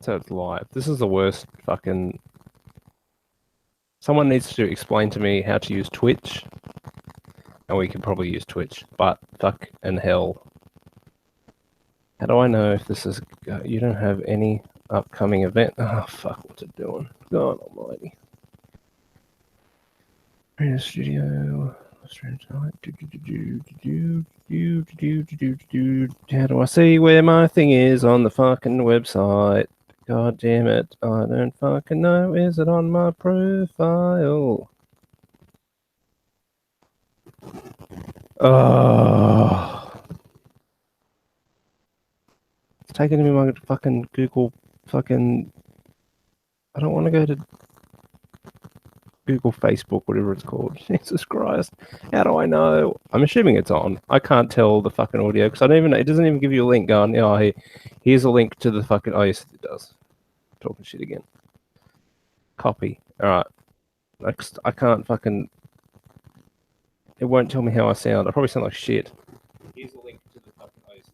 So it's live. This is the worst fucking... Someone needs to explain to me how to use Twitch. And we can probably use Twitch. But fuck and hell. How do I know if this is... you don't have any upcoming event? Oh, fuck, what's it doing? God almighty. Radio studio... How do I see where my thing is on the fucking website? God damn it. I don't fucking know. Is it on my profile? Oh. It's taking me my fucking Google fucking... I don't want to go to Google, Facebook, whatever it's called. Jesus Christ. How do I know? I'm assuming it's on. I can't tell the fucking audio because I don't even know. It doesn't even give you a link going, oh, here's a link to the fucking... Oh, yes, it does. Talking shit again. Copy. Alright. I can't fucking... It won't tell me how I sound. I probably sound like shit. Here's a link to the fucking host.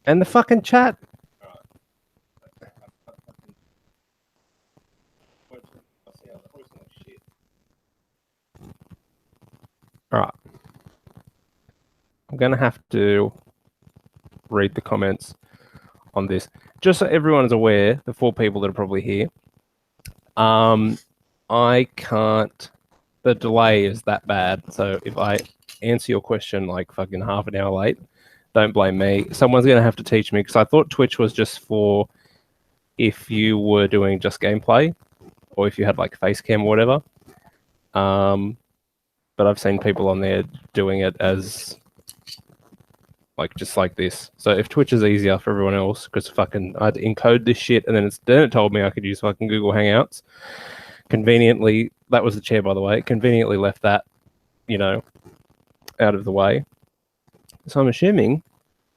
And the fucking chat. Alright. I'm going to have to read the comments on this. Just so everyone is aware, the 4 people that are probably here, I can't... The delay is that bad. So if I answer your question like fucking half an hour late, don't blame me. Someone's going to have to teach me because I thought Twitch was just for if you were doing just gameplay or if you had like face cam or whatever. But I've seen people on there doing it as like just like this. So if Twitch is easier for everyone else, because fucking I had to encode this shit and then it told me I could use fucking Google Hangouts. Conveniently, that was the chair, by the way. Conveniently left that, you know, out of the way. So I'm assuming,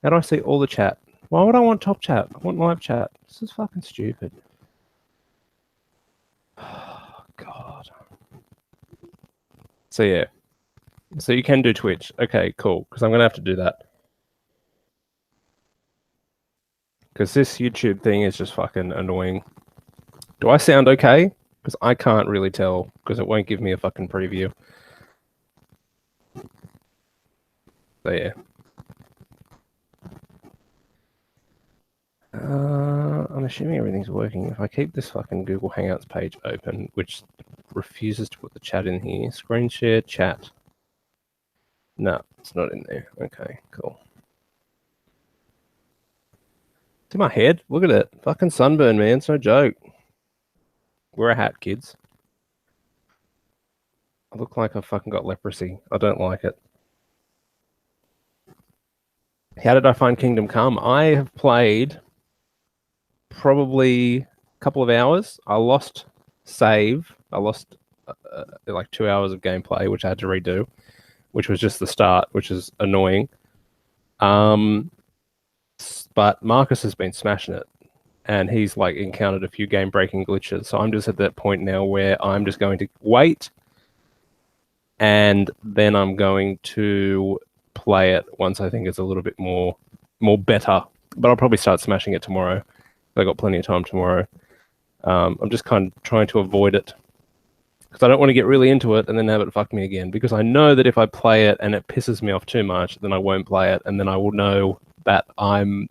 how do I see all the chat? Why would I want top chat? I want live chat. This is fucking stupid. Oh, God. So yeah. So you can do Twitch. Okay, cool. Because I'm going to have to do that. Because this YouTube thing is just fucking annoying. Do I sound okay? Because I can't really tell. Because it won't give me a fucking preview. So yeah. I'm assuming everything's working. If I keep this fucking Google Hangouts page open, which refuses to put the chat in here. Screen share, chat. No, it's not in there. Okay, cool. See my head? Look at it. Fucking sunburn, man. It's no joke. Wear a hat, kids. I look like I've fucking got leprosy. I don't like it. How did I find Kingdom Come? I have played probably a couple of hours. I lost save. I lost like 2 hours of gameplay, which I had to redo, which was just the start, which is annoying. But Marcus has been smashing it, and he's like encountered a few game-breaking glitches. So I'm just at that point now where I'm just going to wait, and then I'm going to play it once I think it's a little bit more better. But I'll probably start smashing it tomorrow. I got plenty of time tomorrow. I'm just kind of trying to avoid it because I don't want to get really into it and then have it fuck me again. Because I know that if I play it and it pisses me off too much, then I won't play it, and then I will know that I'm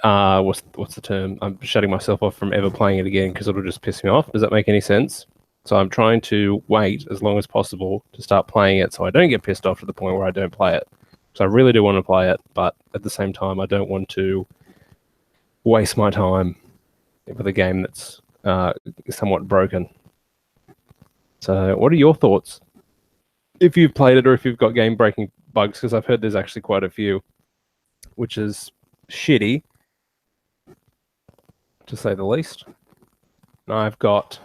what's the term? I'm shutting myself off from ever playing it again because it'll just piss me off. Does that make any sense? So I'm trying to wait as long as possible to start playing it so I don't get pissed off to the point where I don't play it. So I really do want to play it, but at the same time, I don't want to waste my time with a game that's somewhat broken. So what are your thoughts? If you've played it or if you've got game-breaking bugs, because I've heard there's actually quite a few, which is shitty, to say the least. And I've got...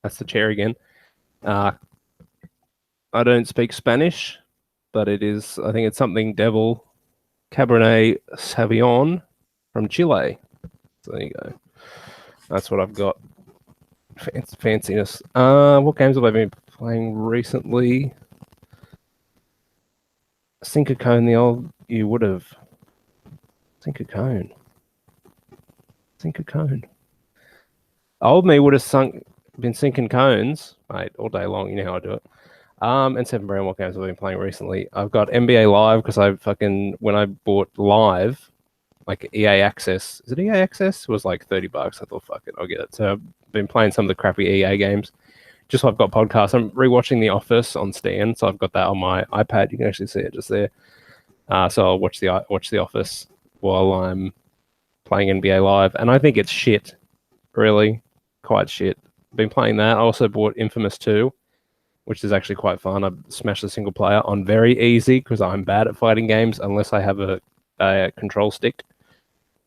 That's the chair again. I don't speak Spanish, but it is, I think it's something Devil Cabernet Sauvignon from Chile. So there you go. That's what I've got. Fanciness. What games have I been playing recently? Sinker Cone, the old, you would have. Sink a cone. Sink a cone. Old me would have been sinking cones, mate, all day long. You know how I do it. And Seven Brown, what games I've been playing recently? I've got NBA Live because when I bought Live, like EA Access, is it EA Access? It was like $30. I thought, fuck it, I'll get it. So I've been playing some of the crappy EA games. Just so I've got podcasts. I'm rewatching The Office on Stan, so I've got that on my iPad. You can actually see it just there. So I'll watch the Office while I'm playing NBA Live, and I think it's shit, really, quite shit. Been playing that. I also bought Infamous 2, which is actually quite fun. I smashed the single player on very easy because I'm bad at fighting games unless I have a control stick,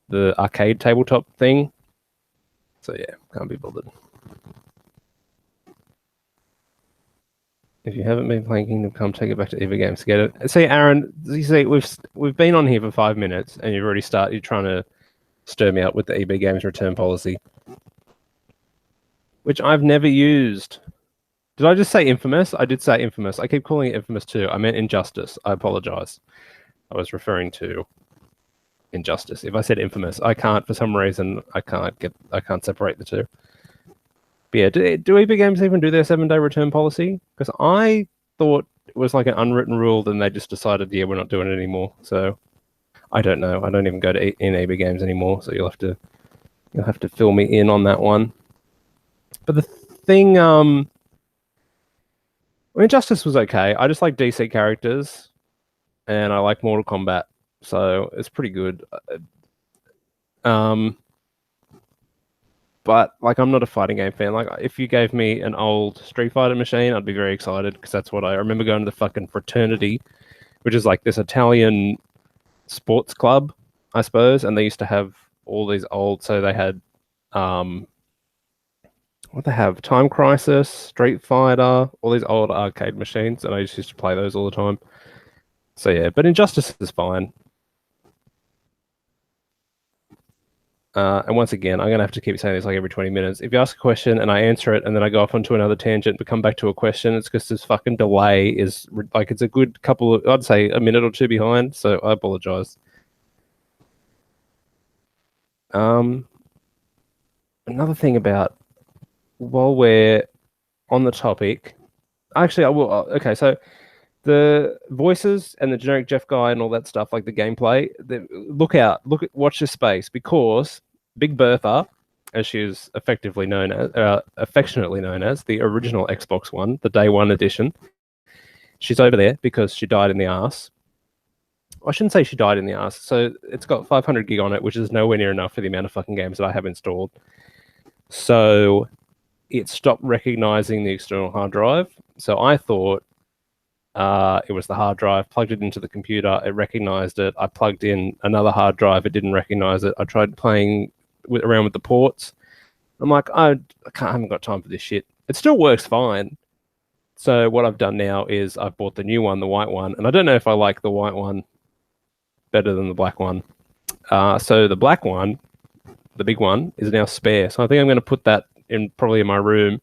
the arcade tabletop thing. So yeah, can't be bothered. If you haven't been playing Kingdom Come, take it back to EVA Games to get it. See, Aaron, you see, we've been on here for 5 minutes, and you're trying to stir me up with the EB Games return policy, which I've never used. Did I just say Infamous? I did say Infamous. I keep calling it Infamous 2. I meant Injustice. I apologize. I was referring to Injustice. If I said Infamous, I can't, for some reason, I can't separate the two. But yeah, do EB Games even do their 7-day return policy? Because I thought it was like an unwritten rule, then they just decided, yeah, we're not doing it anymore. So I don't know. I don't even go to in EB Games anymore. So you'll have to fill me in on that one. But the thing, Justice was okay. I just like DC characters, and I like Mortal Kombat, so it's pretty good. But like, I'm not a fighting game fan. Like, if you gave me an old Street Fighter machine, I'd be very excited because that's what I remember going to the fucking fraternity, which is like this Italian sports club, I suppose, and they used to have all these old. So they had, what they have, Time Crisis, Street Fighter, all these old arcade machines, and I just used to play those all the time. So yeah, but Injustice is fine. And once again, I'm going to have to keep saying this like every 20 minutes. If you ask a question and I answer it and then I go off onto another tangent but come back to a question, it's because this fucking delay is like, it's a good couple of, I'd say a minute or two behind. So I apologize. Another thing about, while we're on the topic, actually, I will. Okay, so the voices and the generic Jeff guy and all that stuff, like the gameplay, watch this space, because Big Bertha, as she's affectionately known as the original Xbox One, the day one edition, she's over there because she died in the arse. I shouldn't say she died in the arse. So it's got 500 gig on it, which is nowhere near enough for the amount of fucking games that I have installed. So it stopped recognizing the external hard drive. So I thought it was the hard drive, plugged it into the computer, it recognized it. I plugged in another hard drive, it didn't recognize it. I tried playing around with the ports. I'm like, I haven't got time for this shit. It still works fine. So what I've done now is I've bought the new one, the white one, and I don't know if I like the white one better than the black one. So the black one, the big one, is now spare. So I think I'm going to put that probably in my room.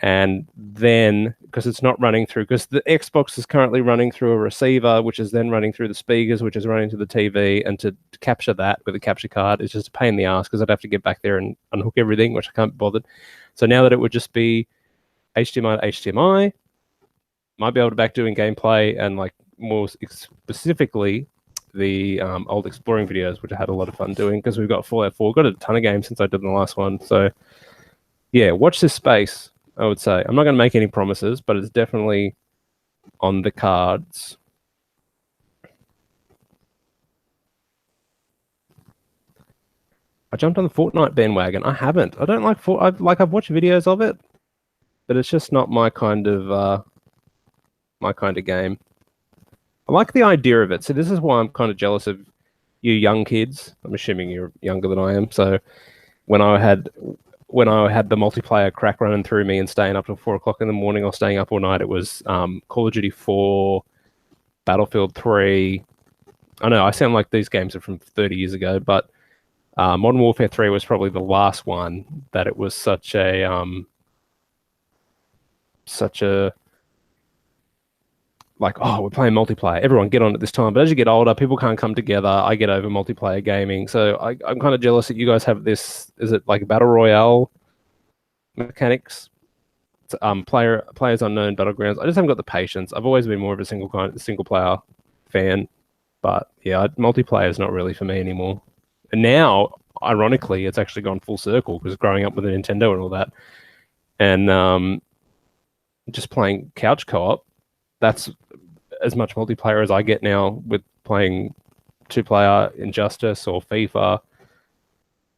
And then, because it's not running through, because the Xbox is currently running through a receiver, which is then running through the speakers, which is running to the TV, and to capture that with a capture card is just a pain in the ass because I'd have to get back there and unhook everything, which I can't be bothered. So now that it would just be HDMI to HDMI, might be able to back doing gameplay and like more specifically the old exploring videos, which I had a lot of fun doing because we've got Fallout 4. Got a ton of games since I did the last one. So yeah, watch this space, I would say. I'm not going to make any promises, but it's definitely on the cards. I jumped on the Fortnite bandwagon. I haven't. I don't like I've watched videos of it, but it's just not my kind of game. I like the idea of it. So this is why I'm kind of jealous of you young kids. I'm assuming you're younger than I am. So when I had the multiplayer crack running through me and staying up till 4 o'clock in the morning or staying up all night, it was Call of Duty 4, Battlefield 3. I know I sound like these games are from 30 years ago, but Modern Warfare 3 was probably the last one that it was such a like, oh, we're playing multiplayer. Everyone get on at this time. But as you get older, people can't come together. I get over multiplayer gaming. So I'm kind of jealous that you guys have this. Is it like battle royale mechanics? It's, players unknown battlegrounds. I just haven't got the patience. I've always been more of a single player fan. But yeah, multiplayer is not really for me anymore. And now, ironically, it's actually gone full circle because growing up with a Nintendo and all that, and just playing couch co-op, that's as much multiplayer as I get now with playing two-player Injustice or FIFA.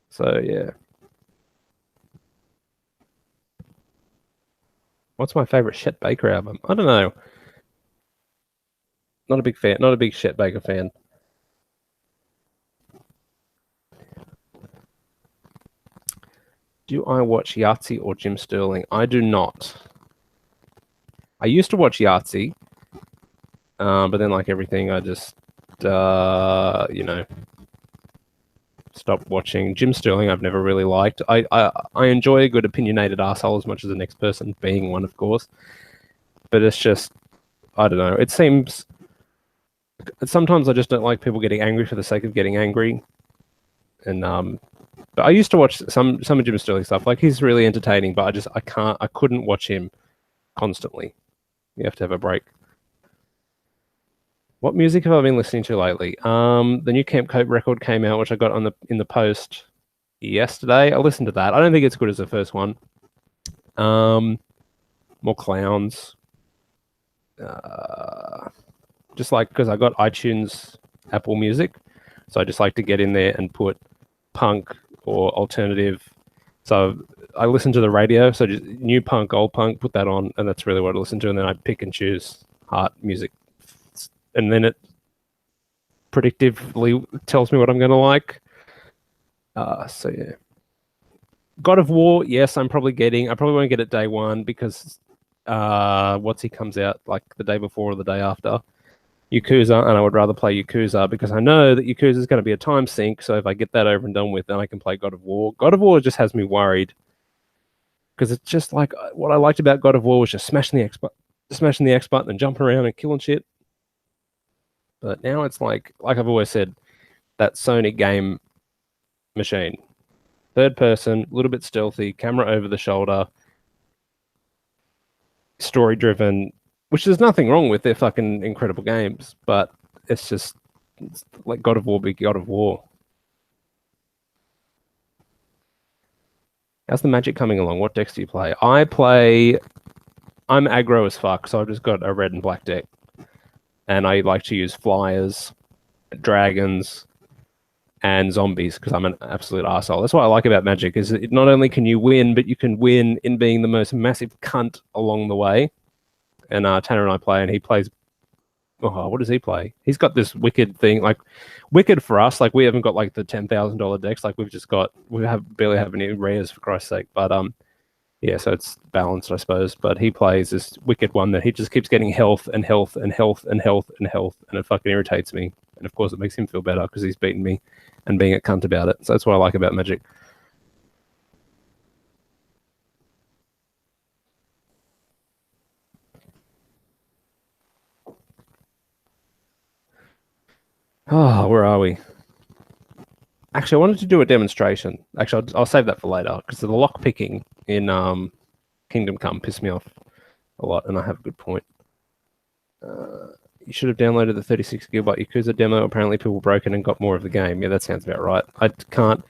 So yeah. What's my favorite Chet Baker album? I don't know. Not a big fan. Not a big Chet Baker fan. Do I watch Yahtzee or Jim Sterling? I do not. I used to watch Yahtzee, but then, like everything, I just, stopped watching. Jim Sterling, I've never really liked. I enjoy a good opinionated arsehole as much as the next person, being one, of course. But it's just, I don't know. It seems sometimes I just don't like people getting angry for the sake of getting angry. And but I used to watch some of Jim Sterling stuff. Like, he's really entertaining, but I couldn't watch him constantly. You have to have a break. What music have I been listening to lately? The new Camp Cope record came out, which I got in the post yesterday. I listened to that. I don't think it's good as the first one. More clowns. Just like, because I got iTunes, Apple Music, so I just like to get in there and put punk or alternative. So I listen to the radio, so just new punk, old punk, put that on, and that's really what I listen to. And then I pick and choose art music, and then it predictively tells me what I'm going to like. So yeah, God of War. Yes, I probably won't get it day one because he comes out like the day before or the day after. Yakuza, and I would rather play Yakuza because I know that Yakuza is going to be a time sink. So if I get that over and done with, then I can play God of War. God of War just has me worried because it's just like what I liked about God of War was just smashing the X button and jumping around and killing shit. But now it's like I've always said, that Sony game machine, third person, a little bit stealthy, camera over the shoulder, story driven. Which there's nothing wrong with. They're fucking incredible games, but it's like God of War be God of War. How's the Magic coming along? What decks do you play? I'm aggro as fuck, so I've just got a red and black deck. And I like to use flyers, dragons, and zombies, because I'm an absolute arsehole. That's what I like about Magic, is that not only can you win, but you can win in being the most massive cunt along the way. And Tanner and I play, and he plays. Oh, what does he play? He's got this wicked thing, like wicked for us. Like, we haven't got like the $10,000 decks. Like, we barely have any rares, for Christ's sake. But yeah, so it's balanced, I suppose. But he plays this wicked one that he just keeps getting health and health and health and health and health, and it fucking irritates me. And of course, it makes him feel better because he's beaten me and being a cunt about it. So that's what I like about Magic. Oh, where are we? Actually, I wanted to do a demonstration. Actually, I'll save that for later because the lock picking in Kingdom Come pissed me off a lot, and I have a good point. You should have downloaded the 36 gigabyte Yakuza demo. Apparently, people broke it and got more of the game. Yeah, that sounds about right. I can't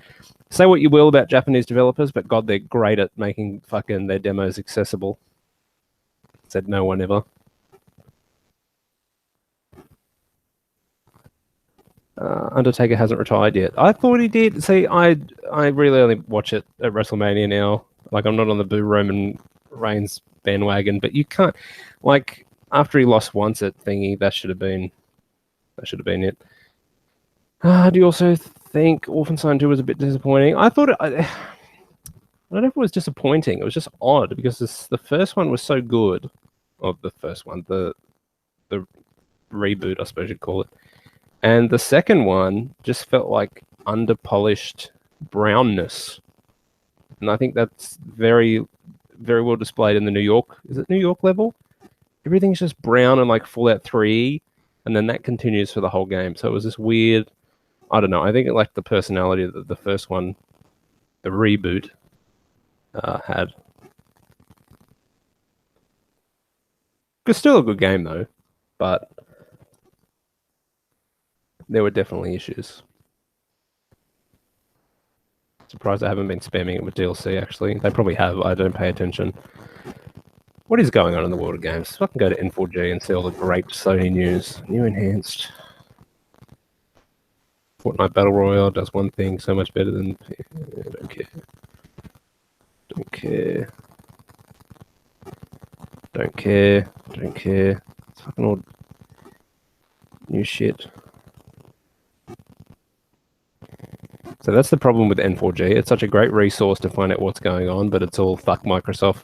say what you will about Japanese developers, but God, they're great at making fucking their demos accessible. Said no one ever. Undertaker hasn't retired yet. I thought he did. See, I really only watch it at WrestleMania now. Like, I'm not on the Boo Roman Reigns bandwagon, but you can't, like, after he lost once at thingy, that should have been it. Do you also think Wolfenstein 2 was a bit disappointing? I thought I don't know if it was disappointing. It was just odd because the first one was so good. Or the first one, the reboot, I suppose you'd call it. And the second one just felt like underpolished brownness. And I think that's very, very well displayed in the New York. Is it New York level? everything's just brown and like Fallout 3, and then that continues for the whole game. So it was this weird. I don't know. I think it like the personality that the first one, the reboot, had. It's still a good game though, but there were definitely issues. Surprised I haven't been spamming it with DLC. Actually, they probably have. I don't pay attention. What is going on in the world of games? So I can go to N4G and see all the great Sony news. New enhanced Fortnite Battle Royale does one thing so much better than. I don't care. Don't care. Don't care. Don't care. It's fucking all new shit. So that's the problem with N4G. It's such a great resource to find out what's going on, but it's all fuck Microsoft,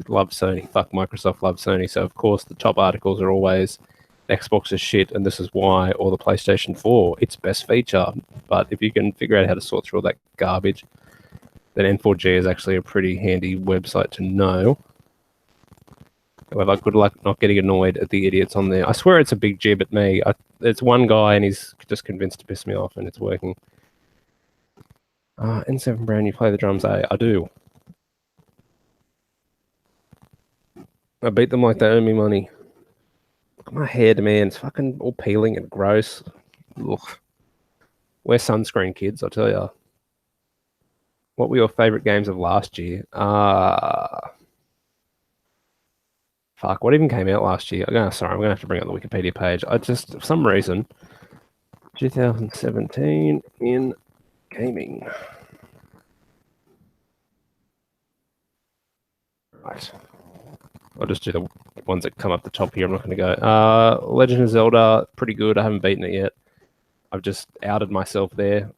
love Sony, fuck Microsoft, love Sony. So of course the top articles are always Xbox is shit, and this is why, or the PlayStation 4, its best feature. But if you can figure out how to sort through all that garbage, then N4G is actually a pretty handy website to know. However, good luck not getting annoyed at the idiots on there. I swear it's a big jib at me. It's one guy and he's just convinced to piss me off, and it's working. N7 Brown, you play the drums, eh? I do. I beat them like they owe me money. Look at my head, man. It's fucking all peeling and gross. Ugh. Wear sunscreen, kids, I tell ya. What were your favourite games of last year? Fuck, what even came out last year? Sorry, I'm going to have to bring up the Wikipedia page. I just, for some reason, 2017 in gaming. Right. I'll just do the ones that come up the top here. I'm not going to go. Legend of Zelda, pretty good. I haven't beaten it yet. I've just outed myself there.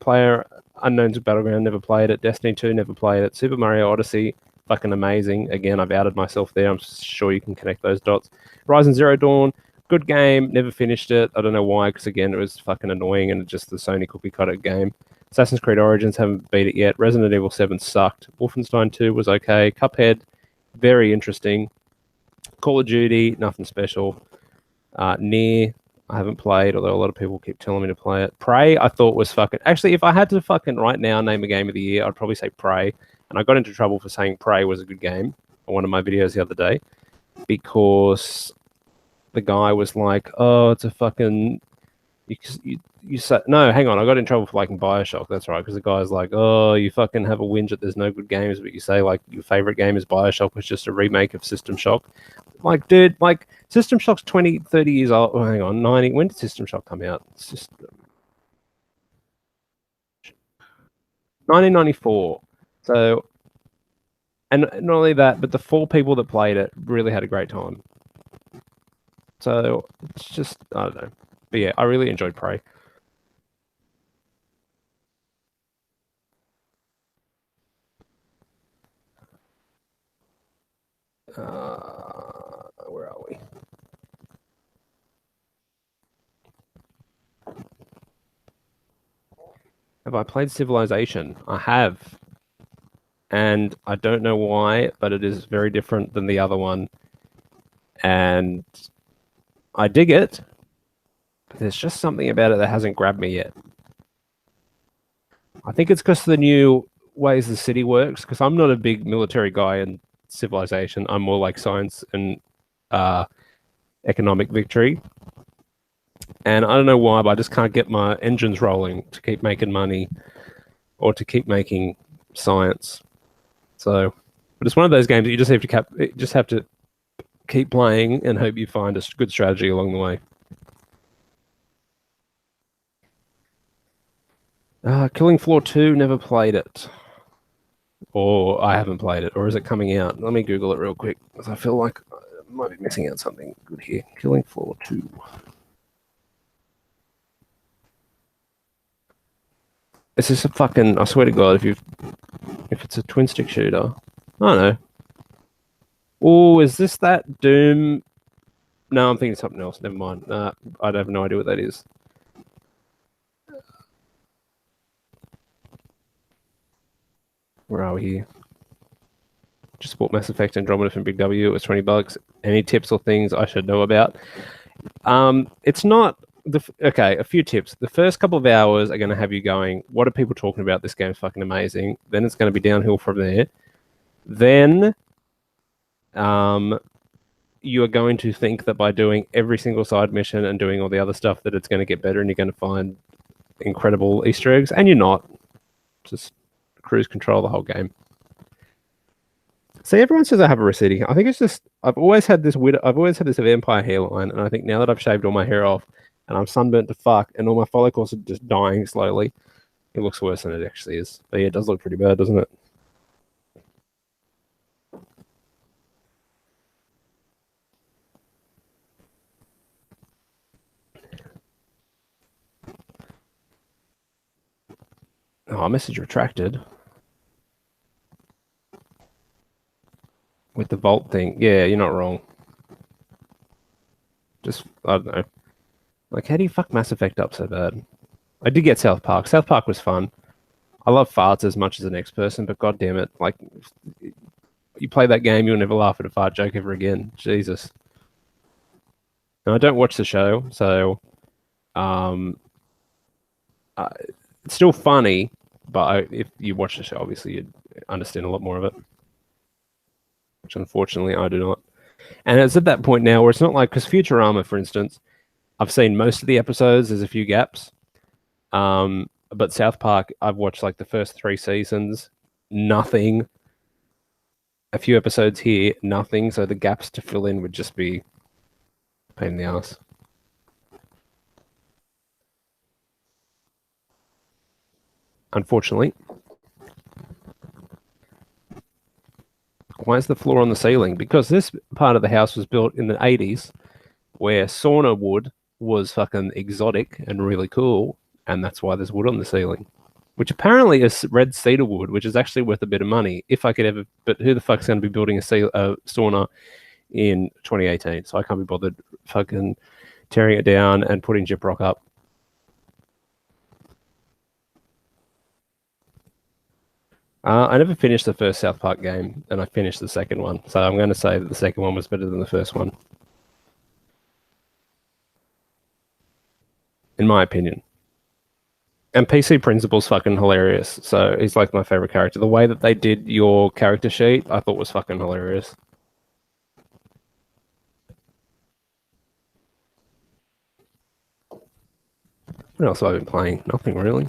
Player Unknown's Battleground, never played it. Destiny 2, never played it. Super Mario Odyssey, fucking amazing. Again, I've outed myself there. I'm sure you can connect those dots. Horizon Zero Dawn, good game. Never finished it. I don't know why, because again, it was fucking annoying and just the Sony cookie cutter game. Assassin's Creed Origins, haven't beat it yet. Resident Evil 7 sucked. Wolfenstein 2 was okay. Cuphead, very interesting. Call of Duty, nothing special. Near, I haven't played, although a lot of people keep telling me to play it. Prey, I thought was fucking... Actually, if I had to fucking right now name a game of the year, I'd probably say Prey. And I got into trouble for saying Prey was a good game on one of my videos the other day because the guy was like, oh, it's a fucking... You say... No, hang on, I got in trouble for liking Bioshock, that's right, because the guy's like, oh, you fucking have a whinge that there's no good games, but you say, like, your favorite game is Bioshock, which is just a remake of System Shock. Like, dude, like, System Shock's 20, 30 years old. Oh, hang on, 90. When did System Shock come out? It's just 1994. So, and not only that, but the 4 people that played it really had a great time. So, it's just, I don't know. But yeah, I really enjoyed Prey. Where are we? Have I played Civilization? I have. And I don't know why, but it is very different than the other one. And I dig it, but there's just something about it that hasn't grabbed me yet. I think it's because of the new ways the city works, because I'm not a big military guy in Civilization. I'm more like science and economic victory. And I don't know why, but I just can't get my engines rolling to keep making money or to keep making science. So, but it's one of those games that you just have to keep playing and hope you find a good strategy along the way. Killing Floor 2, never played it. Or I haven't played it. Or is it coming out? Let me Google it real quick, because I feel like I might be missing out something good here. Killing Floor 2. This is a fucking... I swear to God, if it's a twin-stick shooter... I don't know. Oh, is this that Doom? No, I'm thinking something else. Never mind. I have no idea what that is. Where are we here? Just bought Mass Effect Andromeda from Big W. It was $20. Any tips or things I should know about? It's not okay. A few tips. The first couple of hours are going to have you going, "What are people talking about? This game's fucking amazing." Then it's going to be downhill from there. Then, you are going to think that by doing every single side mission and doing all the other stuff that it's going to get better, and you're going to find incredible Easter eggs, and you're not. Just cruise control the whole game. See, everyone says I have a receding. I think it's just I've always had this vampire hairline, and I think now that I've shaved all my hair off and I'm sunburnt to fuck, and all my follicles are just dying slowly, it looks worse than it actually is. But yeah, it does look pretty bad, doesn't it? Oh, message retracted. With the vault thing. Yeah, you're not wrong. Just, I don't know. Like, how do you fuck Mass Effect up so bad? I did get South Park. South Park was fun. I love farts as much as the next person, but god damn it. Like, you play that game, you'll never laugh at a fart joke ever again. Jesus. And I don't watch the show, so it's still funny, but if you watch the show, obviously you'd understand a lot more of it. Which unfortunately I do not. And it's at that point now where it's not like, because Futurama, for instance, I've seen most of the episodes, there's a few gaps. But South Park, I've watched like the first 3 seasons, nothing. A few episodes here, nothing. So the gaps to fill in would just be a pain in the ass. Unfortunately. Why is the floor on the ceiling? Because this part of the house was built in the 80s where sauna wood was fucking exotic and really cool, and that's why there's wood on the ceiling. Which apparently is red cedar wood, which is actually worth a bit of money if I could ever. But who the fuck's going to be building a sauna in 2018? So I can't be bothered fucking tearing it down and putting gyprock up. I never finished the first South Park game, and I finished the second one. So I'm going to say that the second one was better than the first one. In my opinion. And PC Principal's fucking hilarious. So he's like my favorite character. The way that they did your character sheet, I thought was fucking hilarious. What else have I been playing? Nothing really.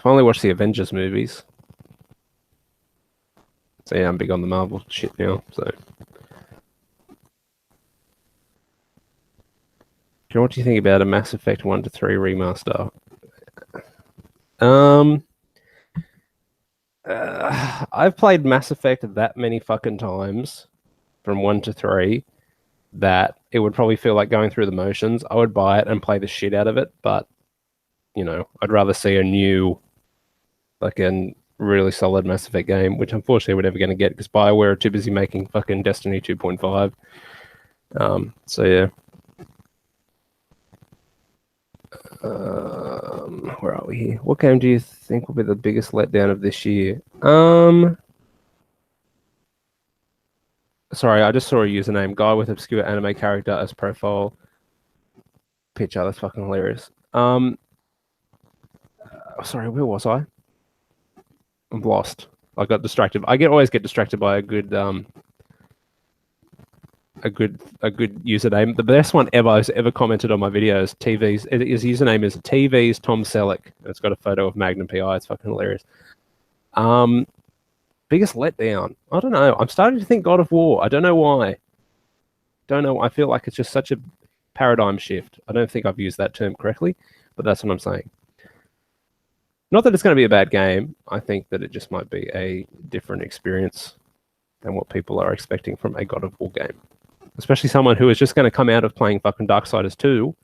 Finally watched the Avengers movies. So yeah, I'm big on the Marvel shit now. So, do you know what do you think about a Mass Effect 1 to 3 remaster? I've played Mass Effect that many fucking times, from 1 to 3, that it would probably feel like going through the motions. I would buy it and play the shit out of it, but you know, I'd rather see a new, like a really solid Mass Effect game, which unfortunately we're never going to get because BioWare are too busy making fucking Destiny 2.5. So yeah. Where are we here? What game do you think will be the biggest letdown of this year? Sorry, I just saw a username. Guy with obscure anime character as profile picture. That's fucking hilarious. Sorry, where was I? I'm lost. I got distracted. Always get distracted by a good username. The best one ever who's ever commented on my videos, his username is TV's Tom Selleck. It's got a photo of Magnum PI. It's fucking hilarious. Biggest letdown. I don't know. I'm starting to think God of War. I don't know why. I feel like it's just such a paradigm shift. I don't think I've used that term correctly, but that's what I'm saying. Not that it's going to be a bad game. I think that it just might be a different experience than what people are expecting from a God of War game. Especially someone who is just going to come out of playing fucking Darksiders 2.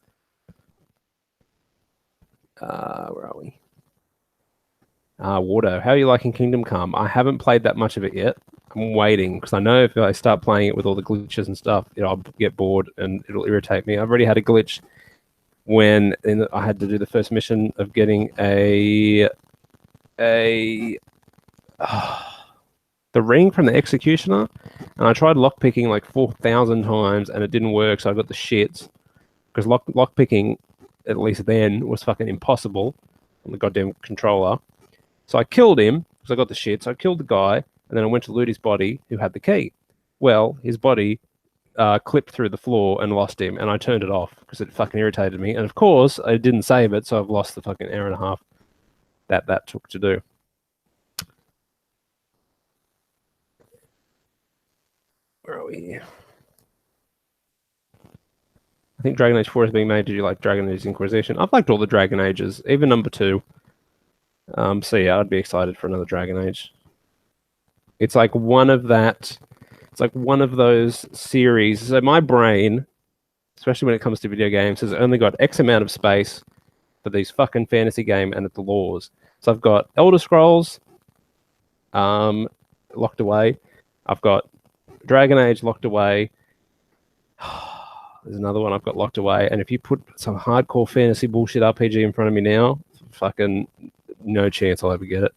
Where are we? Wardo. How are you liking Kingdom Come? I haven't played that much of it yet. I'm waiting because I know if I start playing it with all the glitches and stuff, I'll get bored and it'll irritate me. I've already had a glitch when I had to do the first mission of getting a the ring from the executioner, and I tried lockpicking like 4,000 times, and it didn't work. So I got the shits because lockpicking, at least then, was fucking impossible on the goddamn controller. So I killed him because I got the shits. I killed the guy, and then I went to loot his body, who had the key. Well, his body clipped through the floor and lost him, and I turned it off because it fucking irritated me. And of course, I didn't save it, so I've lost the fucking hour and a half that took to do. Where are we? I think Dragon Age 4 is being made. Did you like Dragon Age Inquisition? I've liked all the Dragon Ages, even number 2. So yeah, I'd be excited for another Dragon Age. It's like one of that. It's like one of those series. So my brain, especially when it comes to video games, has only got X amount of space for these fucking fantasy game and the laws. So I've got Elder Scrolls locked away. I've got Dragon Age locked away. There's another one I've got locked away. And if you put some hardcore fantasy bullshit RPG in front of me now, fucking no chance I'll ever get it.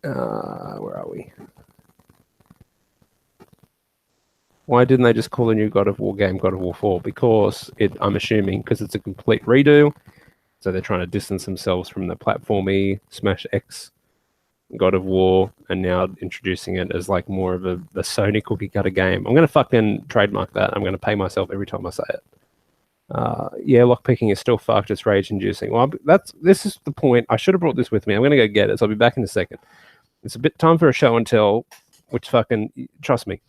Where are we? Why didn't they just call the new God of War game God of War 4? Because I'm assuming because it's a complete redo. So they're trying to distance themselves from the platformy Smash X God of War and now introducing it as like more of the Sony cookie cutter game. I'm going to fucking trademark that. I'm going to pay myself every time I say it. Yeah, lockpicking is still fucked. It's rage inducing. Well, this is the point. I should have brought this with me. I'm going to go get it. So I'll be back in a second. It's a bit time for a show and tell, which fucking, trust me.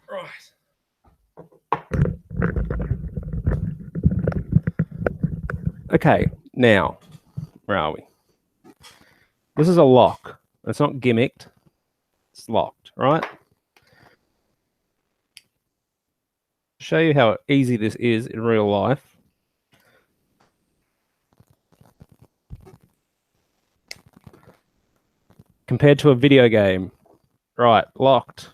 Right. Okay, now, where are we? This is a lock. It's not gimmicked. It's locked, right? Show you how easy this is in real life. Compared to a video game. Right, locked.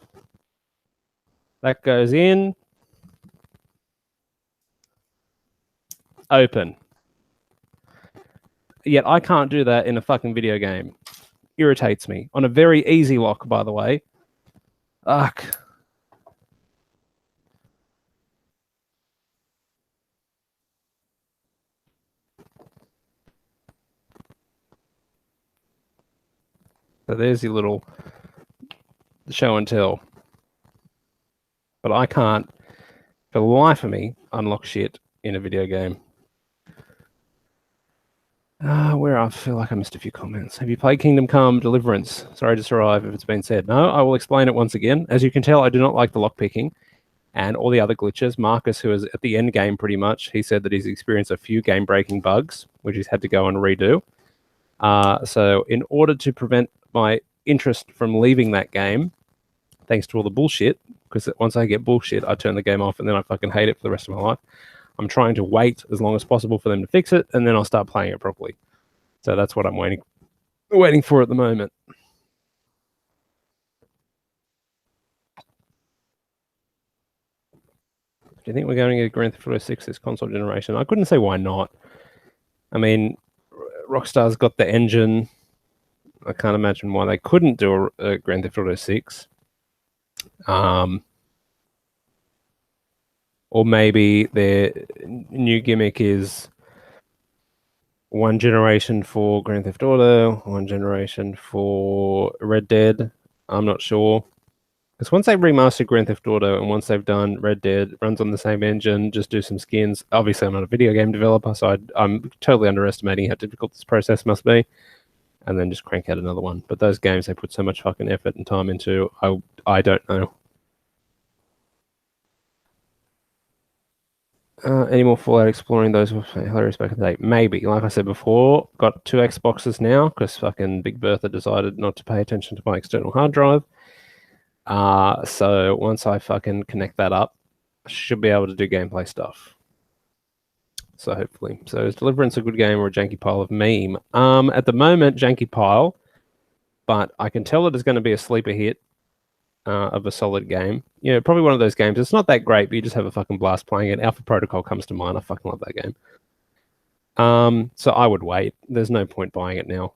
That goes in. Open. Yet I can't do that in a fucking video game. Irritates me. On a very easy lock, by the way. Ugh. So there's your little show and tell. But I can't, for the life of me, unlock shit in a video game. Where I feel like I missed a few comments. Have you played Kingdom Come Deliverance? Sorry to survive if it's been said. No, I will explain it once again. As you can tell, I do not like the lockpicking and all the other glitches. Marcus, who is at the end game pretty much, he said that he's experienced a few game-breaking bugs, which he's had to go and redo. So in order to prevent my interest from leaving that game, thanks to all the bullshit, because once I get bullshit, I turn the game off and then I fucking hate it for the rest of my life. I'm trying to wait as long as possible for them to fix it, and then I'll start playing it properly. So that's what I'm waiting for at the moment. Do you think we're going to get Grand Theft Auto 6 this console generation? I couldn't say why not. I mean, Rockstar's got the engine. I can't imagine why they couldn't do a Grand Theft Auto 6. Or maybe their new gimmick is one generation for Grand Theft Auto, one generation for Red Dead. I'm not sure. Because once they remaster Grand Theft Auto and once they've done Red Dead, runs on the same engine, just do some skins. Obviously, I'm not a video game developer, so I'm totally underestimating how difficult this process must be. And then just crank out another one. But those games, they put so much fucking effort and time into, I don't know. Any more Fallout exploring those with hilarious back in the day? Maybe. Like I said before, got 2 Xboxes now because fucking Big Bertha decided not to pay attention to my external hard drive. So once I fucking connect that up, I should be able to do gameplay stuff. So hopefully. So is Deliverance a good game or a janky pile of meme? At the moment, janky pile, but I can tell it is going to be a sleeper hit of a solid game. You know, probably one of those games. It's not that great, but you just have a fucking blast playing it. Alpha Protocol comes to mind. I fucking love that game. So I would wait. There's no point buying it now.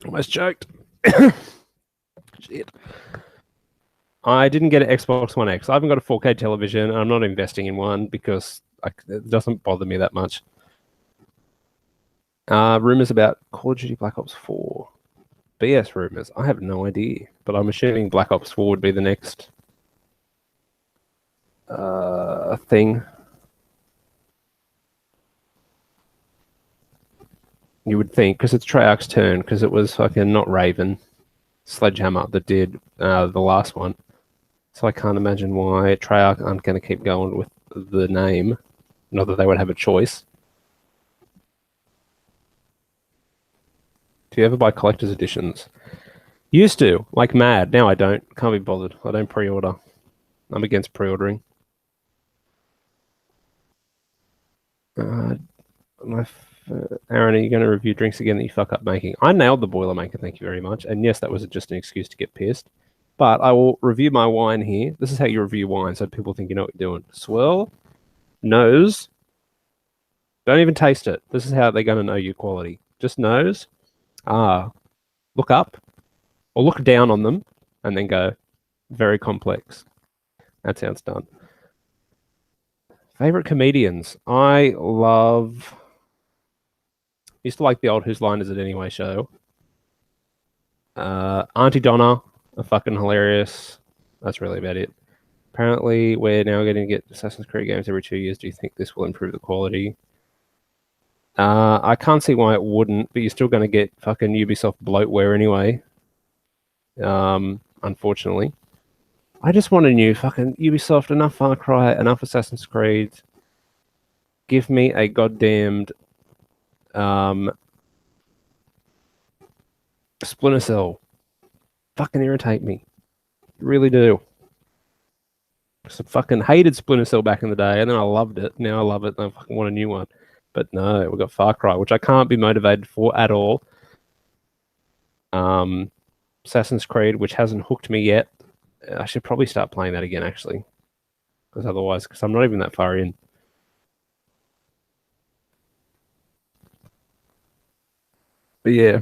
Almost choked. Shit. I didn't get an Xbox One X. I haven't got a 4K television. I'm not investing in one because it doesn't bother me that much. Rumors about Call of Duty Black Ops 4. BS rumors. I have no idea, but I'm assuming Black Ops 4 would be the next thing. You would think, because it's Treyarch's turn, because it was fucking not Raven, Sledgehammer that did the last one. So I can't imagine why Treyarch aren't going to keep going with the name. Not that they would have a choice. Do you ever buy collector's editions? Used to, like mad. Now I don't. Can't be bothered. I don't pre-order. I'm against pre-ordering. Aaron, are you going to review drinks again that you fuck up making? I nailed the Boilermaker, thank you very much. And yes, that was just an excuse to get pissed. But I will review my wine here. This is how you review wine, so people think you know what you're doing. Swirl, nose. Don't even taste it. This is how they're going to know your quality. Just nose. Look up or look down on them and then go, very complex. That sounds done. Favorite comedians? Used to like the old Whose Line Is It Anyway show. Auntie Donna, are fucking hilarious. That's really about it. Apparently, we're now going to get Assassin's Creed games every 2 years. Do you think this will improve the quality? I can't see why it wouldn't, but you're still going to get fucking Ubisoft bloatware anyway. Unfortunately. I just want a new fucking Ubisoft, enough Far Cry, enough Assassin's Creed. Give me a goddamned Splinter Cell. Fucking irritate me. You really do. I fucking hated Splinter Cell back in the day, and then I loved it. Now I love it, and I fucking want a new one. But no, we've got Far Cry, which I can't be motivated for at all. Assassin's Creed, which hasn't hooked me yet. I should probably start playing that again, actually. Because I'm not even that far in. But yeah.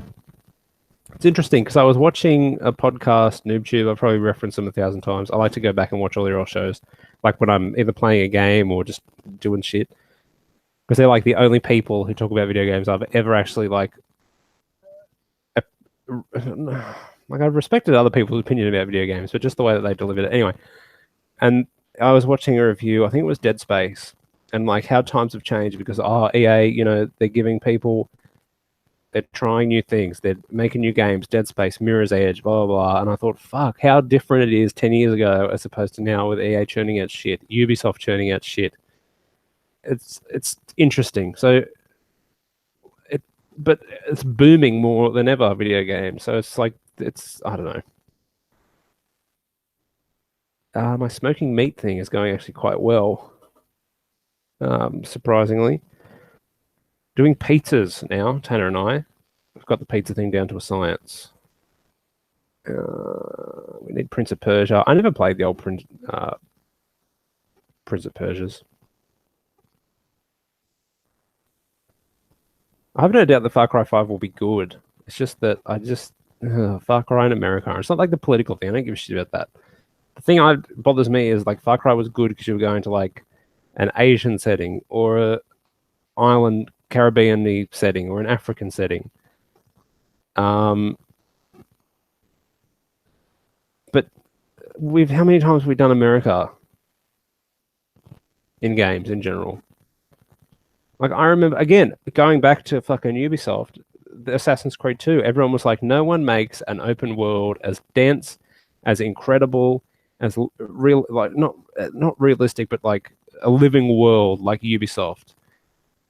It's interesting because I was watching a podcast, NoobTube. I've probably referenced them 1,000 times. I like to go back and watch all their old shows, like when I'm either playing a game or just doing shit. Because they're like the only people who talk about video games I've ever actually like I've respected other people's opinion about video games, but just the way that they delivered it. Anyway, and I was watching a review, I think it was Dead Space, and like how times have changed because, EA, they're giving people, they're trying new things, they're making new games, Dead Space, Mirror's Edge, blah, blah, blah. And I thought, fuck, how different it is 10 years ago as opposed to now with EA churning out shit, Ubisoft churning out shit. It's interesting. So but it's booming more than ever, video games. So it's like, I don't know. My smoking meat thing is going actually quite well, surprisingly. Doing pizzas now, Tanner and I. We've got the pizza thing down to a science. We need Prince of Persia. I never played the old Prince of Persias. I have no doubt that Far Cry 5 will be good. It's just that Far Cry in America. It's not like the political thing. I don't give a shit about that. The thing that bothers me is like Far Cry was good because you were going to like an Asian setting or a island Caribbean-y setting or an African setting. But how many times have we done America in games in general? Like I remember again going back to fucking Ubisoft, the Assassin's Creed 2. Everyone was like, no one makes an open world as dense, as incredible, as real, like not realistic, but like a living world like Ubisoft.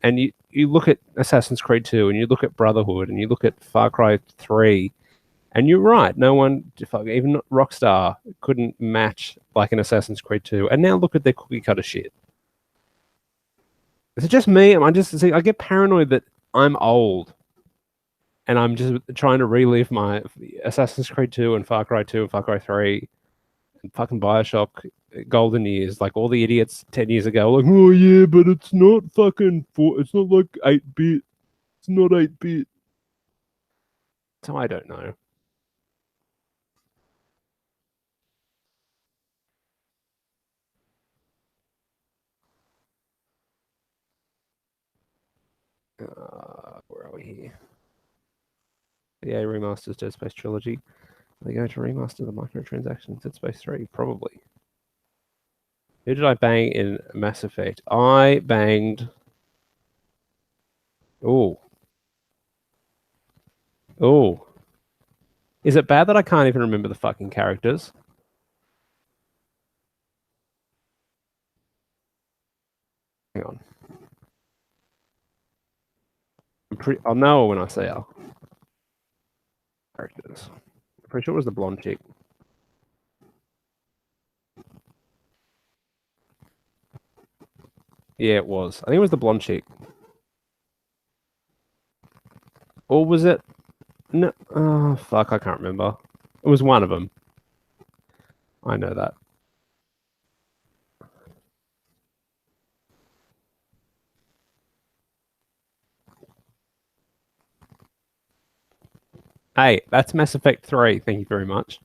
And you look at Assassin's Creed 2, and you look at Brotherhood, and you look at Far Cry 3, and you're right. No one, even Rockstar, couldn't match like an Assassin's Creed 2. And now look at their cookie cutter shit. Is it just me? Am I just see? I get paranoid that I'm old, and I'm just trying to relive my Assassin's Creed 2 and Far Cry 2 and Far Cry 3 and fucking Bioshock golden years, like all the idiots 10 years ago, like, oh yeah, but it's not fucking it's not like 8-bit. It's not 8-bit. So I don't know. Where are we here? The A remasters Dead Space trilogy. Are they going to remaster the microtransactions Dead Space 3? Probably. Who did I bang in Mass Effect? I banged. Oh. Oh. Is it bad that I can't even remember the fucking characters? Hang on. I'll know when I say our characters. I'm pretty sure it was the blonde chick. Yeah, it was. I think it was the blonde chick. Or was it? No. Oh, fuck. I can't remember. It was one of them. I know that. Hey, that's Mass Effect 3. Thank you very much.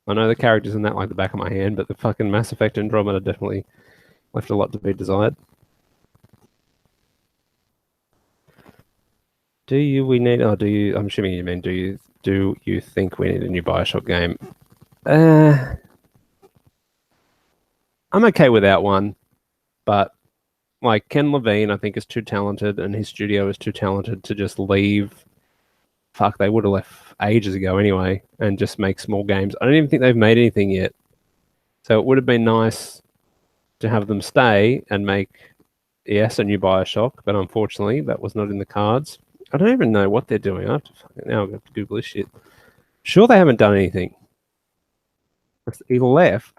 I know the characters in that like the back of my hand, but the fucking Mass Effect Andromeda definitely left a lot to be desired. We need? Oh, do you? I'm assuming you mean do you think we need a new Bioshock game? I'm okay without one, but like Ken Levine, I think is too talented, and his studio is too talented to just leave. Fuck, they would have left ages ago anyway, and just make small games. I don't even think they've made anything yet, so it would have been nice to have them stay and make, yes, a new Bioshock, but unfortunately that was not in the cards. I don't even know what they're doing. I have to now I have to Google this shit. Sure, they haven't done anything. He left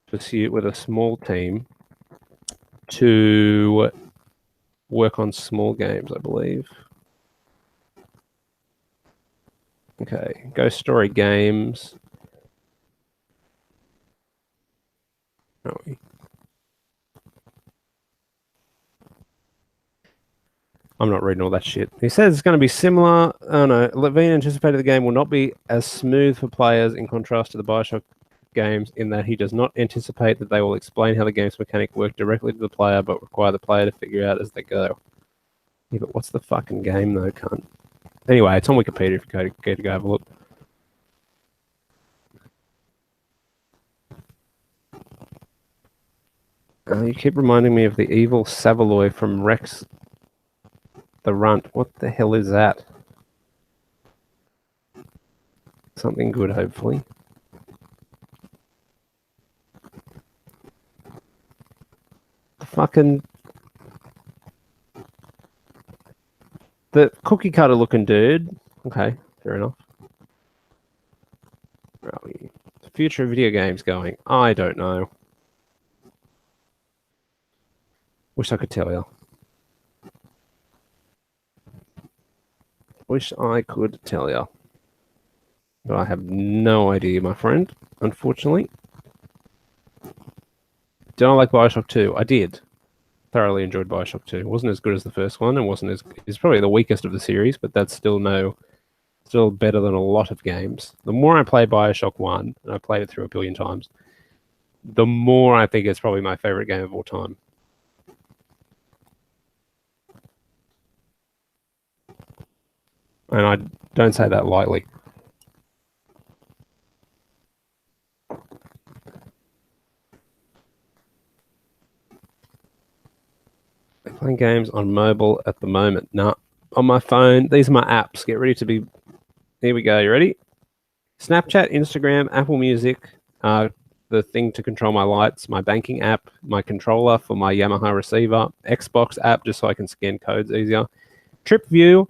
to pursue with a small team to work on small games, I believe. Okay, Ghost Story Games. Oh, I'm not reading all that shit. He says it's going to be similar. Oh no, Levine anticipated the game will not be as smooth for players in contrast to the Bioshock games, in that he does not anticipate that they will explain how the game's mechanic work directly to the player, but require the player to figure out as they go. Yeah, but what's the fucking game though, cunt? Anyway, it's on Wikipedia if you care to go have a look. You keep reminding me of the evil Savaloy from Rex the Runt. What the hell is that? Something good, hopefully. Fucking the cookie cutter looking dude. Okay, fair enough. Where are we? The future of video games going? I don't know. Wish I could tell you. Wish I could tell you. But I have no idea, my friend, unfortunately. Did I like Bioshock 2? I did. Thoroughly enjoyed Bioshock 2. It wasn't as good as the first one, and wasn't as it's probably the weakest of the series, but that's still better than a lot of games. The more I play Bioshock 1, and I played it through a billion times, the more I think it's probably my favorite game of all time. And I don't say that lightly. Playing games on mobile at the moment. No, on my phone. These are my apps. Get ready to be. Here we go. You ready? Snapchat, Instagram, Apple Music, the thing to control my lights, my banking app, my controller for my Yamaha receiver, Xbox app just so I can scan codes easier, TripView,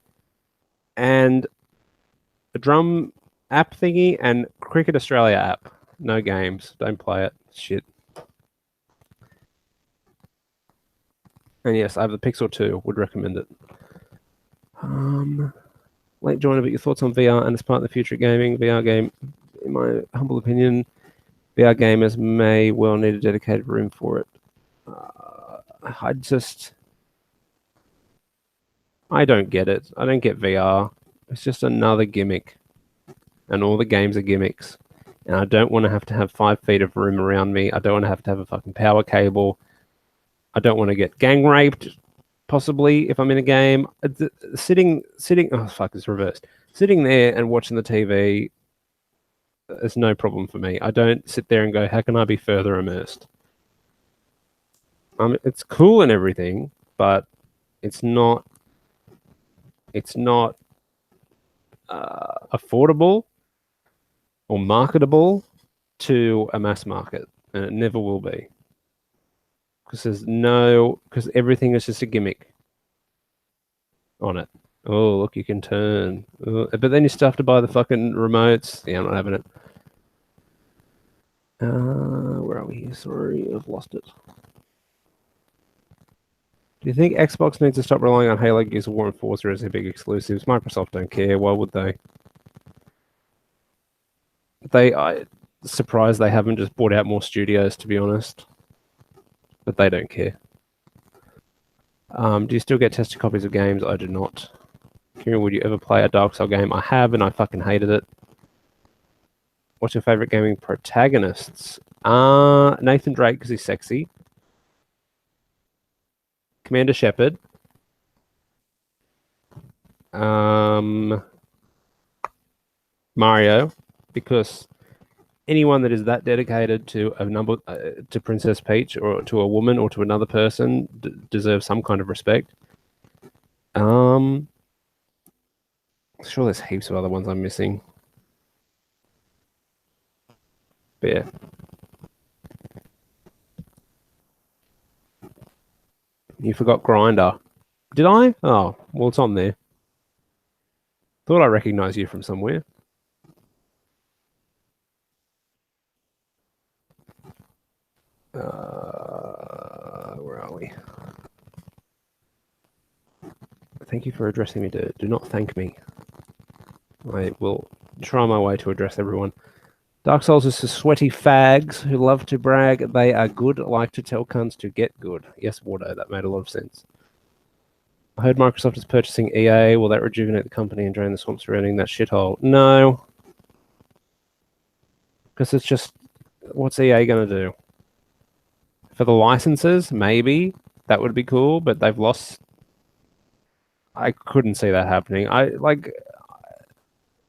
and a drum app thingy, and Cricket Australia app. No games. Don't play it. Shit. And yes, I have the Pixel 2. Would recommend it. Late joiner, but your thoughts on VR and as part of the future of gaming? VR game, in my humble opinion, VR gamers may well need a dedicated room for it. I don't get it. I don't get VR. It's just another gimmick, and all the games are gimmicks. And I don't want to have 5 feet of room around me. I don't want to have a fucking power cable. I don't want to get gang raped, possibly, if I'm in a game. Sitting. Oh fuck, it's reversed. Sitting there and watching the TV is no problem for me. I don't sit there and go, how can I be further immersed? It's cool and everything, but it's not affordable or marketable to a mass market, and it never will be, because everything is just a gimmick on it. Oh, look, you can turn. But then you still have to buy the fucking remotes. Yeah, I'm not having it. Where are we here? Sorry, I've lost it. Do you think Xbox needs to stop relying on Halo, Gears of War, and Forza as their big exclusives? Microsoft don't care. Why would they? I'm surprised they haven't just bought out more studios, to be honest. But they don't care. Do you still get tested copies of games? I do not. Kieran, would you ever play a Dark Souls game? I have, and I fucking hated it. What's your favorite gaming protagonists? Nathan Drake, because he's sexy. Commander Shepard. Mario, because anyone that is that dedicated to to Princess Peach or to a woman or to another person deserves some kind of respect. Sure, there's heaps of other ones I'm missing. But yeah. You forgot Grinder. Did I? Oh, well, it's on there. Thought I recognized you from somewhere. Where are we? Thank you for addressing me. Do not thank me. I will try my way to address everyone. Dark Souls is for sweaty fags who love to brag. They are good, like to tell cunts to get good. Yes, Wardo, that made a lot of sense. I heard Microsoft is purchasing EA. Will that rejuvenate the company and drain the swamp surrounding that shithole? No. Because it's just, what's EA going to do? For the licenses, maybe. That would be cool, but they've lost. I couldn't see that happening.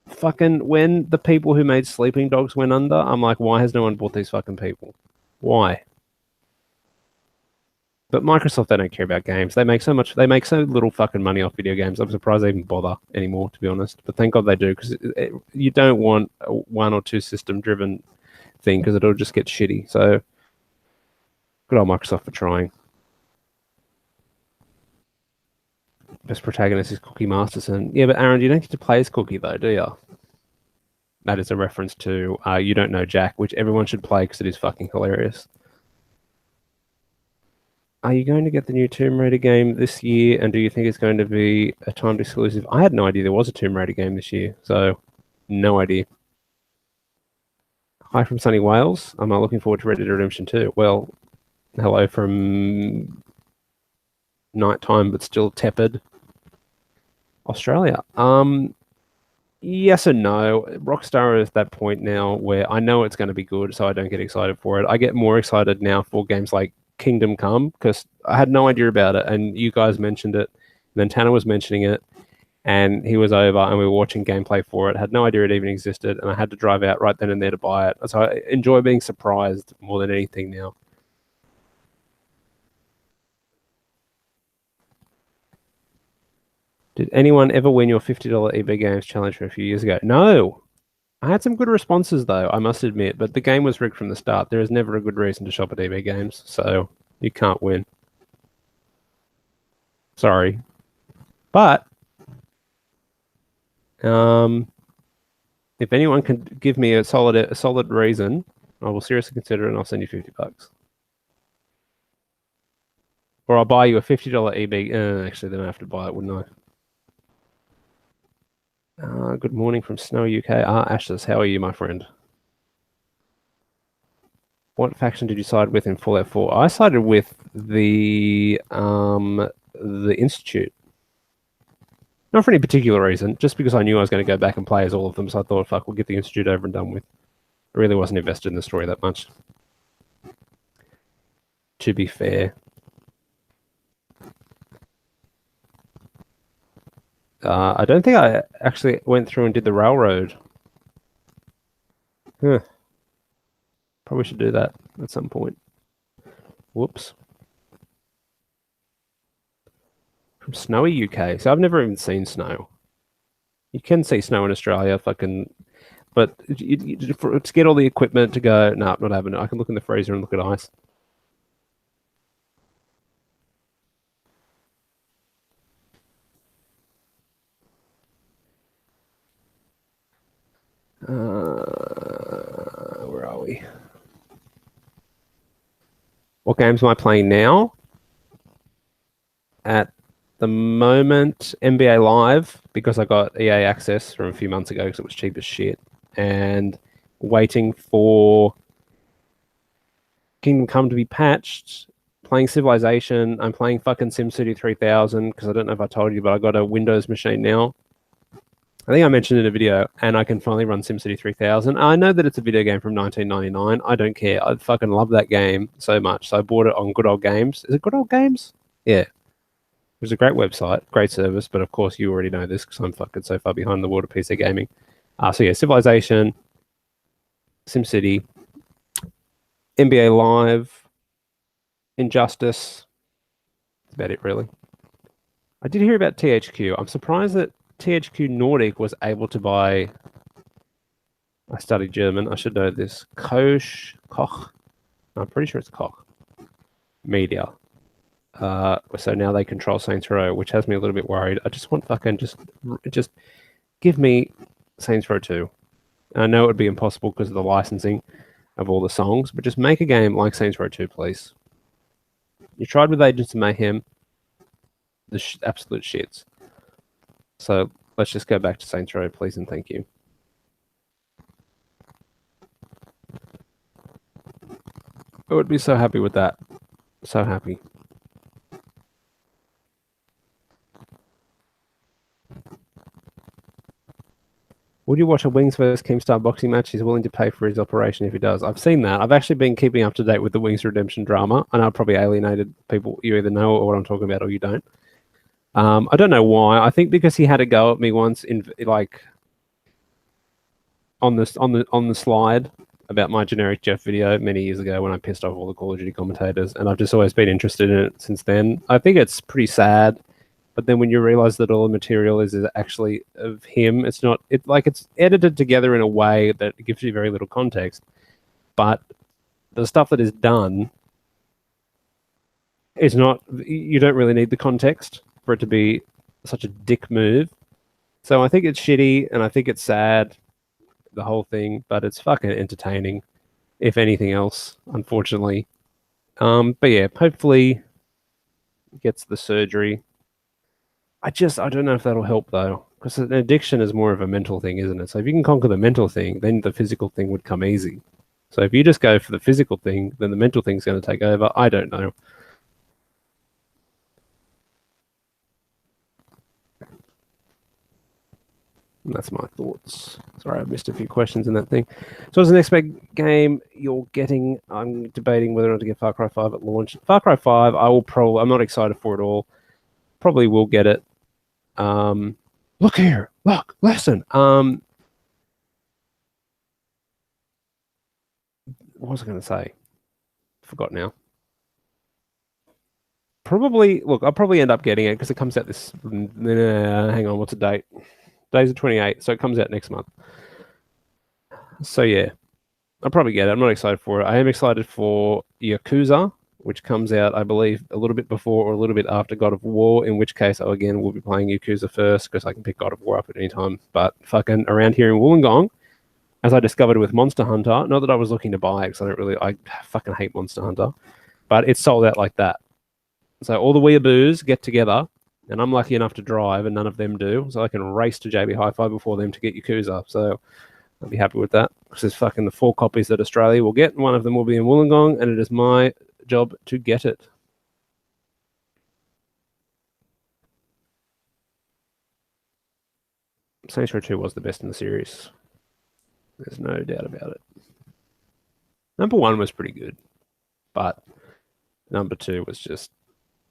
Fucking, when the people who made Sleeping Dogs went under, I'm like, why has no one bought these fucking people? Why? But Microsoft, they don't care about games. They make so little fucking money off video games. I'm surprised they even bother anymore, to be honest. But thank God they do, because you don't want a 1 or 2 system driven thing, because it'll just get shitty. So good old Microsoft for trying. Best protagonist is Cookie Masterson. Yeah, but Aaron, you don't get to play as Cookie, though, do you? That is a reference to You Don't Know Jack, which everyone should play because it is fucking hilarious. Are you going to get the new Tomb Raider game this year, and do you think it's going to be a timed exclusive? I had no idea there was a Tomb Raider game this year, so no idea. Hi from sunny Wales. I'm looking forward to Red Dead Redemption 2. Well, hello from nighttime, but still tepid Australia. Yes and no. Rockstar is at that point now where I know it's going to be good, so I don't get excited for it. I get more excited now for games like Kingdom Come, because I had no idea about it, and you guys mentioned it. And then Tanner was mentioning it, and he was over, and we were watching gameplay for it. Had no idea it even existed, and I had to drive out right then and there to buy it. So I enjoy being surprised more than anything now. Did anyone ever win your $50 eBay Games challenge from a few years ago? No. I had some good responses though, I must admit, but the game was rigged from the start. There is never a good reason to shop at eBay Games, so you can't win. Sorry. But if anyone can give me a solid reason, I will seriously consider it and I'll send you $50. Or I'll buy you a $50 eBay. Actually, then I have to buy it, wouldn't I? Good morning from Snow, UK. Ashes, how are you, my friend? What faction did you side with in Fallout 4? I sided with the Institute. Not for any particular reason, just because I knew I was going to go back and play as all of them, so I thought, fuck, we'll get the Institute over and done with. I really wasn't invested in the story that much. To be fair. I don't think I actually went through and did the railroad. Huh. Probably should do that at some point. Whoops. From snowy UK. So I've never even seen snow. You can see snow in Australia, but to get all the equipment to go, no, not having it. I can look in the freezer and look at ice. Where are we? What games am I playing now? At the moment, NBA Live, because I got EA access from a few months ago because it was cheap as shit. And waiting for Kingdom Come to be patched. Playing Civilization. I'm playing fucking SimCity 3000 because I don't know if I told you, but I got a Windows machine now. I think I mentioned in a video, and I can finally run SimCity 3000. I know that it's a video game from 1999. I don't care. I fucking love that game so much. So I bought it on Good Old Games. Is it Good Old Games? Yeah. It was a great website, great service, but of course you already know this because I'm fucking so far behind the world of PC gaming. So yeah, Civilization, SimCity, NBA Live, Injustice. That's about it, really. I did hear about THQ. I'm surprised that THQ Nordic was able to buy. I studied German. I should know this. Koch. I'm pretty sure it's Koch Media. So now they control Saints Row, which has me a little bit worried. I just want fucking just give me Saints Row 2. I know it would be impossible because of the licensing of all the songs, but just make a game like Saints Row 2, please. You tried with Agents of Mayhem, the absolute shits. So let's just go back to Saints Row, please, and thank you. I would be so happy with that. So happy. Would you watch a Wings vs Keemstar boxing match? He's willing to pay for his operation if he does. I've seen that. I've actually been keeping up to date with the Wings Redemption drama. I know I've probably alienated people. You either know what I'm talking about or you don't. I don't know why. I think because he had a go at me once in like on the slide about my generic Jeff video many years ago when I pissed off all the Call of Duty commentators, and I've just always been interested in it since then. I think it's pretty sad, but then when you realize that all the material is actually of him, it's not. It's edited together in a way that gives you very little context, but the stuff that is done is not. You don't really need the context for it to be such a dick move. So I think it's shitty, and I think it's sad, the whole thing, but it's fucking entertaining, if anything else, unfortunately. But yeah, hopefully gets the surgery. I don't know if that'll help though, because an addiction is more of a mental thing, isn't it? So if you can conquer the mental thing, then the physical thing would come easy. So if you just go for the physical thing, then the mental thing's going to take over. I don't know. That's my thoughts. Sorry, I missed a few questions in that thing. So, what's the next big game you're getting? I'm debating whether or not to get Far Cry 5 at launch. Far Cry 5, I'm not excited for it all. Probably will get it. Look here. Look, listen. What was I going to say? Forgot now. Probably, look, I'll probably end up getting it because it comes out this. Hang on, what's the date? Days of 28, so it comes out next month. So yeah, I'll probably get it. I'm not excited for it. I am excited for Yakuza, which comes out, I believe, a little bit before or a little bit after God of War, in which case, again, we'll be playing Yakuza first because I can pick God of War up at any time. But fucking around here in Wollongong, as I discovered with Monster Hunter, not that I was looking to buy it because I fucking hate Monster Hunter, but it's sold out like that. So all the weeaboos get together, and I'm lucky enough to drive, and none of them do. So I can race to JB Hi-Fi before them to get Yakuza. So I'll be happy with that because there's fucking the 4 copies that Australia will get, and one of them will be in Wollongong, and it is my job to get it. Saints Row 2 was the best in the series. There's no doubt about it. Number 1 was pretty good, but number 2 was just,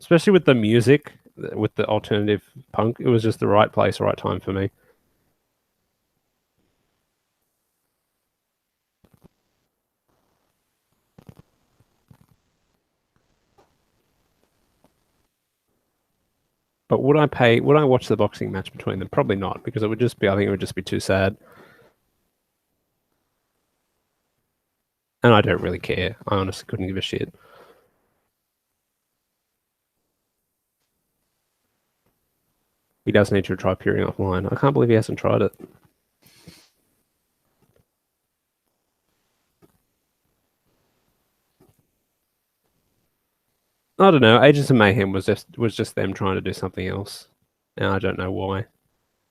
especially with the music, with the alternative punk, it was just the right place, right time for me. But would I watch the boxing match between them? Probably not, because I think it would just be too sad. And I don't really care. I honestly couldn't give a shit. He does need to try peering offline. I can't believe he hasn't tried it. I don't know. Agents of Mayhem was just them trying to do something else, and I don't know why.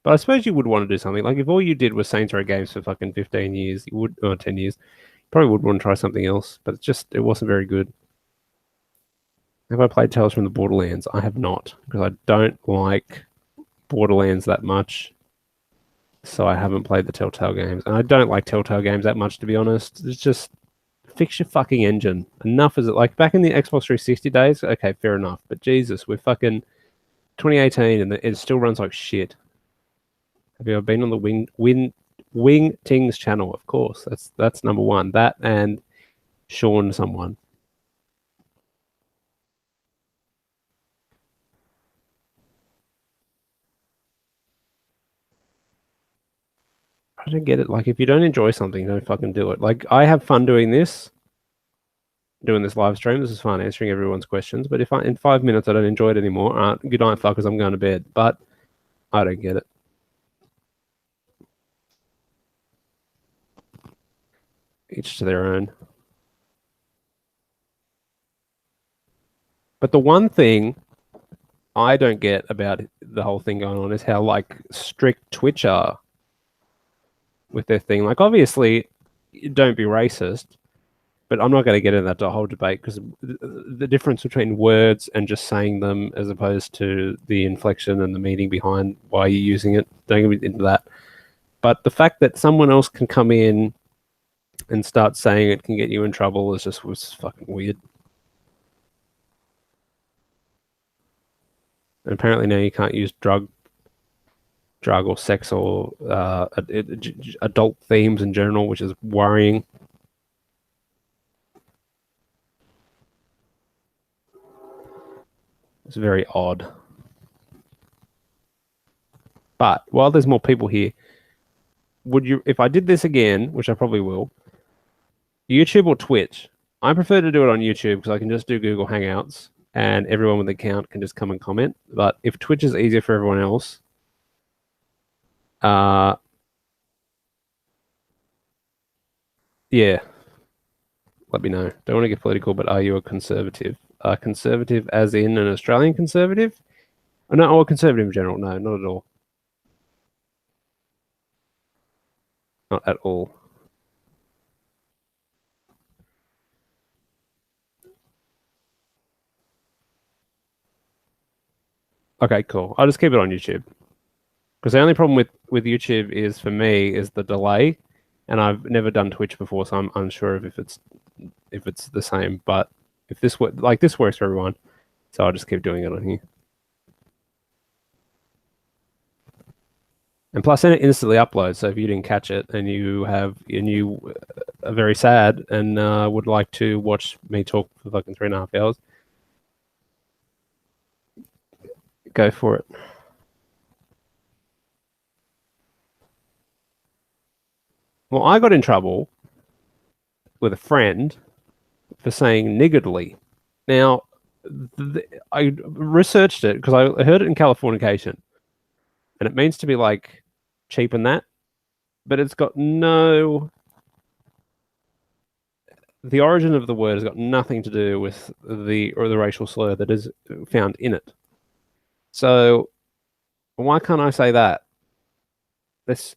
But I suppose you would want to do something like if all you did was Saints Row games for fucking 15 years, you would, or 10 years, you probably would want to try something else. But it wasn't very good. Have I played Tales from the Borderlands? I have not, because I don't like Borderlands that much. So I haven't played the Telltale games, and I don't like Telltale games that much, to be honest. It's just fix your fucking engine. Enough is it? Like back in the Xbox 360 days, okay, fair enough. But Jesus, we're fucking 2018 and it still runs like shit. Have you ever been on the Wing Tings channel? Of course, that's number 1. That and Sean someone. I don't get it. Like if you don't enjoy something, don't fucking do it. Like I have fun doing this live stream. This is fun answering everyone's questions. But if in 5 minutes I don't enjoy it anymore, good night, fuckers. I'm going to bed. But I don't get it. Each to their own. But the one thing I don't get about the whole thing going on is how like strict Twitch are with their thing. Like obviously, don't be racist, but I'm not going to get into that whole debate because the difference between words and just saying them as opposed to the inflection and the meaning behind why you're using it, don't get into that. But the fact that someone else can come in and start saying it can get you in trouble was fucking weird. And apparently now you can't use drug or sex or adult themes in general, which is worrying. It's very odd. But while there's more people here, would you, if I did this again, which I probably will, YouTube or Twitch? I prefer to do it on YouTube because I can just do Google Hangouts and everyone with an account can just come and comment. But if Twitch is easier for everyone else, yeah, let me know. Don't want to get political, but are you a conservative? A conservative as in an Australian conservative? Oh, no, or a conservative in general? No, not at all. Not at all. Okay, cool. I'll just keep it on YouTube. Because the only problem with YouTube is for me is the delay, and I've never done Twitch before, so I'm unsure of if it's the same. But if this works for everyone, so I'll just keep doing it on here. And plus, then it instantly uploads. So if you didn't catch it and you are very sad and would like to watch me talk for fucking 3.5 hours, Go for it. Well, I got in trouble with a friend for saying niggardly. Now, I researched it because I heard it in Californication, and it means to be like cheap and that, but it's got no. The origin of the word has got nothing to do with the racial slur that is found in it. So why can't I say that?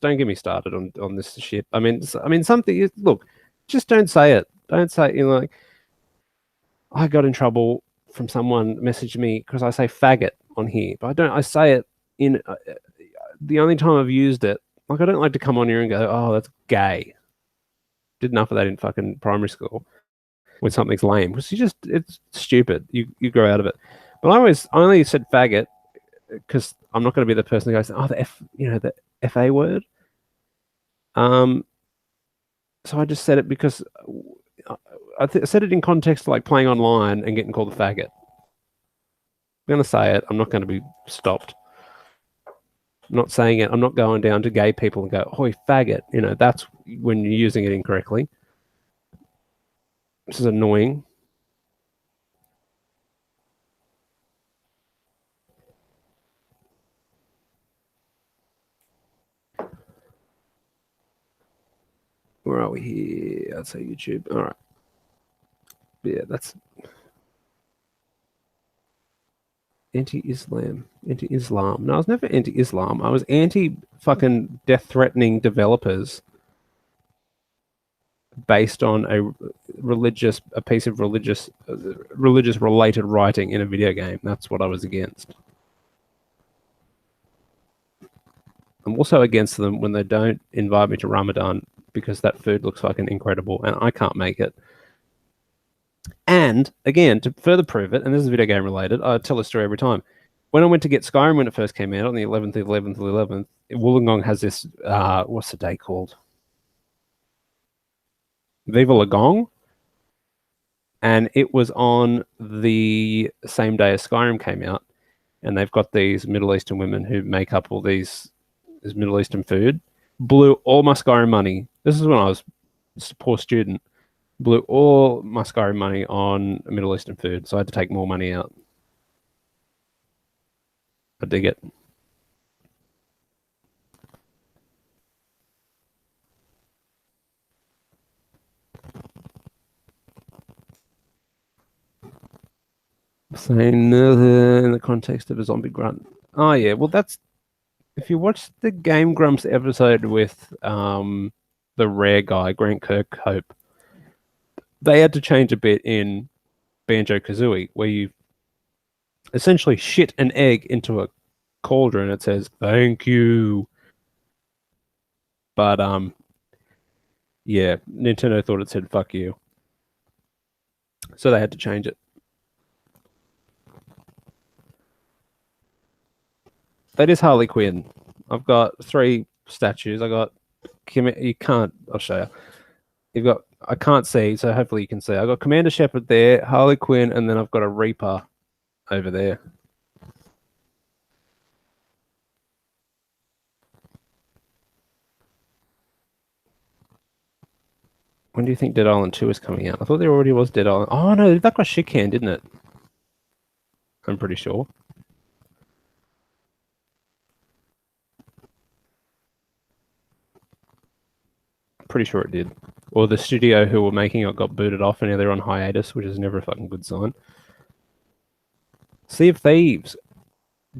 Don't get me started on this shit. I mean, something. Look, just don't say it. Don't say like I got in trouble from someone messaged me because I say faggot on here, but I don't. I say it in the only time I've used it. Like I don't like to come on here and go, "Oh, that's gay." Did enough of that in fucking primary school when something's lame because it's stupid. You grow out of it. But I only said faggot because I'm not going to be the person who goes, "Oh, the FA word." So I just said it because I said it in context of like playing online and getting called a faggot. I'm going to say it. I'm not going to be stopped. I'm not saying it. I'm not going down to gay people and go, "Hoi, faggot." That's when you're using it incorrectly. This is annoying. Where are we here? I'd say YouTube. All right. Yeah, that's anti-Islam. Anti-Islam. No, I was never anti-Islam. I was anti-fucking death-threatening developers based on a piece of religious related writing in a video game. That's what I was against. I'm also against them when they don't invite me to Ramadan because that food looks fucking incredible and I can't make it. And again, to further prove it, and this is video game related, I tell a story every time. When I went to get Skyrim when it first came out on the 11th, Wollongong has this, what's the day called? Viva Lagong. And it was on the same day as Skyrim came out. And they've got these Middle Eastern women who make up all this Middle Eastern food. Blew all my Skyrim money. This is when I was just a poor student. Blew all my Skyrim money on Middle Eastern food. So I had to take more money out. I dig it. Saying in the context of a zombie grunt. Oh yeah, well that's if you watch the Game Grumps episode with the rare guy Grant Kirkhope, they had to change a bit in Banjo-Kazooie where you essentially shit an egg into a cauldron. It says thank you, but yeah, Nintendo thought it said fuck you, so they had to change it. That is Harley Quinn. I've got 3 statues. I got you can't. I'll show you. You've got. I can't see, so hopefully you can see. I've got Commander Shepard there, Harley Quinn, and then I've got a Reaper over there. When do you think Dead Island 2 is coming out? I thought there already was Dead Island. Oh no, that got shit canned, didn't it? I'm pretty sure. Pretty sure it did. Or the studio who were making it got booted off and now they're on hiatus, which is never a fucking good sign. Sea of Thieves.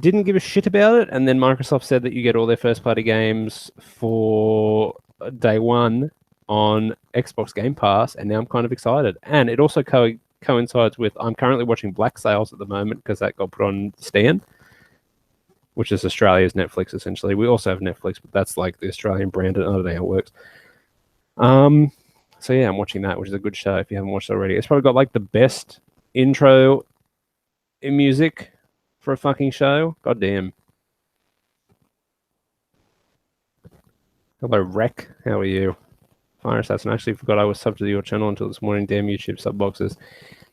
Didn't give a shit about it, and then Microsoft said that you get all their first-party games for day one on Xbox Game Pass, and now I'm kind of excited. And it also coincides with I'm currently watching Black Sails at the moment because that got put on Stan, which is Australia's Netflix, essentially. We also have Netflix, but that's like the Australian brand. I don't know how it works. So yeah, I'm watching that, which is a good show if you haven't watched it already. It's probably got like the best intro in music for a fucking show. God damn. Hello, Rec. How are you? Fire Assassin. I actually forgot I was subbed to your channel until this morning. Damn YouTube sub boxes.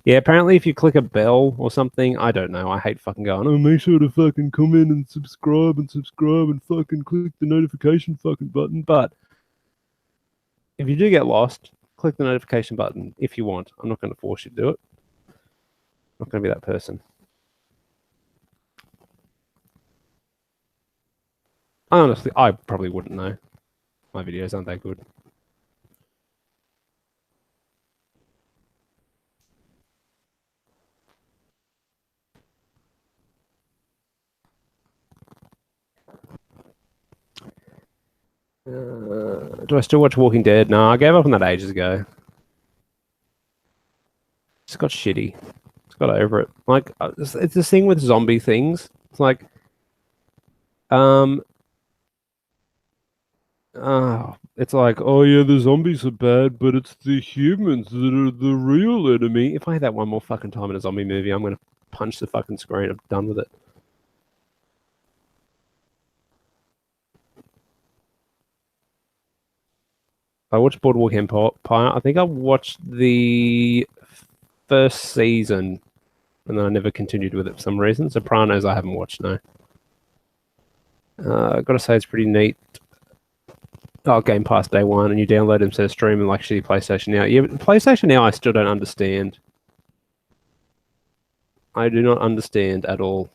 Yeah, apparently if you click a bell or something, I don't know. I hate fucking going, oh, make sure to fucking comment and subscribe and fucking click the notification fucking button. But if you do get lost, click the notification button if you want. I'm not going to force you to do it. I'm not going to be that person. I probably wouldn't know. My videos aren't that good. Do I still watch Walking Dead? No, I gave up on that ages ago. It's got shitty. It's got over it. Like it's this thing with zombie things. It's like, um, it's like, oh yeah, the zombies are bad, but it's the humans that are the real enemy. If I hear that one more fucking time in a zombie movie, I'm gonna punch the fucking screen. I'm done with it. I watched Boardwalk Empire. I think I watched the first season, and then I never continued with it for some reason. Sopranos, I haven't watched. No. I gotta say, it's pretty neat. Oh, Game Pass day one, and you download them instead of streaming like shitty PlayStation Now. Yeah, PlayStation Now, I still don't understand. I do not understand at all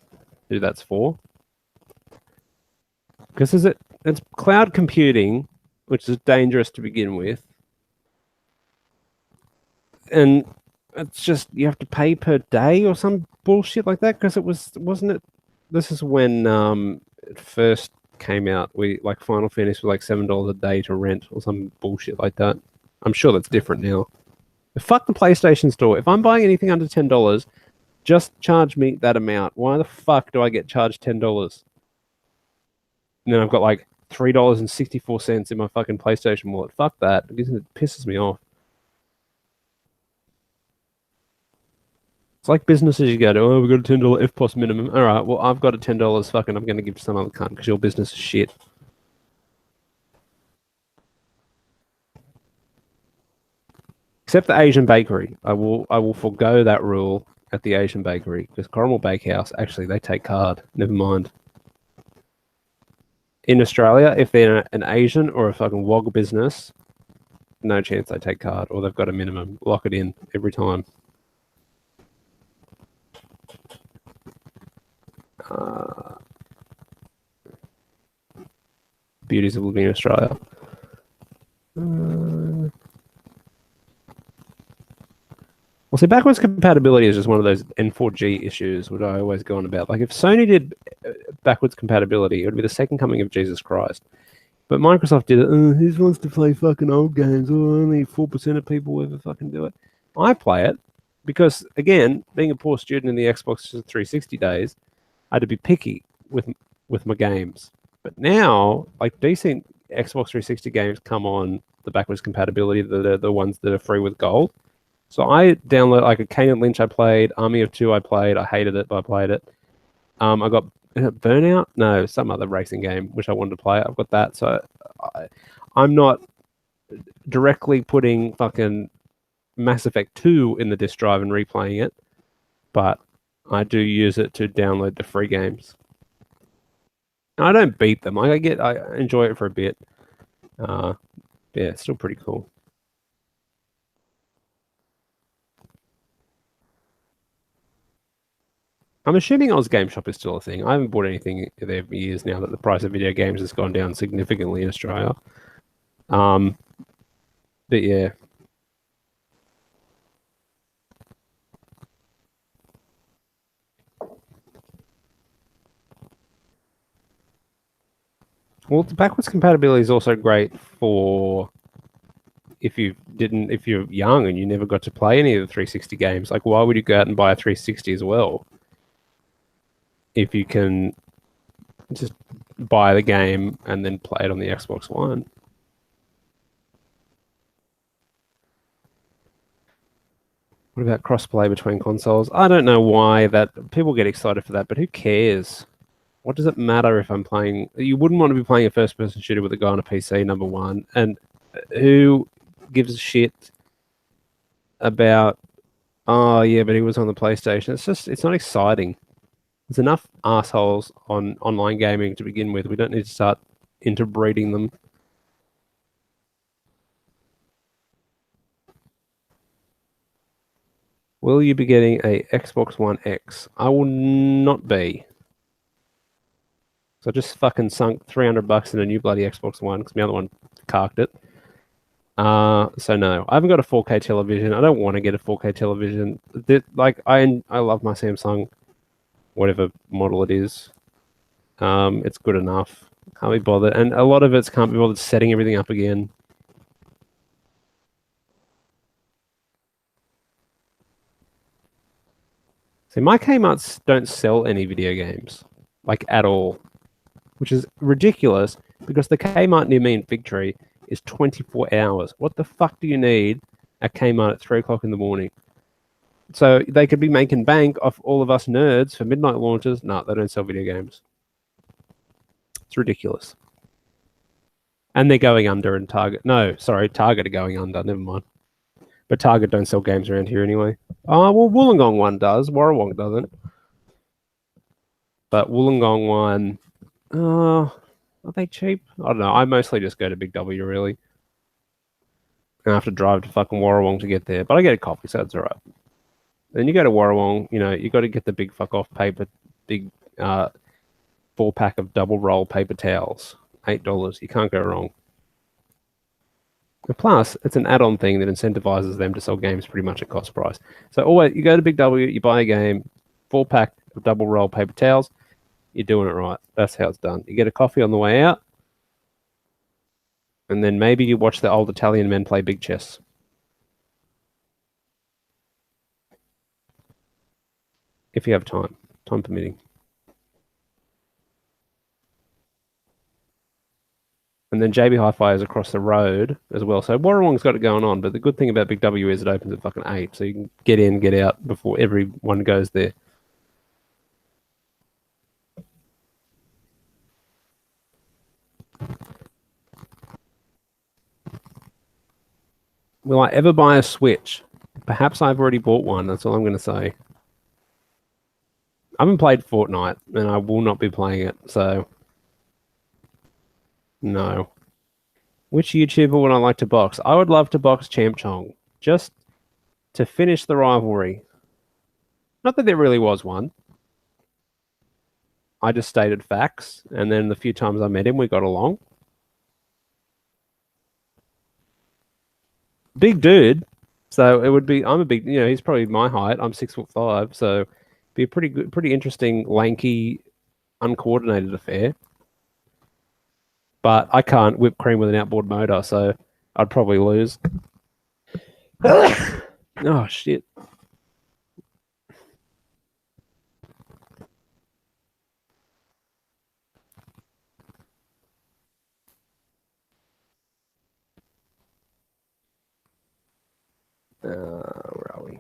who that's for. Because it's cloud computing, which is dangerous to begin with, and it's just you have to pay per day or some bullshit like that. Because wasn't it? This is when it first came out. We like Final Fantasy was like $7 a day to rent or some bullshit like that. I'm sure that's different now. Fuck the PlayStation Store. If I'm buying anything under $10, just charge me that amount. Why the fuck do I get charged $10? And then I've got like $3.64 in my fucking PlayStation wallet. Fuck that. It pisses me off. It's like businesses you go to, oh, we've got a $10 FPOS minimum. All right, well, I've got a $10 fucking I'm going to give to some other cunt because your business is shit. Except the Asian bakery. I will forego that rule at the Asian bakery because Coromel Bakehouse, actually, they take card. Never mind. In Australia, if they're an Asian or a fucking WOG business, no chance they take card or they've got a minimum. Lock it in every time. Beauties of living in Australia. Well, see, backwards compatibility is just one of those N4G issues, which I always go on about. Like, if Sony did backwards compatibility, it would be the second coming of Jesus Christ. But Microsoft did it. Who wants to play fucking old games? Oh, only 4% of people ever fucking do it. I play it because, again, being a poor student in the Xbox 360 days, I had to be picky with my games. But now, like, decent Xbox 360 games come on the backwards compatibility, the ones that are free with gold. So I download like a Kane and Lynch I played, Army of Two I played. I hated it, but I played it. I got Burnout, no, some other racing game which I wanted to play. I've got that, so I'm not directly putting fucking Mass Effect 2 in the disk drive and replaying it, but I do use it to download the free games. I don't beat them. I enjoy it for a bit. Yeah, it's still pretty cool. I'm assuming Oz Game Shop is still a thing. I haven't bought anything there for years now that the price of video games has gone down significantly in Australia. But yeah. Well, the backwards compatibility is also great for if you're young and you never got to play any of the 360 games. Like, why would you go out and buy a 360 as well if you can just buy the game and then play it on the Xbox One? What about crossplay between consoles? I don't know why that people get excited for that, but who cares? What does it matter if I'm playing? You wouldn't want to be playing a first-person shooter with a guy on a PC, number one. And who gives a shit about Oh yeah, but he was on the PlayStation. It's not exciting. There's enough assholes on online gaming to begin with. We don't need to start interbreeding them. Will you be getting a Xbox One X? I will not be. So I just fucking sunk $300 in a new bloody Xbox One because my other one carked it. So no, I haven't got a 4K television. I don't want to get a 4K television. Like I love my Samsung, whatever model it is. It's good enough. Can't be bothered, and a lot of it's can't be bothered setting everything up again. See, my Kmart's don't sell any video games, like at all, which is ridiculous because the Kmart near me in Fig Tree is 24 hours. What the fuck do you need at Kmart at 3 o'clock in the morning? So they could be making bank off all of us nerds for midnight launches. No, they don't sell video games. It's ridiculous. And they're going under in Target. No, sorry, Target are going under. Never mind. But Target don't sell games around here anyway. Oh, well, Wollongong one does. Warrawong doesn't. But Wollongong one, are they cheap? I don't know. I mostly just go to Big W, really. I have to drive to fucking Warrawong to get there. But I get a coffee, so it's all right. Then you go to Warrawong, you got to get the big fuck off paper, big 4-pack of double roll paper towels. $8. You can't go wrong. And plus, it's an add-on thing that incentivizes them to sell games pretty much at cost price. So always, you go to Big W, you buy a game, 4-pack of double roll paper towels, you're doing it right. That's how it's done. You get a coffee on the way out, and then maybe you watch the old Italian men play big chess. If you have time permitting. And then JB Hi-Fi is across the road as well. So Warrawong's got it going on, but the good thing about Big W is it opens at fucking 8, so you can get in, get out before everyone goes there. Will I ever buy a Switch? Perhaps I've already bought one. That's all I'm going to say. I haven't played Fortnite, and I will not be playing it, so no. Which YouTuber would I like to box? I would love to box Champ Chong, just to finish the rivalry. Not that there really was one. I just stated facts, and then the few times I met him, we got along. Big dude. So it would be, I'm a big, he's probably my height. I'm 6'5", so be a pretty good, pretty interesting, lanky, uncoordinated affair. But I can't whip cream with an outboard motor, so I'd probably lose. Oh, shit. Where are we?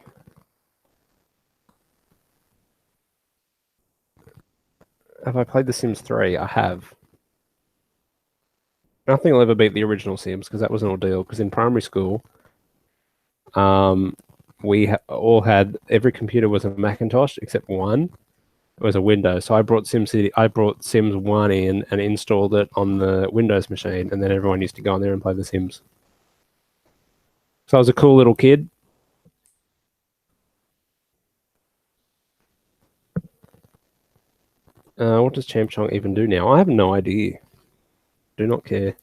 Have I played The Sims 3? I have. Nothing will ever beat the original Sims because that was an ordeal. Because in primary school, we all had every computer was a Macintosh except one. It was a Windows. So I brought Sims 1 in and installed it on the Windows machine, and then everyone used to go on there and play The Sims. So I was a cool little kid. What does Champ Chong even do now? I have no idea. Do not care.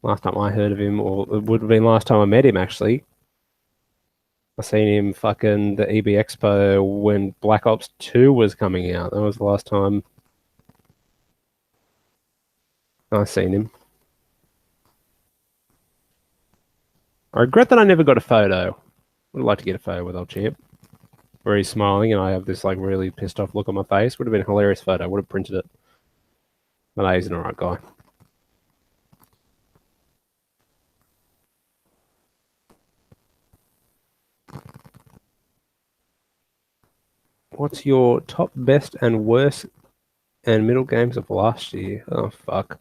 Last time I heard of him, or it would have been last time I met him, actually. I seen him fucking the EB Expo when Black Ops 2 was coming out. That was the last time I seen him. I regret that I never got a photo. Would like to get a photo with old Champ, where he's smiling and I have this like really pissed off look on my face. Would have been a hilarious photo. Would have printed it. But no, he's an alright guy. What's your top, best, and worst and middle games of last year? Oh, fuck.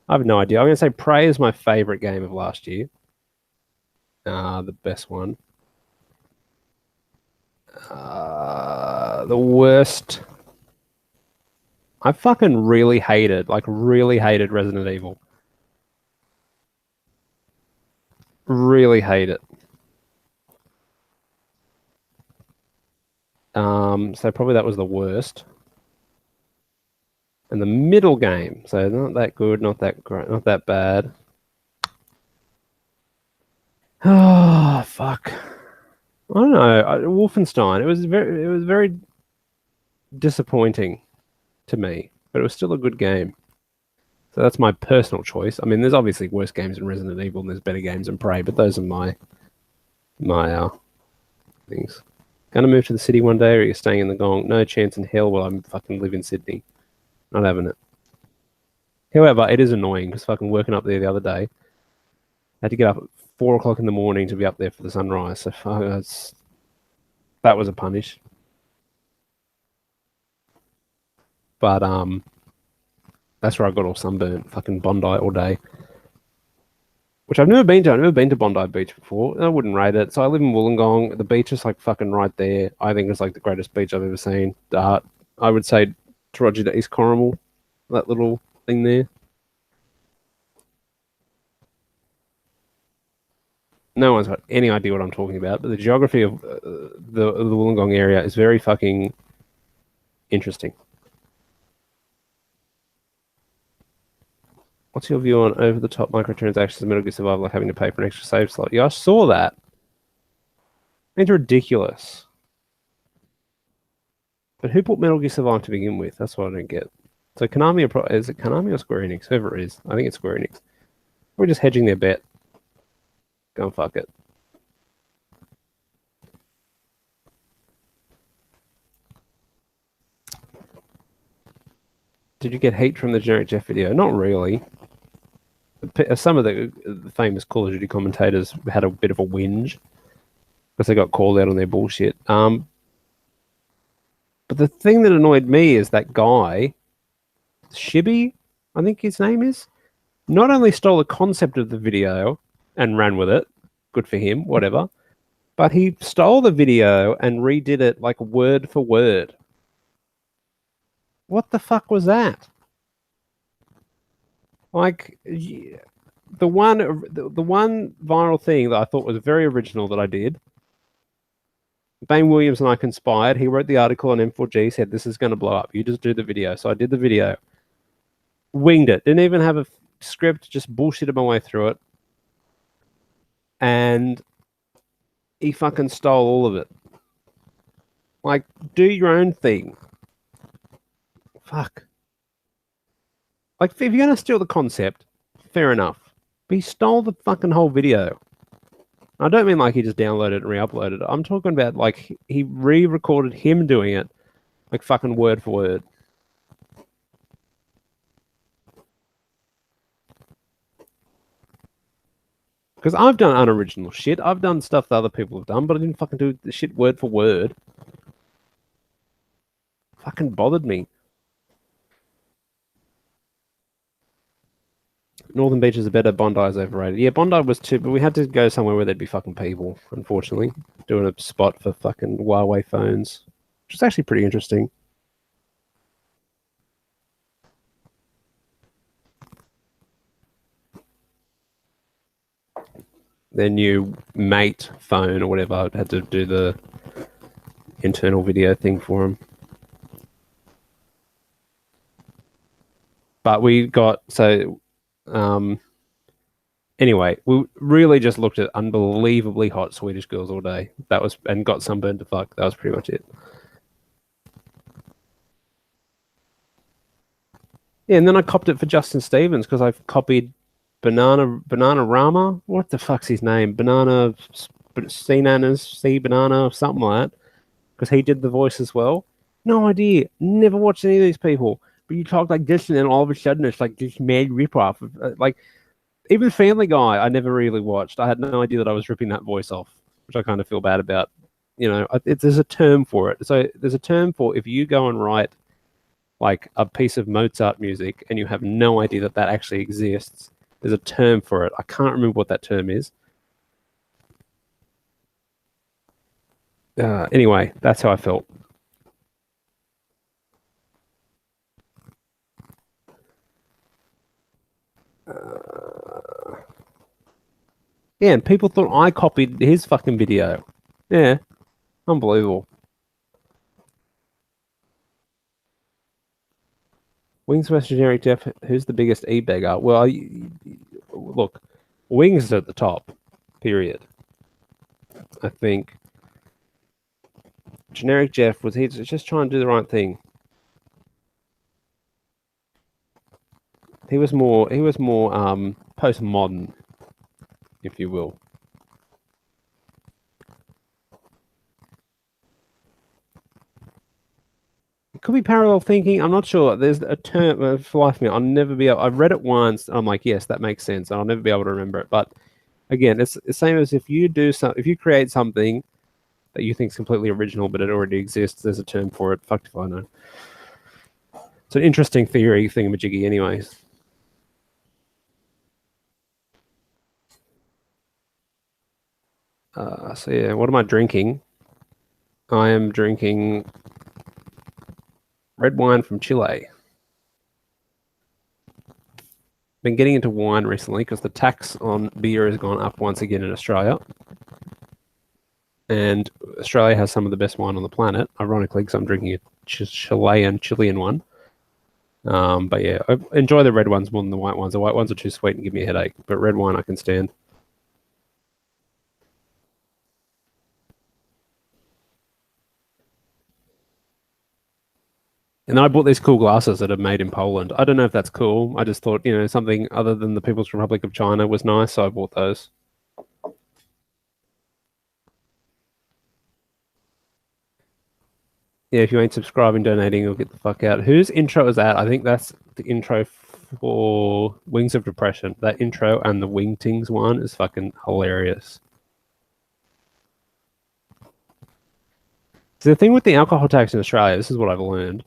I have no idea. I'm going to say Prey is my favorite game of last year. The best one. The worst. I fucking really hated Resident Evil. Really hate it. So probably that was the worst. And the middle game, so not that good, not that great, not that bad. Oh fuck! I don't know. Wolfenstein. It was very disappointing to me, but it was still a good game. So that's my personal choice. I mean, there's obviously worse games than Resident Evil, and there's better games than Prey, but those are my things. Gonna move to the city one day, or are you staying in the Gong? No chance in hell will I fucking live in Sydney. Not having it. However, it is annoying because fucking working up there the other day, I had to get up at 4 o'clock in the morning to be up there for the sunrise. So that was a punish. But that's where I got all sunburnt, fucking Bondi all day. Which I've never been to. I've never been to Bondi Beach before. I wouldn't rate it. So I live in Wollongong. The beach is like fucking right there. I think it's like the greatest beach I've ever seen. I would say Taronga to East Corrimal, that little thing there. No one's got any idea what I'm talking about, but the geography of the Wollongong area is very fucking interesting. What's your view on over-the-top microtransactions in Metal Gear Survive, like having to pay for an extra save slot? Yeah, I saw that. It's ridiculous. But who bought Metal Gear Survive to begin with? That's what I don't get. So Konami, is it Konami or Square Enix? Whoever it is. I think it's Square Enix. We're just hedging their bet. Go and fuck it. Did you get hate from the generic Jeff video? Not really. Some of the famous Call of Duty commentators had a bit of a whinge because they got called out on their bullshit. But the thing that annoyed me is that guy, Shibby, I think his name is, not only stole the concept of the video and ran with it, good for him, whatever, but he stole the video and redid it like word for word. What the fuck was that? Like, the one viral thing that I thought was very original that I did, Bane Williams and I conspired. He wrote the article on M4G, said, this is going to blow up. You just do the video. So I did the video. Winged it. Didn't even have a script, just bullshitted my way through it. And he fucking stole all of it. Like, do your own thing. Fuck. Like, if you're going to steal the concept, fair enough. But he stole the fucking whole video. I don't mean like he just downloaded and re-uploaded it. I'm talking about like he re-recorded him doing it, like fucking word for word. Because I've done unoriginal shit. I've done stuff that other people have done, but I didn't fucking do the shit word for word. Fucking bothered me. Northern Beaches are better, Bondi's overrated. Yeah, Bondi was too, but we had to go somewhere where there'd be fucking people, unfortunately. Doing a spot for fucking Huawei phones, which is actually pretty interesting. Their new Mate phone or whatever had to do the internal video thing for them. But we got, so... anyway, we really just looked at unbelievably hot Swedish girls all day. That was, and got sunburned to fuck. That was pretty much it. Yeah, and then I copped it for Justin Stevens because I've copied Banana Rama. What the fuck's his name? Banana C Banana, something like that. Because he did the voice as well. No idea. Never watched any of these people. But you talk like this, and then all of a sudden it's like this mad ripoff. Like, even Family Guy, I never really watched. I had no idea that I was ripping that voice off, which I kind of feel bad about. You know, there's a term for it. So there's a term for if you go and write like a piece of Mozart music and you have no idea that that actually exists. There's a term for it. I can't remember what that term is. Anyway, that's how I felt. Yeah, and people thought I copied his fucking video. Yeah, unbelievable. Wings versus generic Jeff. Who's the biggest e-beggar? Well, look, Wings is at the top. Period. I think generic Jeff was he's just trying to do the right thing. He was more postmodern, if you will. It could be parallel thinking. I'm not sure. There's a term for life of me. I'll never be able. I've read it once. And I'm like, yes, that makes sense. And I'll never be able to remember it. But again, it's the same as if you do some. If you create something that you think is completely original, but it already exists, there's a term for it. Fuck if I know. It's an interesting theory thingamajiggy, anyways. So yeah, what am I drinking? I am drinking red wine from Chile. Been getting into wine recently because the tax on beer has gone up once again in Australia. And Australia has some of the best wine on the planet, ironically, because I'm drinking a Chilean one. But yeah, I enjoy the red ones more than the white ones. The white ones are too sweet and give me a headache, but red wine I can stand. And I bought these cool glasses that are made in Poland. I don't know if that's cool. I just thought, something other than the People's Republic of China was nice, so I bought those. Yeah, if you ain't subscribing, donating, you'll get the fuck out. Whose intro is that? I think that's the intro for Wings of Depression. That intro and the Wingtings one is fucking hilarious. So the thing with the alcohol tax in Australia, this is what I've learned.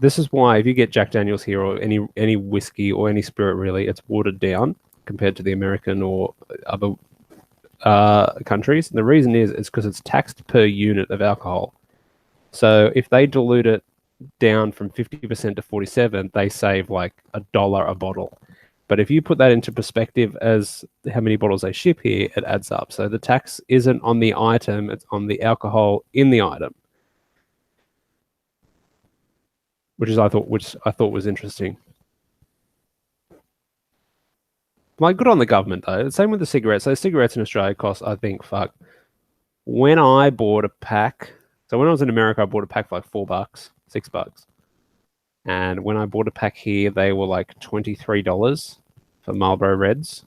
This is why if you get Jack Daniels here or any whiskey or any spirit really, it's watered down compared to the American or other countries. And the reason is it's because it's taxed per unit of alcohol. So if they dilute it down from 50% to 47, they save like $1 a bottle. But if you put that into perspective as how many bottles they ship here, it adds up. So the tax isn't on the item, it's on the alcohol in the item, which I thought was interesting. Like, good on the government though. Same with the cigarettes. So cigarettes in Australia cost, I think, fuck. When I bought a pack, so when I was in America, I bought a pack for like $4, $6. And when I bought a pack here, they were like $23 for Marlboro Reds.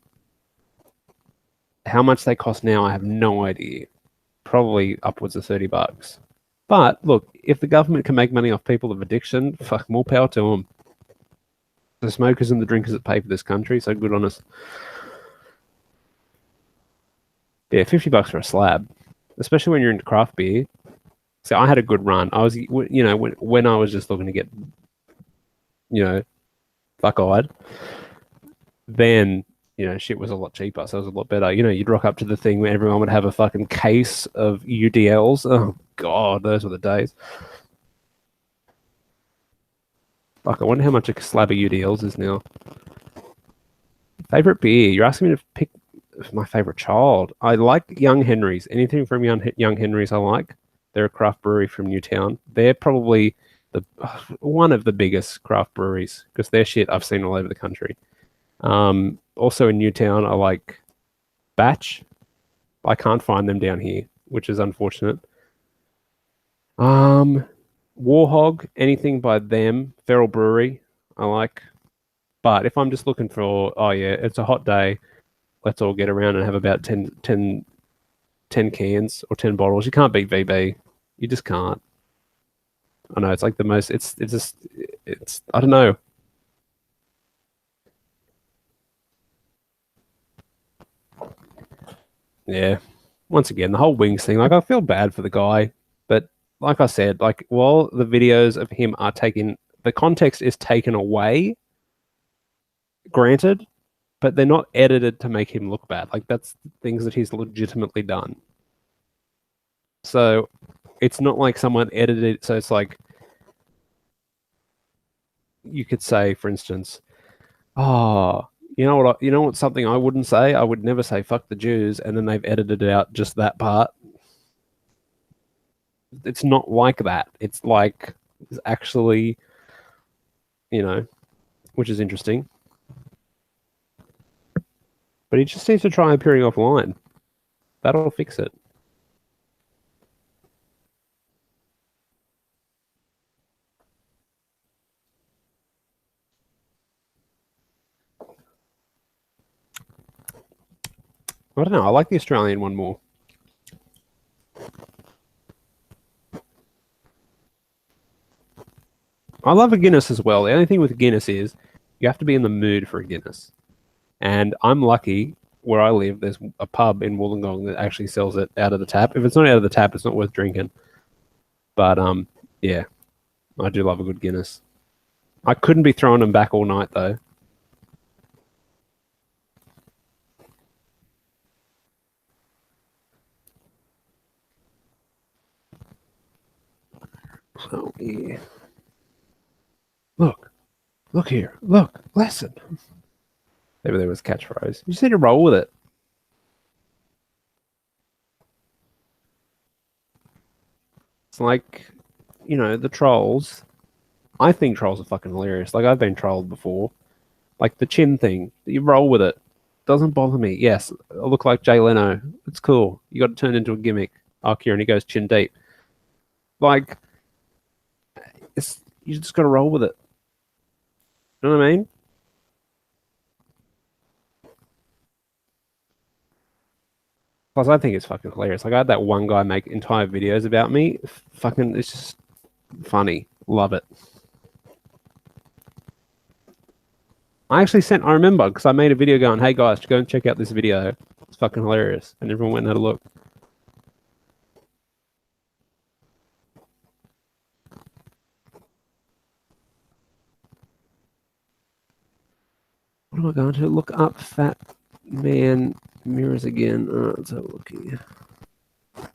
How much they cost now, I have no idea. Probably upwards of $30. But look, if the government can make money off people of addiction, fuck, more power to them. The smokers and the drinkers that pay for this country, so good on us. Yeah, $50 for a slab, especially when you're into craft beer. So I had a good run. I was, when I was just looking to get, fuck-eyed, then shit was a lot cheaper, so it was a lot better. You'd rock up to the thing where everyone would have a fucking case of UDLs. Oh god, those were the days. Fuck, I wonder how much a slab of UDLs is now. Favorite beer? You're asking me to pick my favorite child. I like Young Henry's. Anything from Young Henry's I like. They're a craft brewery from Newtown. They're probably one of the biggest craft breweries because their shit I've seen all over the country. Also in Newtown, I like Batch. I can't find them down here, which is unfortunate. Warhog, anything by them. Feral Brewery, I like. But if I'm just looking for, oh yeah, it's a hot day, let's all get around and have about 10 cans or 10 bottles. You can't beat VB. You just can't. I know, it's like the most, I don't know. Yeah. Once again, the whole wings thing, like I feel bad for the guy, but like I said, like while the videos of him are taken, the context is taken away, granted, but they're not edited to make him look bad. Like that's things that he's legitimately done. So it's not like someone edited it. So it's like you could say, for instance, oh, you know what? You know what? Something I wouldn't say. I would never say "fuck the Jews," and then they've edited out just that part. It's not like that. It's like it's actually, which is interesting. But he just seems to try appearing offline. That'll fix it. I don't know. I like the Australian one more. I love a Guinness as well. The only thing with Guinness is you have to be in the mood for a Guinness. And I'm lucky where I live, there's a pub in Wollongong that actually sells it out of the tap. If it's not out of the tap, it's not worth drinking. But yeah, I do love a good Guinness. I couldn't be throwing them back all night though. Oh yeah. Look, look here. Look, listen. Maybe there was catchphrase. You just need to roll with it. It's like, the trolls. I think trolls are fucking hilarious. Like I've been trolled before. Like the chin thing. You roll with it. Doesn't bother me. Yes, I look like Jay Leno. It's cool. You got to turn into a gimmick. Oh, Kieran, he goes chin deep. Like, you just got to roll with it. You know what I mean? Plus, I think it's fucking hilarious. Like, I had that one guy make entire videos about me. Fucking, it's just funny. Love it. I remember because I made a video going, hey guys, go and check out this video. It's fucking hilarious. And everyone went and had a look. What am I going to look up? Fat man mirrors again. Let's have a look here. That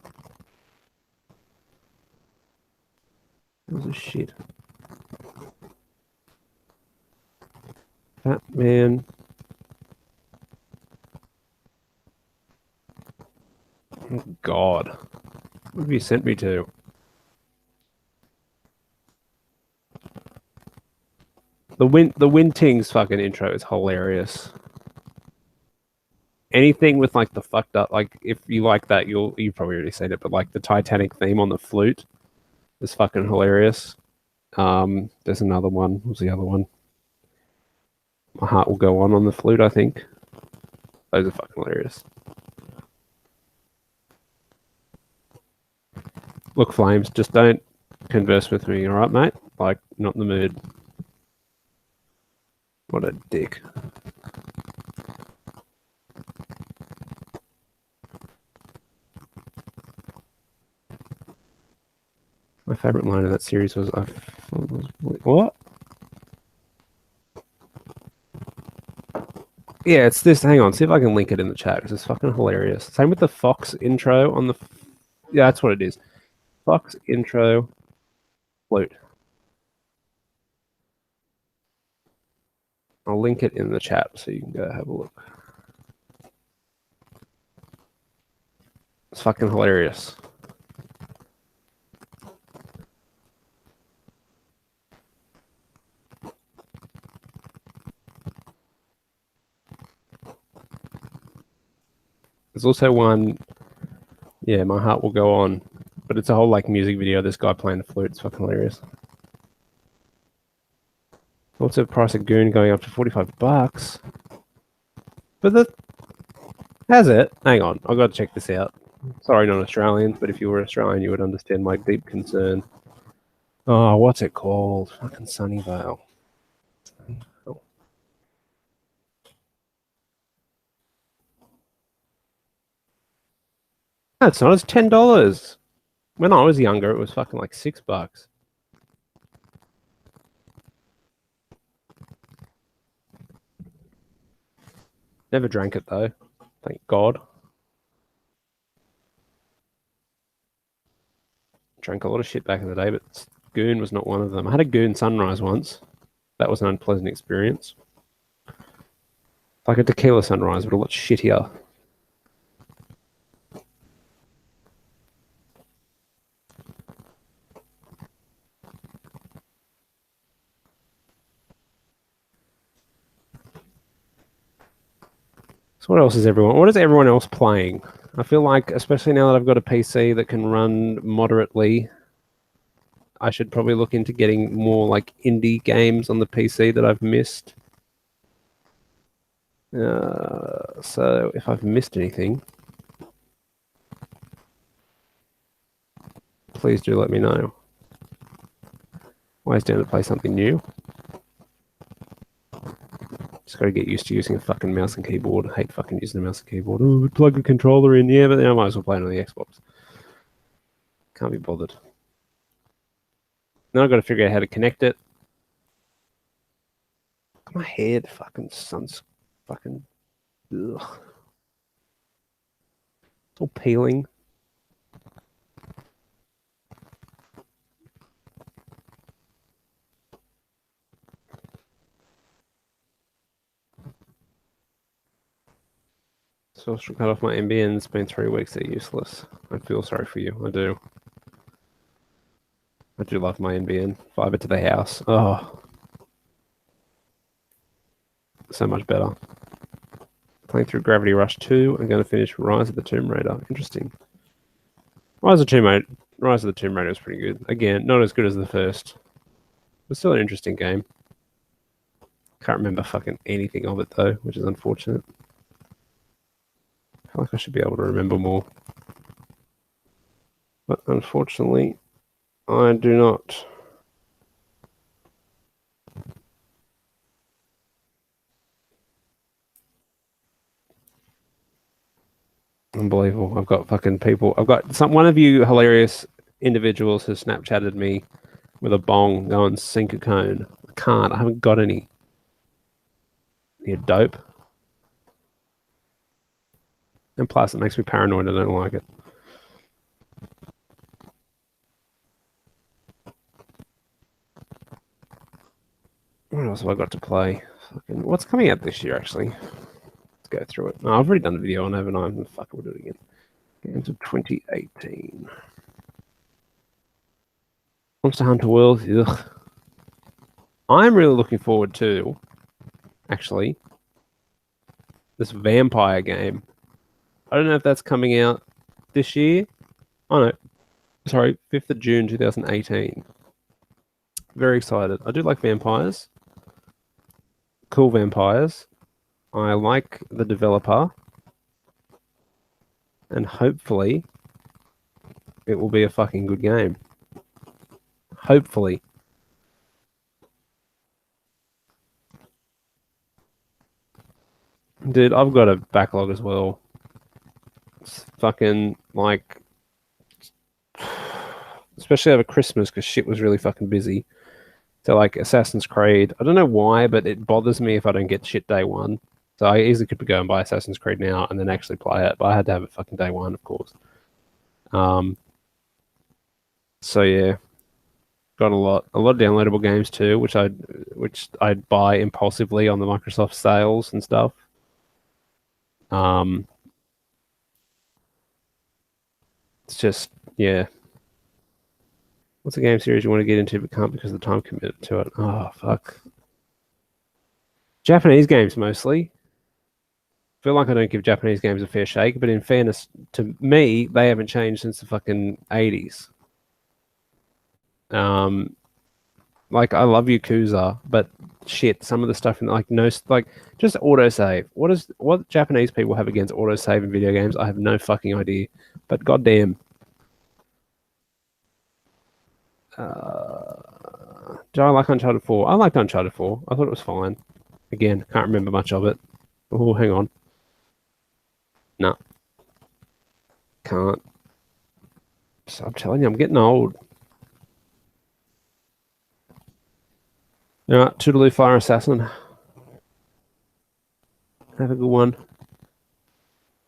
was a shit. Fat man. Oh, God. What have you sent me to? The Tings fucking intro is hilarious. Anything with like the fucked up, like if you like that, you've probably already seen it, but like the Titanic theme on the flute is fucking hilarious. There's another one. What was the other one? My heart will go on the flute. I think those are fucking hilarious. Look, Flames, just don't converse with me, all right, mate? Like, not in the mood. What a dick. My favorite line of that series was, what? Yeah, it's this. Hang on, see if I can link it in the chat. It's fucking hilarious. Same with the Fox intro on the. Yeah, that's what it is. Fox intro flute. I'll link it in the chat so you can go have a look. It's fucking hilarious. There's also one, yeah, My Heart Will Go On, but it's a whole like music video. This guy playing the flute. It's fucking hilarious. What's the price of Goon going up to $45? But has it? Hang on, I've got to check this out. Sorry, non Australians, but if you were Australian, you would understand my deep concern. Oh, what's it called? Fucking Sunnyvale. Oh. No, it's not. It's $10. When I was younger, it was fucking like $6. Never drank it though. Thank God. drank a lot of shit back in the day, but Goon was not one of them. I had a Goon Sunrise once. That was an unpleasant experience. Like a tequila sunrise, but a lot shittier. So what else is everyone? What is everyone else playing? I feel like, especially now that I've got a PC that can run moderately, I should probably look into getting more like indie games on the PC that I've missed. So if I've missed anything, please do let me know. Always down to play something new. Just got to get used to using a fucking mouse and keyboard. I hate fucking using a mouse and keyboard. Oh, plug a controller in. Yeah, but then I might as well play it on the Xbox. Can't be bothered. Now I've got to figure out how to connect it. My hair, the fucking sun's fucking... Ugh. It's all peeling. So I should cut off my NBN. It's been 3 weeks. They're useless. I feel sorry for you. I do. I do love my NBN. Fiber to the house. Oh. So much better. Playing through Gravity Rush 2. I'm going to finish Rise of the Tomb Raider. Interesting. Rise of the Tomb Raider is pretty good. Again, not as good as the first. But still an interesting game. Can't remember fucking anything of it though, which is unfortunate. I feel like I should be able to remember more. But unfortunately, I do not. Unbelievable. I've got fucking people. I've got one of you hilarious individuals has Snapchatted me with a bong going sink a cone. I can't. I haven't got any. You're dope. And plus, it makes me paranoid. I don't like it. What else have I got to play? What's coming out this year, actually? Let's go through it. Oh, I've already done a video on it, haven't I? Fuck, we'll do it again. Games of 2018. Monster Hunter World. Ugh. I'm really looking forward to, actually, this vampire game. I don't know if that's coming out this year. Oh no, sorry, 5th of June 2018. Very excited. I do like vampires. Cool vampires. I like the developer. And hopefully it will be a fucking good game. Hopefully. Dude, I've got a backlog as well. It's fucking like, especially over Christmas because shit was really fucking busy. So like Assassin's Creed, I don't know why, but it bothers me if I don't get shit day one. So I easily could go and buy Assassin's Creed now and then actually play it, but I had to have it fucking day one, of course. So yeah, got a lot of downloadable games too, which I'd buy impulsively on the Microsoft sales and stuff. It's just, yeah. What's a game series you want to get into but can't because of the time committed to it? Oh, fuck. Japanese games mostly. Feel like I don't give Japanese games a fair shake, but in fairness to me, they haven't changed since the fucking 80s. Like I love Yakuza, but shit, some of the stuff in just autosave. What Japanese people have against autosave in video games? I have no fucking idea. But goddamn. Did I like Uncharted 4? I liked Uncharted 4. I thought it was fine. Again, can't remember much of it. Oh, hang on. No. Can't. So I'm telling you, I'm getting old. All right, Toodaloo Fire Assassin. Have a good one.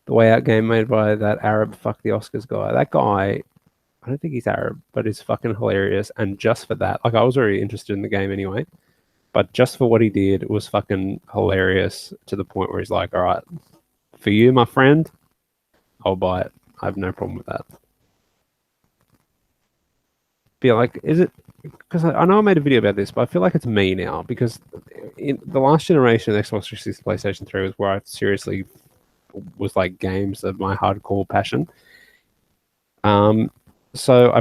The Way Out game made by that Arab fuck the Oscars guy. That guy I don't think he's Arab, but he's fucking hilarious. And just for that, like I was already interested in the game anyway, but just for what he did, it was fucking hilarious to the point where he's like, "All right, for you, my friend, I'll buy it. I have no problem with that." Be like, is it? Because I know I made a video about this, but I feel like it's me now because in the last generation of Xbox 360, PlayStation 3 was where I seriously was like games of my hardcore passion. Um, so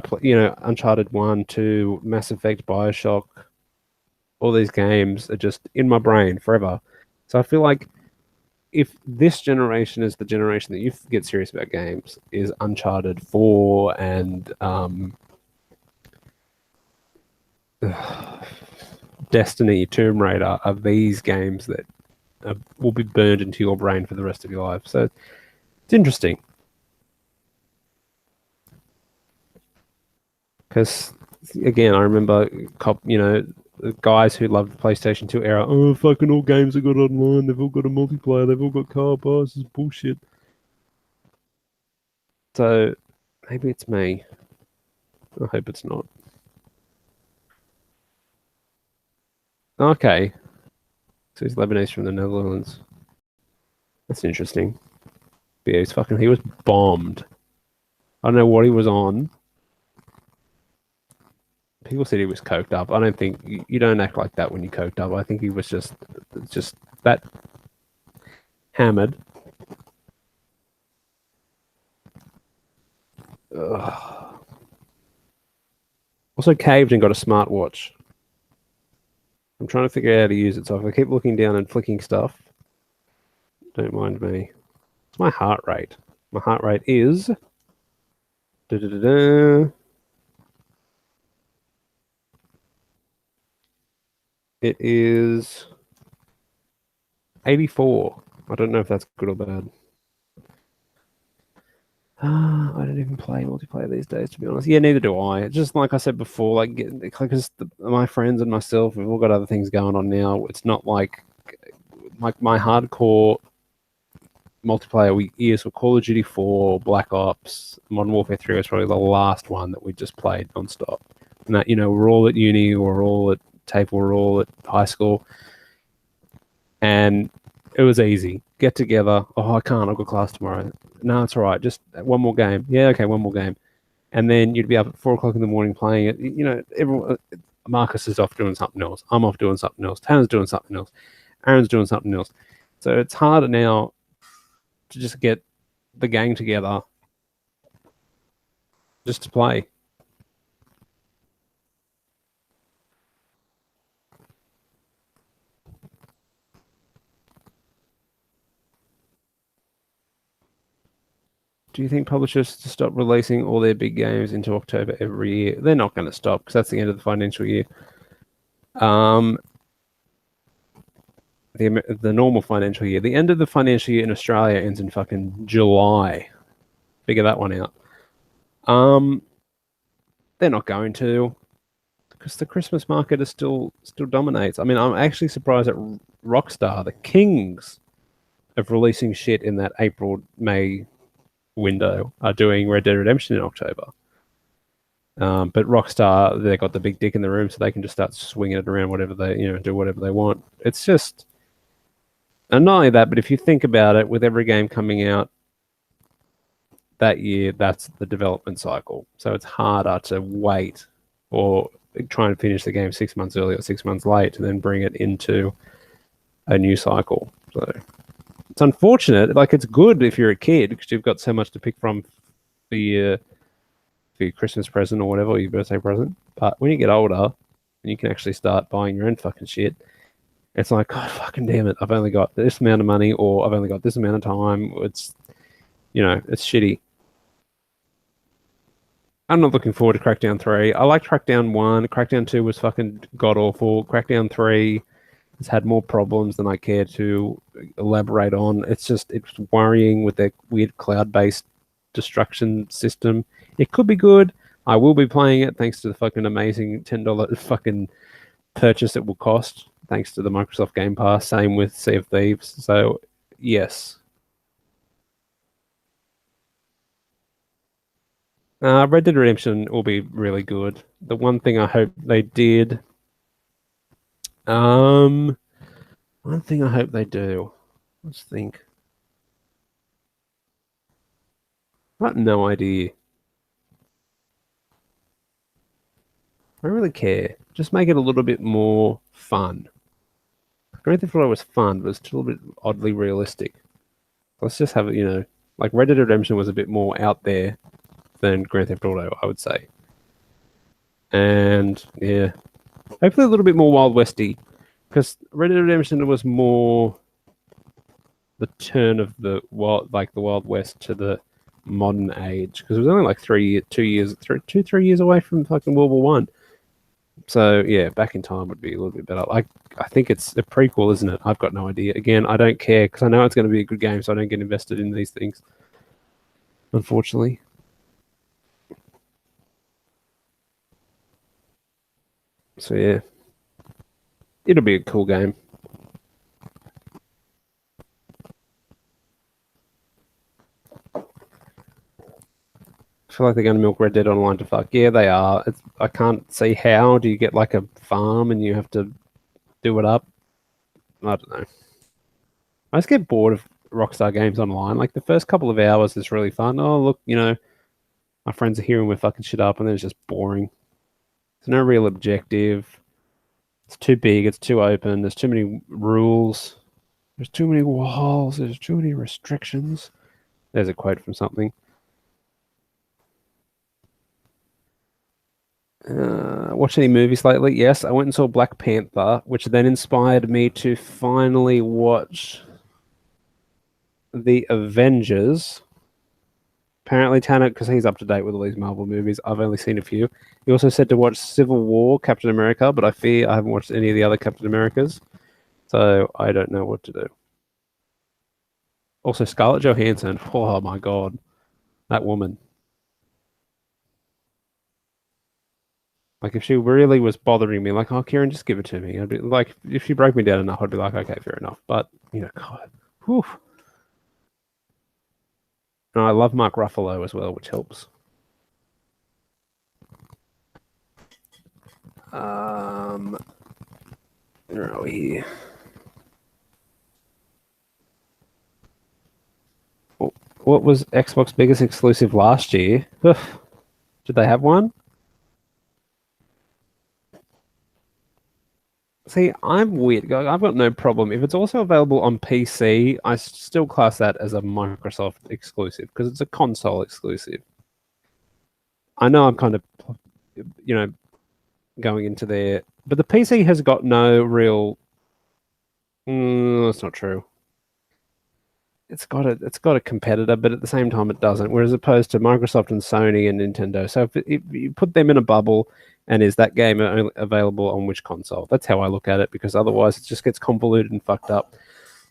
Uncharted 1, 2, Mass Effect, Bioshock, all these games are just in my brain forever. So I feel like if this generation is the generation that you get serious about games, is Uncharted 4 and Destiny, Tomb Raider are these games that will be burned into your brain for the rest of your life. So it's interesting because, again, I remember, the guys who loved the PlayStation 2 era. Oh, fucking all games have got online. They've all got a multiplayer. They've all got co-op. Oh, this is bullshit. So maybe it's me. I hope it's not. Okay, so he's Lebanese from the Netherlands. That's interesting. But yeah, he was bombed. I don't know what he was on. People said he was coked up. I don't think you don't act like that when you coked up. I think he was just that hammered. Ugh. Also caved and got a smartwatch. I'm trying to figure out how to use it. So if I keep looking down and flicking stuff, don't mind me. It's my heart rate. My heart rate is. Da-da-da-da. It is 84. I don't know if that's good or bad. I don't even play multiplayer these days, to be honest. Yeah, neither do I. Just like I said before, like because my friends and myself, we've all got other things going on now. It's not like my hardcore multiplayer years were Call of Duty 4, Black Ops, Modern Warfare 3 was probably the last one that we just played nonstop. And that, we're all at uni, we're all at TAFE, we're all at high school, and it was easy. Get together. Oh, I can't. I've got class tomorrow. No, it's all right. Just one more game. Yeah, okay, one more game. And then you'd be up at 4 o'clock in the morning playing it. Everyone. Marcus is off doing something else. I'm off doing something else. Tanner's doing something else. Aaron's doing something else. So it's harder now to just get the gang together just to play. Do you think publishers to stop releasing all their big games into October every year? They're not going to stop because that's the end of the financial year. The normal financial year. The end of the financial year in Australia ends in fucking July. Figure that one out. They're not going to because the Christmas market is still dominates. I mean, I'm actually surprised at Rockstar, the kings of releasing shit in that April May window, are doing Red Dead Redemption in October. But Rockstar, they got the big dick in the room, so they can just start swinging it around whatever they, do whatever they want. It's just, and not only that, but if you think about it, with every game coming out that year, that's the development cycle. So it's harder to wait or try and finish the game 6 months early or 6 months late and then bring it into a new cycle. So it's unfortunate. Like, it's good if you're a kid because you've got so much to pick from for your Christmas present or whatever, or your birthday present. But when you get older and you can actually start buying your own fucking shit, it's like, God fucking damn it, I've only got this amount of money or I've only got this amount of time. It's, it's shitty. I'm not looking forward to Crackdown 3. I like Crackdown 1. Crackdown 2 was fucking god awful. Crackdown 3 has had more problems than I care to elaborate on. It's worrying with their weird cloud-based destruction system. It could be good. I will be playing it thanks to the fucking amazing $10 fucking purchase it will cost, thanks to the Microsoft Game Pass. Same with Sea of Thieves. So, yes. Red Dead Redemption will be really good. The one thing I hope they did, um, one thing I hope they do. Let's think. I have no idea. I don't really care. Just make it a little bit more fun. Grand Theft Auto was fun, but it's still a bit oddly realistic. Let's just have it, like Red Dead Redemption was a bit more out there than Grand Theft Auto, I would say. And yeah, hopefully a little bit more Wild Westy, because Red Dead Redemption was more the turn of the wild, like the Wild West to the modern age, because it was only like 3 years away from fucking World War One. So yeah, back in time would be a little bit better. I think it's a prequel, isn't it? I've got no idea. Again, I don't care because I know it's going to be a good game, so I don't get invested in these things. Unfortunately. So yeah, it'll be a cool game. I feel like they're going to milk Red Dead Online to fuck. Yeah, they are. I can't see how. Do you get like a farm and you have to do it up? I don't know. I just get bored of Rockstar games online. Like the first couple of hours is really fun. Oh, look, my friends are here and we're fucking shit up, and then it's just boring. There's no real objective. It's too big. It's too open. There's too many rules. There's too many walls. There's too many restrictions. There's a quote from something. Watch any movies lately? Yes, I went and saw Black Panther, which then inspired me to finally watch The Avengers. Apparently, Tanner, because he's up to date with all these Marvel movies, I've only seen a few. He also said to watch Civil War, Captain America, but I fear I haven't watched any of the other Captain Americas, so I don't know what to do. Also, Scarlett Johansson. Oh my god, that woman. Like, if she really was bothering me, like, oh, Kieran, just give it to me. I'd be like, if she broke me down enough, I'd be like, okay, fair enough. But, God. Whew. And I love Mark Ruffalo as well, which helps. Where are we here? What was Xbox biggest exclusive last year? Did they have one? See, I'm weird. I've got no problem. If it's also available on PC, I still class that as a Microsoft exclusive because it's a console exclusive. I know I'm kind of, going into there, but the PC has got no real. That's not true. It's got a competitor, but at the same time it doesn't. Whereas opposed to Microsoft and Sony and Nintendo, so if you put them in a bubble, and is that game only available on which console? That's how I look at it, because otherwise it just gets convoluted and fucked up.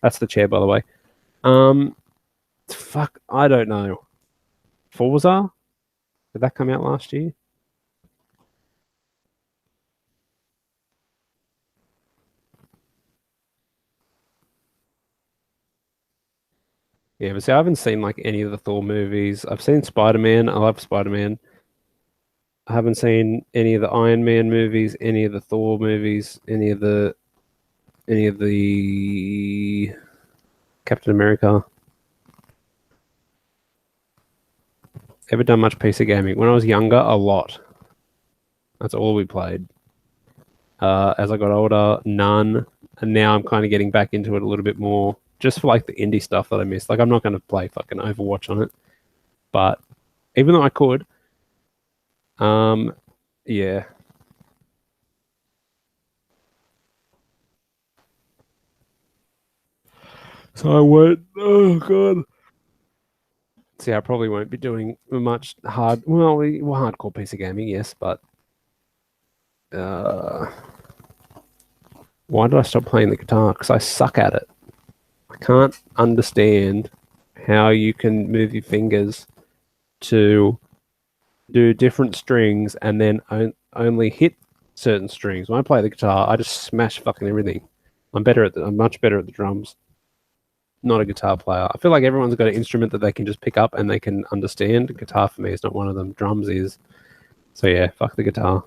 That's the chair, by the way. Fuck, I don't know. Forza, did that come out last year? Yeah, but see, I haven't seen like any of the Thor movies. I've seen Spider-Man. I love Spider-Man. I haven't seen any of the Iron Man movies, any of the Thor movies, any of the Captain America. Ever done much PC gaming? When I was younger, a lot. That's all we played. As I got older, none. And now I'm kind of getting back into it a little bit more, just for like the indie stuff that I missed. Like I'm not going to play fucking Overwatch on it, but even though I could, yeah. So I won't. Oh god. See, I probably won't be doing much hardcore PC gaming, yes, but uh, why did I stop playing the guitar? Because I suck at it. I can't understand how you can move your fingers to do different strings and then only hit certain strings. When I play the guitar, I just smash fucking everything. I'm much better at the drums. not a guitar player. I feel like everyone's got an instrument that they can just pick up and they can understand. Guitar for me is not one of them. Drums is. So yeah, fuck the guitar.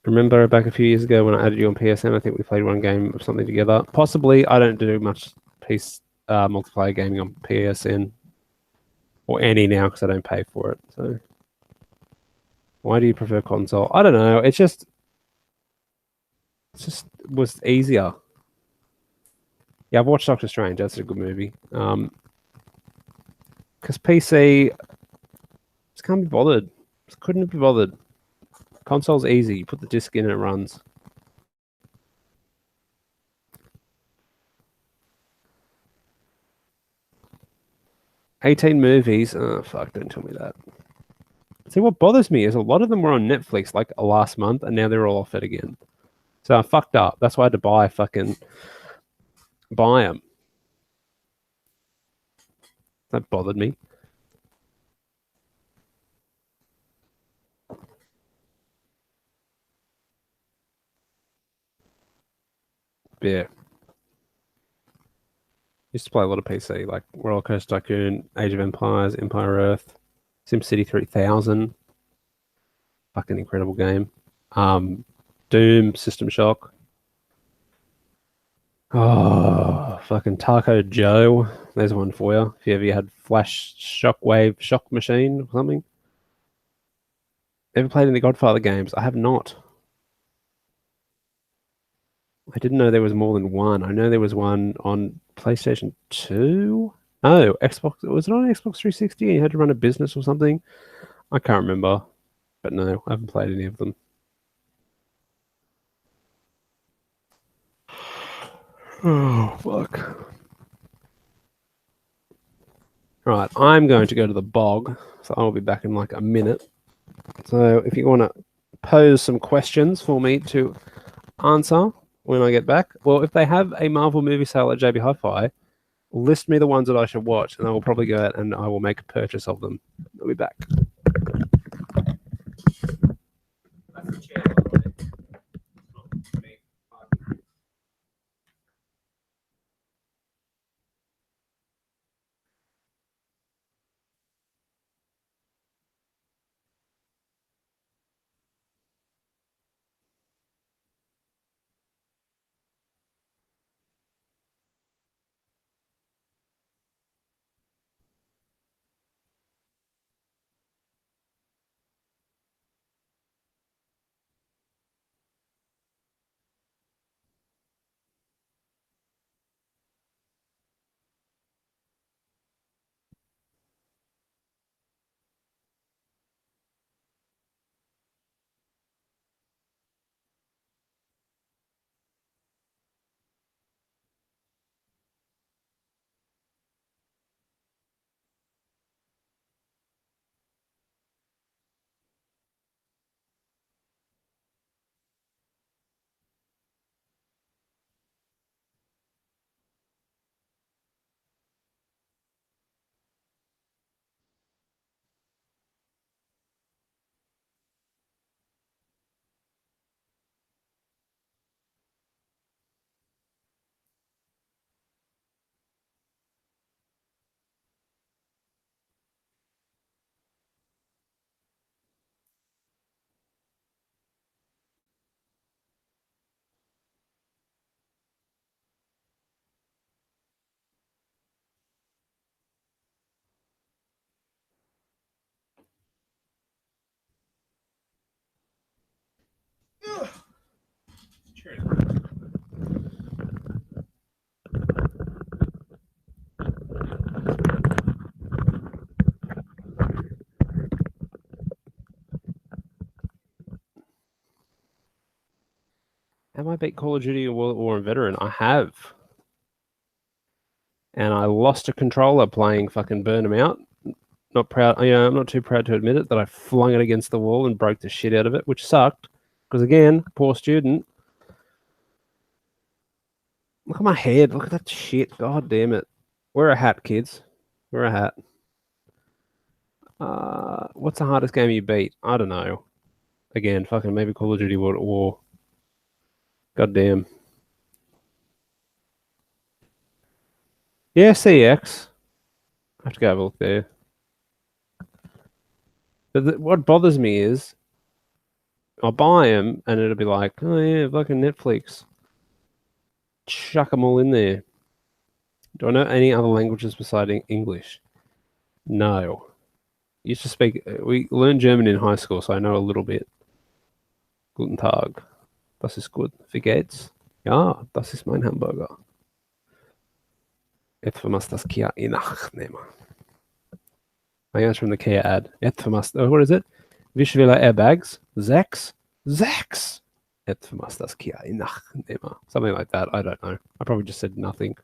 Remember back a few years ago when I added you on PSN, I think we played one game of something together. Possibly, I don't do much piece multiplayer gaming on PSN or any now because I don't pay for it. So why do you prefer console? I don't know. It just was easier. Yeah, I've watched Doctor Strange. That's a good movie. Because PC just can't be bothered. Just couldn't be bothered. Console's easy. You put the disc in and it runs. 18 movies. Oh, fuck, don't tell me that. See, what bothers me is a lot of them were on Netflix like last month and now they're all off it again. So I fucked up. That's why I had to buy them. That bothered me. Yeah. Used to play a lot of PC, like Roller Coaster Tycoon, Age of Empires, Empire Earth, SimCity 3000. Fucking incredible game. Doom, System Shock. Oh, fucking Taco Joe. There's one for you. If you ever had Flash Shockwave Shock Machine or something. Ever played any Godfather games? I have not. I didn't know there was more than one. I know there was one on PlayStation 2. Oh, Xbox. Was it on Xbox 360 and you had to run a business or something? I can't remember. But no, I haven't played any of them. Oh, fuck. Right, I'm going to go to the bog, so I'll be back in like a minute. So if you want to pose some questions for me to answer when I get back, well, if they have a Marvel movie sale at JB Hi-Fi, list me the ones that I should watch, and I will probably go out and I will make a purchase of them. I'll be back. Have I beat Call of Duty or World at War and Veteran? I have. And I lost a controller playing fucking Burn 'em Out. Not proud, I'm not too proud to admit it, that I flung it against the wall and broke the shit out of it, which sucked. Because again, poor student. Look at my head. Look at that shit. God damn it. Wear a hat, kids. Wear a hat. What's the hardest game you beat? I don't know. Again, fucking maybe Call of Duty World at War. Goddamn. Yeah, CX. I have to go have a look there. But what bothers me is I'll buy them and it'll be like, oh yeah, fucking Netflix. Chuck them all in there. Do I know any other languages besides English? No. Used to speak. We learned German in high school, so I know a little bit. Guten Tag. Das ist gut. Wie geht's? Ja, das ist mein Hamburger. Etwa must das Kia inachnehmen. I think that's from the Kia ad. Etwa must. Oh, what is it? Wie viele airbags? Sechs? Sechs! Etwa must das Kia inachnehmen. Something like that. I don't know. I probably just said nothing.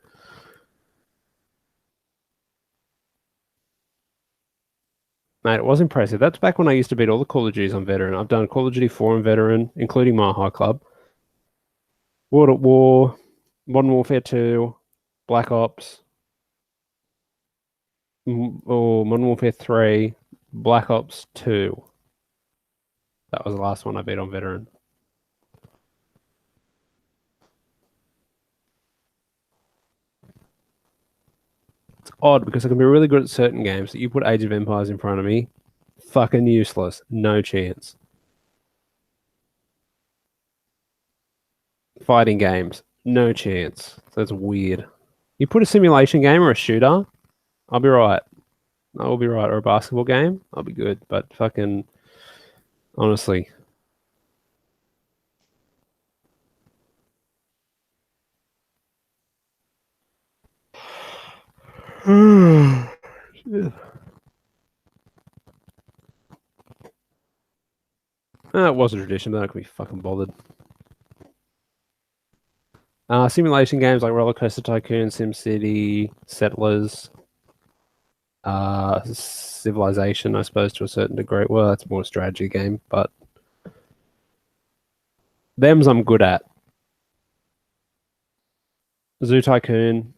Mate, it was impressive. That's back when I used to beat all the Call of Duties on Veteran. I've done Call of Duty 4 on Veteran, including Mile High Club, World at War, Modern Warfare 2, Black Ops, or Modern Warfare 3, Black Ops 2. That was the last one I beat on Veteran. It's odd because I can be really good at certain games that you put Age of Empires in front of me. Fucking useless. No chance. Fighting games. No chance. That's weird. You put a simulation game or a shooter, I'll be right. I will be right. Or a basketball game, I'll be good. But fucking, honestly. It was a tradition, but I can be fucking bothered. Simulation games like Roller Coaster Tycoon, SimCity, Settlers, Civilization, I suppose, to a certain degree. Well, that's more a strategy game, but them's I'm good at. Zoo Tycoon.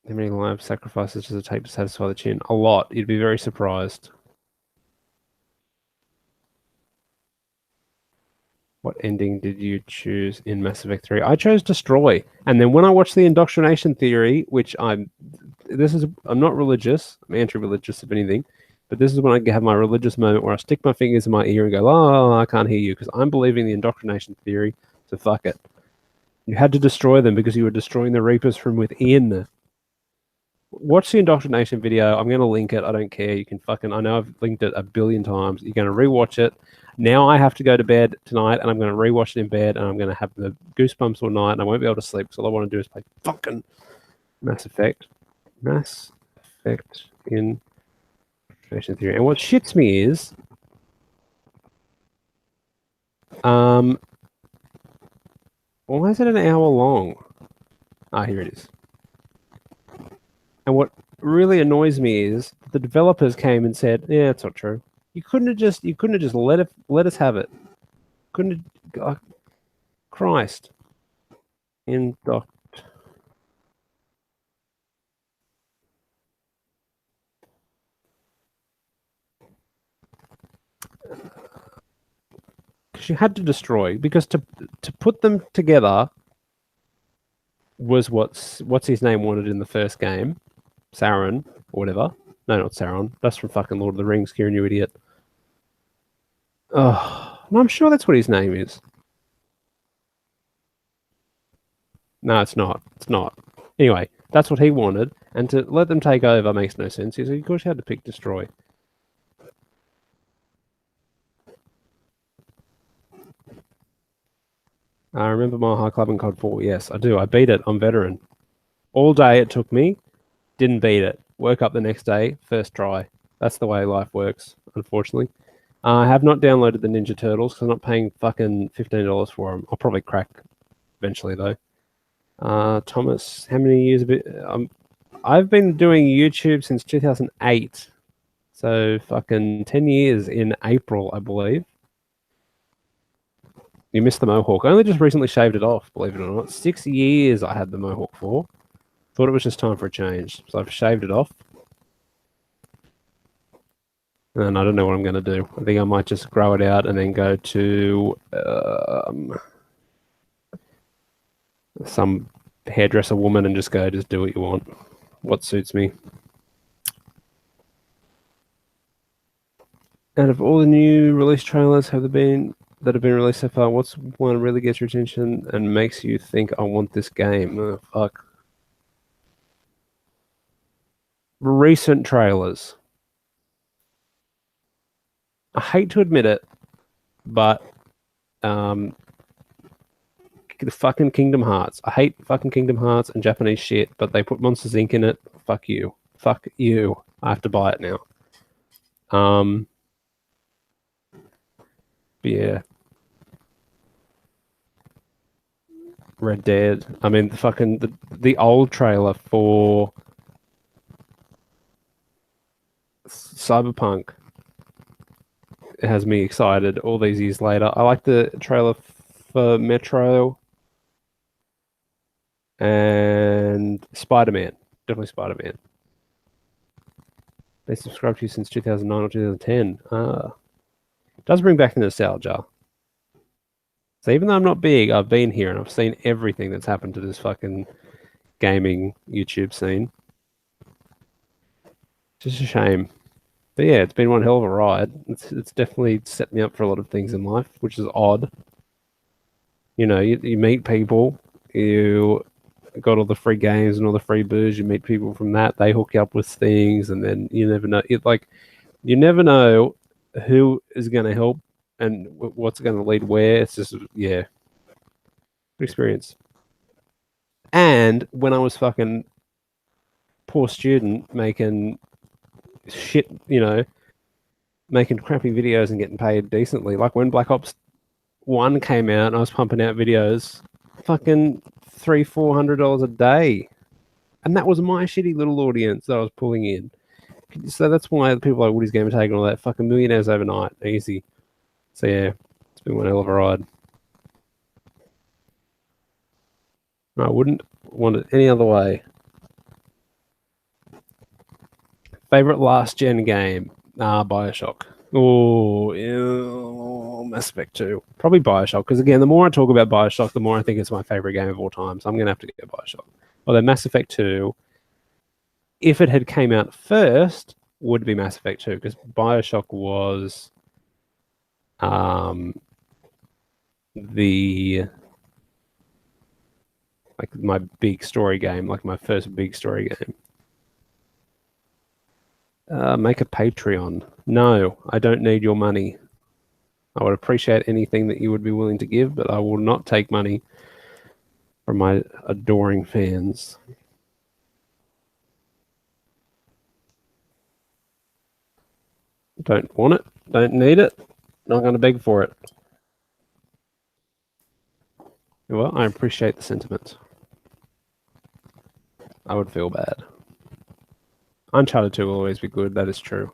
How many life sacrifices does it take to satisfy the chin? A lot. You'd be very surprised. What ending did you choose in Mass Effect 3? I chose Destroy. And then when I watched the indoctrination theory, which I'm not religious, I'm anti-religious if anything, but this is when I have my religious moment where I stick my fingers in my ear and go, oh, I can't hear you, because I'm believing the indoctrination theory, so fuck it. You had to destroy them because you were destroying the Reapers from within. Watch the indoctrination video. I'm going to link it. I don't care. You can fucking, I know I've linked it a billion times. You're going to rewatch it. Now I have to go to bed tonight and I'm going to rewatch it in bed and I'm going to have the goosebumps all night and I won't be able to sleep because all I want to do is play fucking Mass Effect. Mass Effect in Indoctrination Theory. And what shits me is, why is it an hour long? Here it is. And what really annoys me is the developers came and said, "Yeah, it's not true. You couldn't have just let us have it. Couldn't have, Christ." In doc. Because you had to destroy, because to put them together was what's his name wanted in the first game. Sauron, or whatever. No, not Sauron. That's from fucking Lord of the Rings, Kieran, you idiot. Oh, I'm sure that's what his name is. No, it's not. It's not. Anyway, that's what he wanted, and to let them take over makes no sense. He said, of course you had to pick Destroy. I remember my High Club in COD 4. Yes, I do. I beat it on Veteran. All day it took me. Didn't beat it. Woke up the next day, first try. That's the way life works, unfortunately. I have not downloaded the Ninja Turtles because I'm not paying fucking $15 for them. I'll probably crack eventually, though. Thomas, how many years? I've been doing YouTube since 2008. So fucking 10 years in April, I believe. You missed the mohawk. I only just recently shaved it off, believe it or not. 6 years I had the mohawk for. Thought it was just time for a change. So I've shaved it off. And I don't know what I'm going to do. I think I might just grow it out and then go to some hairdresser woman and just go, just do what you want. What suits me. Out of all the new release trailers that have been released so far, what's one really gets your attention and makes you think I want this game? Oh, fuck. Recent trailers. I hate to admit it, but the fucking Kingdom Hearts. I hate fucking Kingdom Hearts and Japanese shit, but they put Monsters Inc. in it. Fuck you. Fuck you. I have to buy it now. But yeah. Red Dead. I mean, the old trailer for Cyberpunk has me excited all these years later. I like the trailer for Metro and Spider-Man. Definitely Spider-Man. They subscribed to you since 2009 or 2010. It does bring back the nostalgia. So even though I'm not big, I've been here and I've seen everything that's happened to this fucking gaming YouTube scene. Just a shame. But yeah, it's been one hell of a ride. It's definitely set me up for a lot of things in life, which is odd. You know, you meet people, you got all the free games and all the free booze, you meet people from that, they hook you up with things, and then you never know. You never know who is going to help and what's going to lead where. It's just, yeah, experience. And when I was fucking poor student making shit, making crappy videos and getting paid decently, like when Black Ops 1 came out and I was pumping out videos, fucking $300-400 a day. And that was my shitty little audience that I was pulling in. So that's why the people like Woody's Gamer Tag and all that, fucking millionaires overnight, easy. So yeah, it's been one hell of a ride. I wouldn't want it any other way. Favorite last gen game? Bioshock. Oh, Mass Effect 2. Probably Bioshock, because again, the more I talk about Bioshock, the more I think it's my favorite game of all time. So I'm going to have to get Bioshock. Although Mass Effect 2, if it had came out first, would be Mass Effect 2, because Bioshock was my big story game, like my first big story game. Make a Patreon. No, I don't need your money. I would appreciate anything that you would be willing to give, but I will not take money from my adoring fans. Don't want it. Don't need it. Not going to beg for it. Well, I appreciate the sentiment. I would feel bad. Uncharted 2 will always be good. That is true.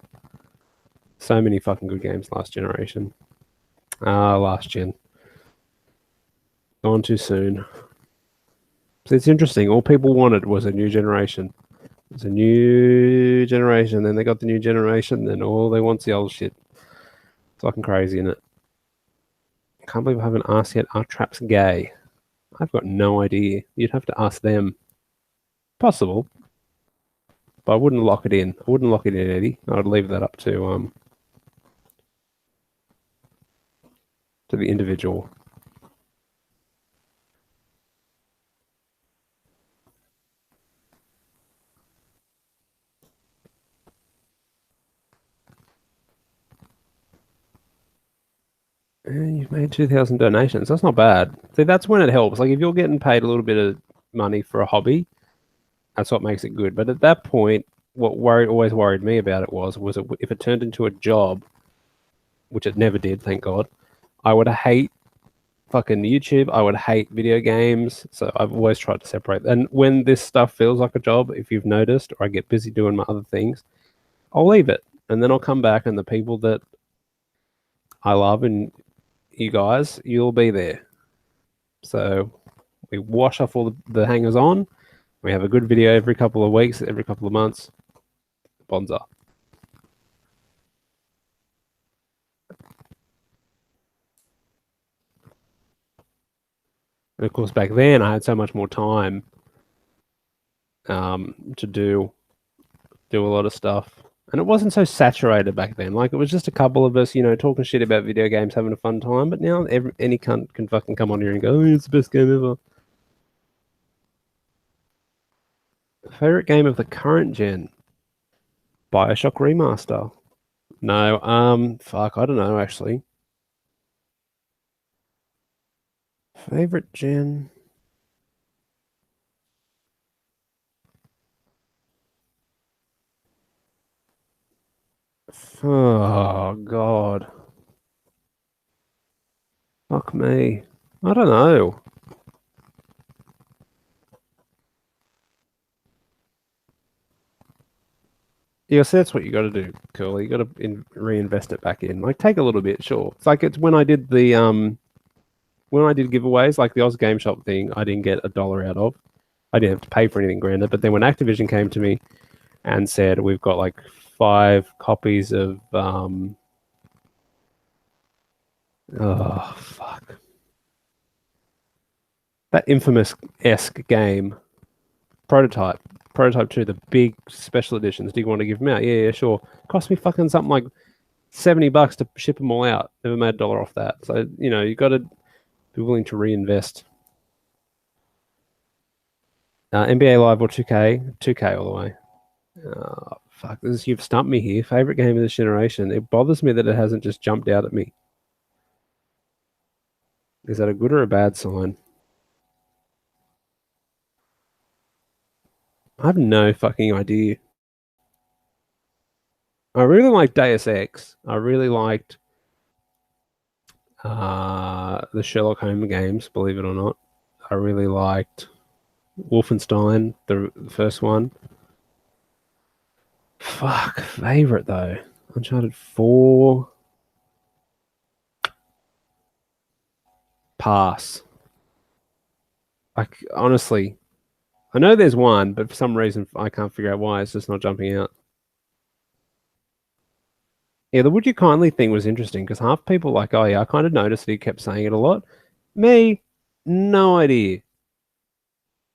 So many fucking good games last generation. Last gen. Gone too soon. So it's interesting. All people wanted was a new generation. It's a new generation. Then they got the new generation. Then all they want's the old shit. It's fucking crazy, isn't it? I can't believe I haven't asked yet. Are traps gay? I've got no idea. You'd have to ask them. Possible. But I wouldn't lock it in. I wouldn't lock it in, Eddie. I'd leave that up to the individual. You've made 2,000 donations. That's not bad. See, that's when it helps. Like if you're getting paid a little bit of money for a hobby, that's what makes it good. But at that point, what always worried me about it was if it turned into a job, which it never did, thank God, I would hate fucking YouTube. I would hate video games. So I've always tried to separate. And when this stuff feels like a job, if you've noticed, or I get busy doing my other things, I'll leave it. And then I'll come back and the people that I love and you guys, you'll be there. So we wash off all the hangers on. We have a good video every couple of weeks, every couple of months. Bonza. And of course, back then I had so much more time to do a lot of stuff. And it wasn't so saturated back then. Like, it was just a couple of us, talking shit about video games, having a fun time. But now any cunt can fucking come on here and go, oh, it's the best game ever. Favorite game of the current gen? BioShock Remaster. No, fuck, I don't know actually. Favorite gen? Oh God. Fuck me. I don't know. Yeah, so that's what you got to do, Curly. You got to reinvest it back in. Like, take a little bit, sure. It's like it's when I did giveaways, like the Oz Game Shop thing, I didn't get $1 out of. I didn't have to pay for anything, granted. But then when Activision came to me and said we've got like 5 copies of oh fuck, that infamous-esque game, Prototype 2, the big special editions. Do you want to give them out? Yeah, sure. Cost me fucking something like $70 to ship them all out. Never made $1 off that. So you got to be willing to reinvest. NBA Live or 2K? 2K all the way. Oh, fuck, you've stumped me here. Favorite game of this generation. It bothers me that it hasn't just jumped out at me. Is that a good or a bad sign? I have no fucking idea. I really liked Deus Ex. I really liked the Sherlock Holmes games, believe it or not. I really liked Wolfenstein, the first one. Fuck, favorite though. Uncharted 4. Pass. Like, honestly, I know there's one, but for some reason I can't figure out why it's just not jumping out. Yeah, the Would You Kindly thing was interesting because half people like, oh yeah, I kind of noticed that he kept saying it a lot. Me, no idea.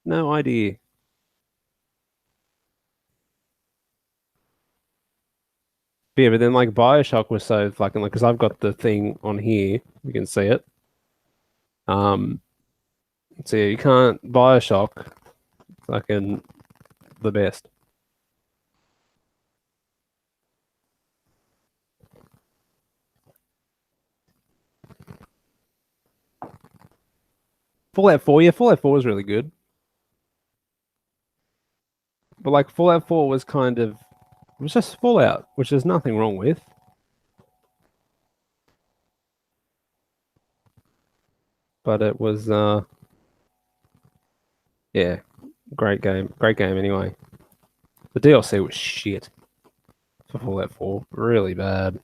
No idea. But yeah, but then like Bioshock was so fucking like, because I've got the thing on here, you can see it. Um, so yeah, you can't Bioshock, fucking the best. Fallout 4, yeah, Fallout 4 was really good. But like Fallout 4 was kind of, it was just Fallout, which there's nothing wrong with. But it was yeah, great game. Great game anyway. The DLC was shit for Fallout 4. Really bad.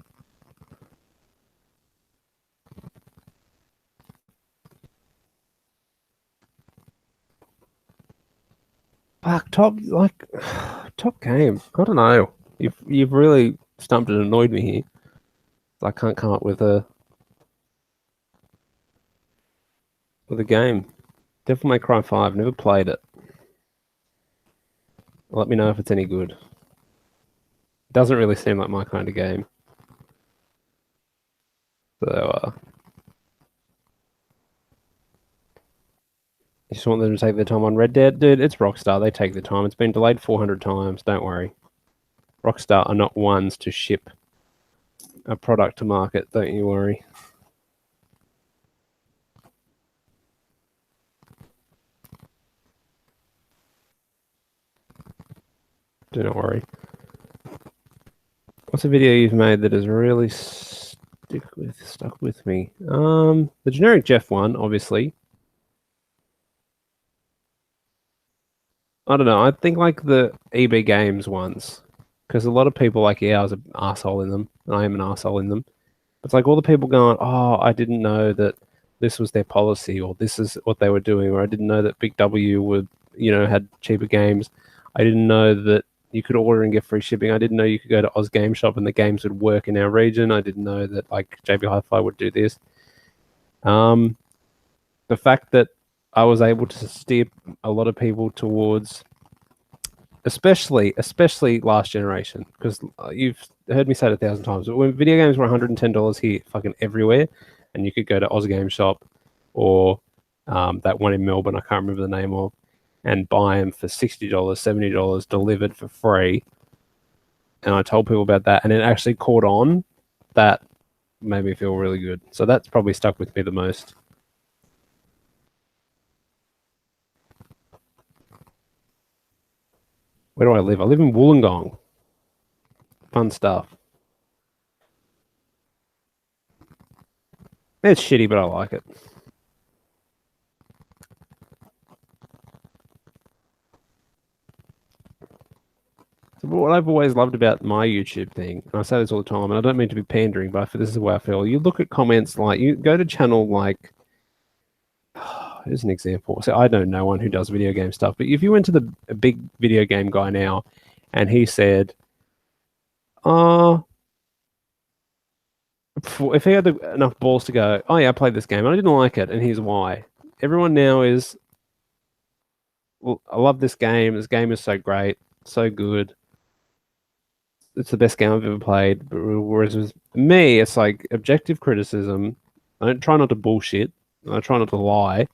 Fuck, top game. I don't know. You've really stumped and annoyed me here. I can't come up with a game. Devil May Cry 5, never played it. Let me know if it's any good. Doesn't really seem like my kind of game. So, you just want them to take their time on Red Dead? Dude, it's Rockstar. They take their time. It's been delayed 400 times. Don't worry. Rockstar are not ones to ship a product to market. Don't you worry. Do not worry. What's a video you've made that has really stuck with me? The generic Jeff one, obviously. I don't know. I think like the EB Games ones, because a lot of people like, yeah, I was an asshole in them, and I am an asshole in them. It's like all the people going, oh, I didn't know that this was their policy, or this is what they were doing, or I didn't know that Big W would, had cheaper games. I didn't know that you could order and get free shipping. I didn't know you could go to Oz Game Shop and the games would work in our region. I didn't know that like JB Hi-Fi would do this. The fact that I was able to steer a lot of people towards, especially last generation, because you've heard me say it 1,000 times. But when video games were $110 here, fucking everywhere, and you could go to Oz Game Shop or that one in Melbourne, I can't remember the name of, and buy them for $60, $70 delivered for free. And I told people about that, and it actually caught on. That made me feel really good. So that's probably stuck with me the most. Where do I live? I live in Wollongong. Fun stuff. It's shitty, but I like it. So what I've always loved about my YouTube thing, and I say this all the time, and I don't mean to be pandering, but this is the way I feel. You look at comments like, you go to channel like, here's an example. So I know no one who does video game stuff, but if you went to the a big video game guy now, and he said, if he had enough balls to go, oh yeah, I played this game, and I didn't like it, and here's why. Everyone now is, well, I love this game. This game is so great, so good. It's the best game I've ever played. Whereas with me, it's like objective criticism. I don't try not to bullshit. I try not to lie.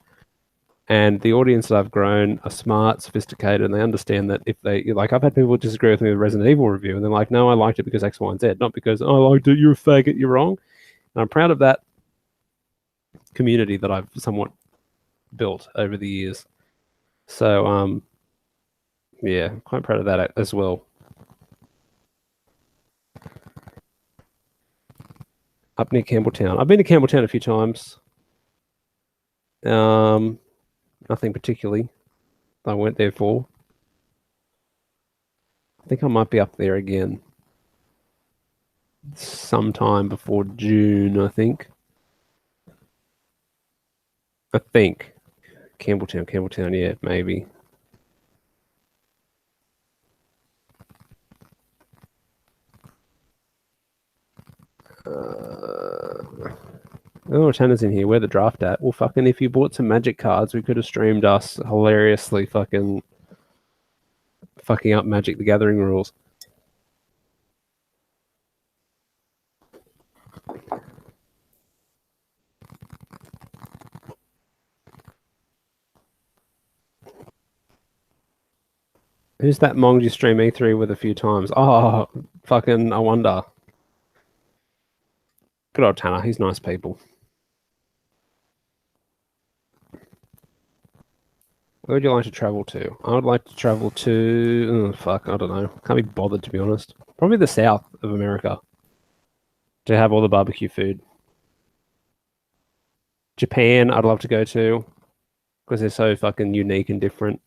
And the audience that I've grown are smart, sophisticated, and they understand that if they like, I've had people disagree with me with Resident Evil review, and they're like, "No, I liked it because X, Y, and Z, not because oh, I liked it. You're a faggot. You're wrong." And I'm proud of that community that I've somewhat built over the years. So, yeah, quite proud of that as well. Up near Campbelltown. I've been to Campbelltown a few times. Nothing particularly I went there for. I think I might be up there again sometime before June, I think. Campbelltown, yeah, maybe. Oh, Tanner's in here. Where the draft at? Well, fucking, if you bought some magic cards, we could have streamed us hilariously fucking up Magic the Gathering rules. Who's that Mong you stream E3 with a few times? Oh, fucking, I wonder. Good old Tanner. He's nice people. Where would you like to travel to? I would like to travel to... I don't know. Can't be bothered, to be honest. Probably the south of America. To have all the barbecue food. Japan, I'd love to go to. Because they're so fucking unique and different.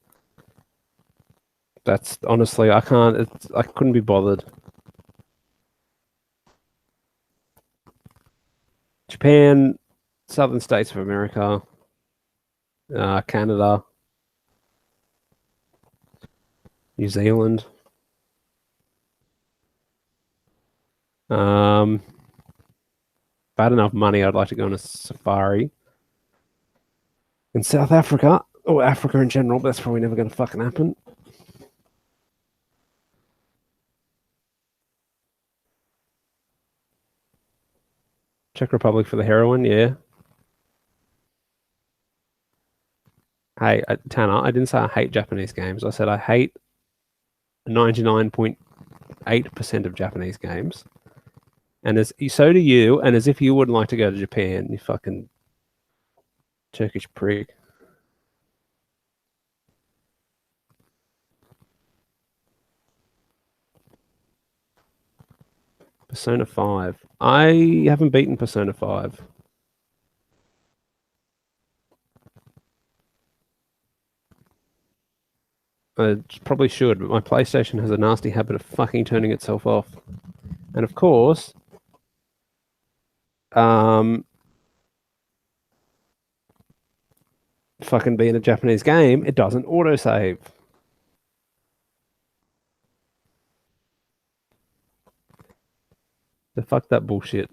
That's... Honestly, I couldn't be bothered. Japan, southern states of America. Canada. New Zealand. If I had enough money, I'd like to go on a safari in South Africa, or Africa in general, but that's probably never going to fucking happen. Czech Republic for the heroin, yeah. Hey, Tanner, I didn't say I hate Japanese games. I said I hate 99.8% of Japanese games. And so do you, and as if you wouldn't like to go to Japan, you fucking Turkish prick. Persona 5. I haven't beaten Persona 5. I probably should, but my PlayStation has a nasty habit of fucking turning itself off. And of course, fucking being a Japanese game, it doesn't autosave. So fuck that bullshit.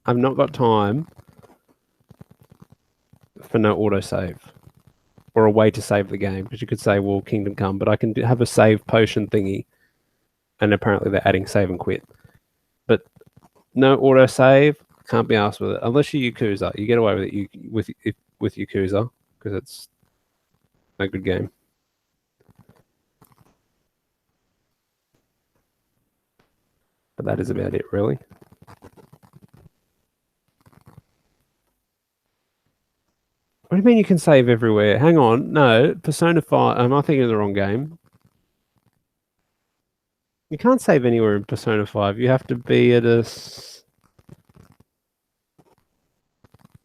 I've not got time for no autosave or a way to save the game, because you could say, well, Kingdom Come, but I can have a save potion thingy, and apparently they're adding save and quit. But no autosave, can't be asked with it unless you're Yakuza. You get away with it with Yakuza because it's a good game. But that is about it, really. What do you mean you can save everywhere? Hang on, no, Persona 5. Am I thinking of the wrong game? You can't save anywhere in Persona 5. You have to be at a.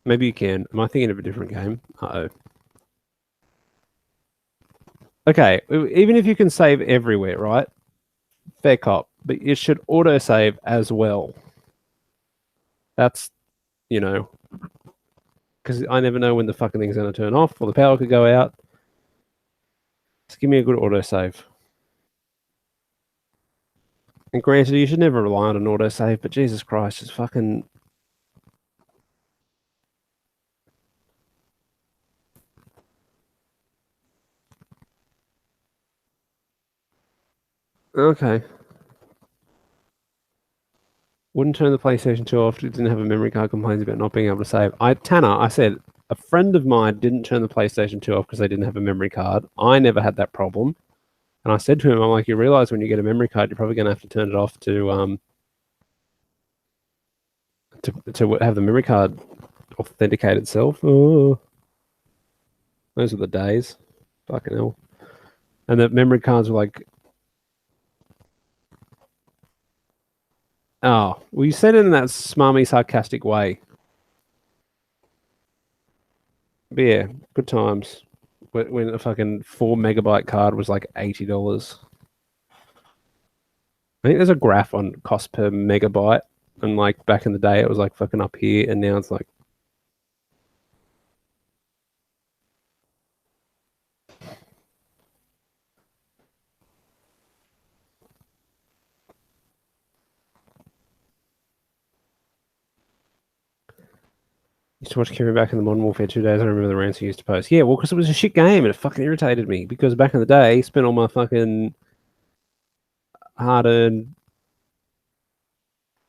Maybe you can. Am I thinking of a different game? Uh-oh. Okay, even if you can save everywhere, right? Fair cop. But you should autosave as well. That's, you know, because I never know when the fucking thing's going to turn off or the power could go out. Just give me a good autosave. And granted, you should never rely on an autosave, but Jesus Christ, just fucking. Okay. Wouldn't turn the PlayStation 2 off. It didn't have a memory card. Complains about not being able to save. Tanner, I said a friend of mine didn't turn the PlayStation 2 off because they didn't have a memory card. I never had that problem. And I said to him, I'm like, you realize when you get a memory card, you're probably going to have to turn it off to have the memory card authenticate itself. Oh, those were the days. Fucking hell. And the memory cards were like, oh, well, you said it in that smarmy, sarcastic way. But yeah, good times. When a fucking 4 MB card was like $80. I think there's a graph on cost per megabyte, and like back in the day, it was like fucking up here, and now it's like. Used to watch Kieran back in the Modern Warfare 2 days. I remember the rants he used to post. Yeah, well, because it was a shit game and it fucking irritated me. Because back in the day, I spent all my fucking hard-earned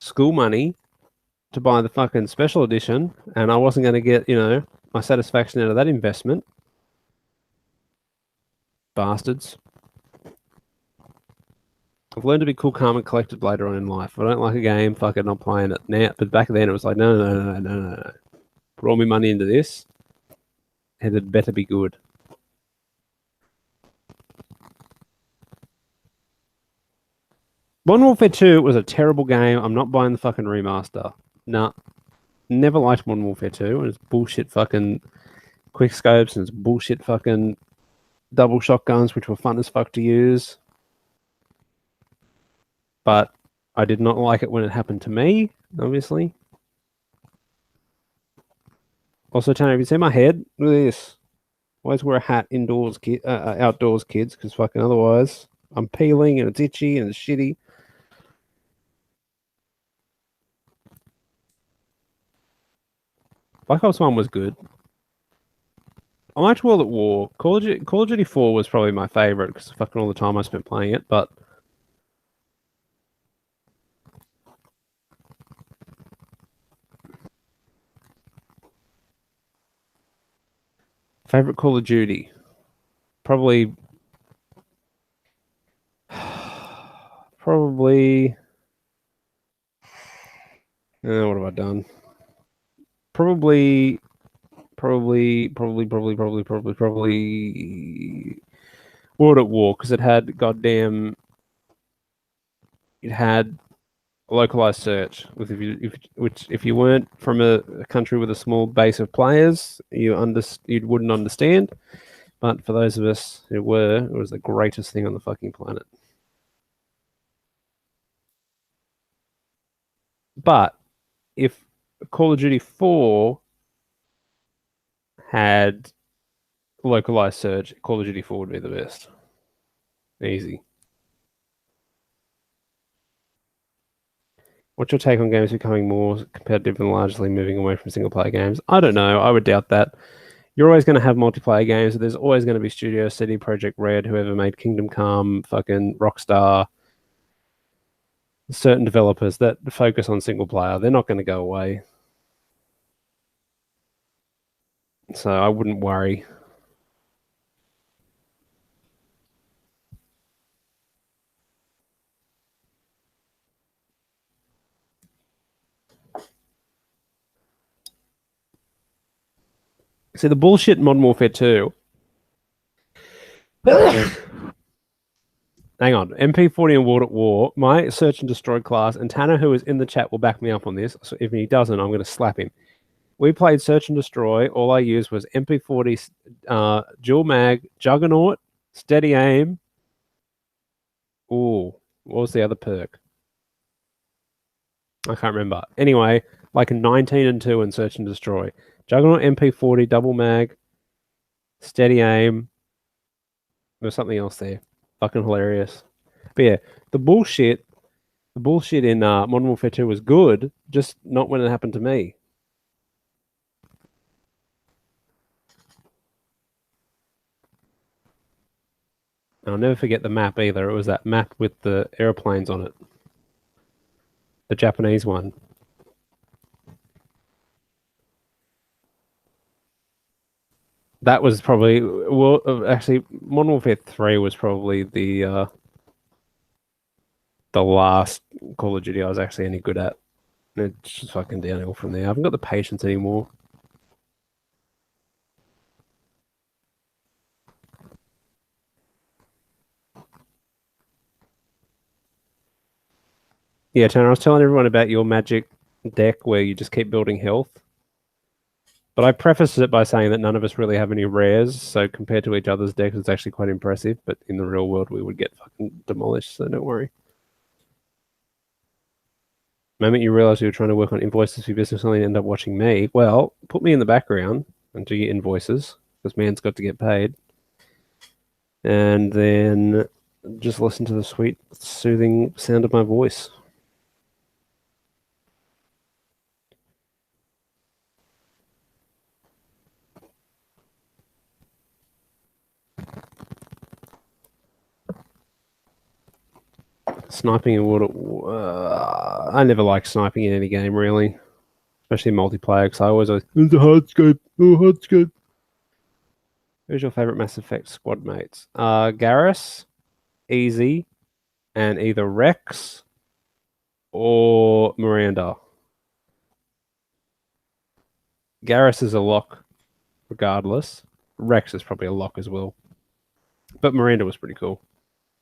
school money to buy the fucking special edition, and I wasn't going to get, my satisfaction out of that investment. Bastards. I've learned to be cool, calm, and collected later on in life. If I don't like a game, fuck it, not playing it now. But back then, it was like, no. Put all my money into this, and it better be good. Modern Warfare 2 was a terrible game. I'm not buying the fucking remaster. Nah. Never liked Modern Warfare 2, and it's bullshit fucking quick scopes, and it's bullshit fucking double shotguns, which were fun as fuck to use. But I did not like it when it happened to me, obviously. Also, Tanner, have you seen my head? Look at this. Always wear a hat indoors, outdoors, kids, because fucking otherwise I'm peeling and it's itchy and it's shitty. Black Ops 1 was good. I liked World at War. Call of Duty 4 was probably my favorite because fucking all the time I spent playing it, but favorite Call of Duty? Probably what have I done? Probably World at War, because it had a localized search with if you weren't from a country with a small base of players, you wouldn't understand. But for those of us who were, it was the greatest thing on the fucking planet. But if Call of Duty 4 had localized search, Call of Duty 4 would be the best. Easy. What's your take on games becoming more competitive and largely moving away from single player games? I don't know. I would doubt that. You're always going to have multiplayer games. There's always going to be Studio City, Project Red, whoever made Kingdom Come, fucking Rockstar, certain developers that focus on single player. They're not going to go away. So I wouldn't worry. See, the bullshit in Modern Warfare 2. Hang on. MP40 and World at War, my search and destroy class, and Tanner, who is in the chat, will back me up on this. So if he doesn't, I'm going to slap him. We played search and destroy. All I used was MP40, dual mag, Juggernaut, steady aim. Ooh, what was the other perk? I can't remember. Anyway, like a 19 and 2 in search and destroy. Juggernaut, MP40, double mag, steady aim. There's something else there. Fucking hilarious. But yeah, the bullshit in Modern Warfare 2 was good, just not when it happened to me. And I'll never forget the map either. It was that map with the airplanes on it. The Japanese one. That was probably, well, actually, Modern Warfare 3 was probably the last Call of Duty I was actually any good at. It's just fucking downhill from there. I haven't got the patience anymore. Yeah, Tanner, I was telling everyone about your magic deck where you just keep building health. But I prefaced it by saying that none of us really have any rares, so compared to each other's decks, it's actually quite impressive. But in the real world, we would get fucking demolished, so don't worry. The moment you realize you were trying to work on invoices for your business only end up watching me, well, put me in the background and do your invoices, because man's got to get paid. And then just listen to the sweet, soothing sound of my voice. Sniping in World I never liked sniping in any game, really. Especially multiplayer, because I always it's a hard scope. Oh, hard scope. Who's your favorite Mass Effect squad mates? Garrus, Easy, and either Rex or Miranda. Garrus is a lock regardless. Rex is probably a lock as well. But Miranda was pretty cool.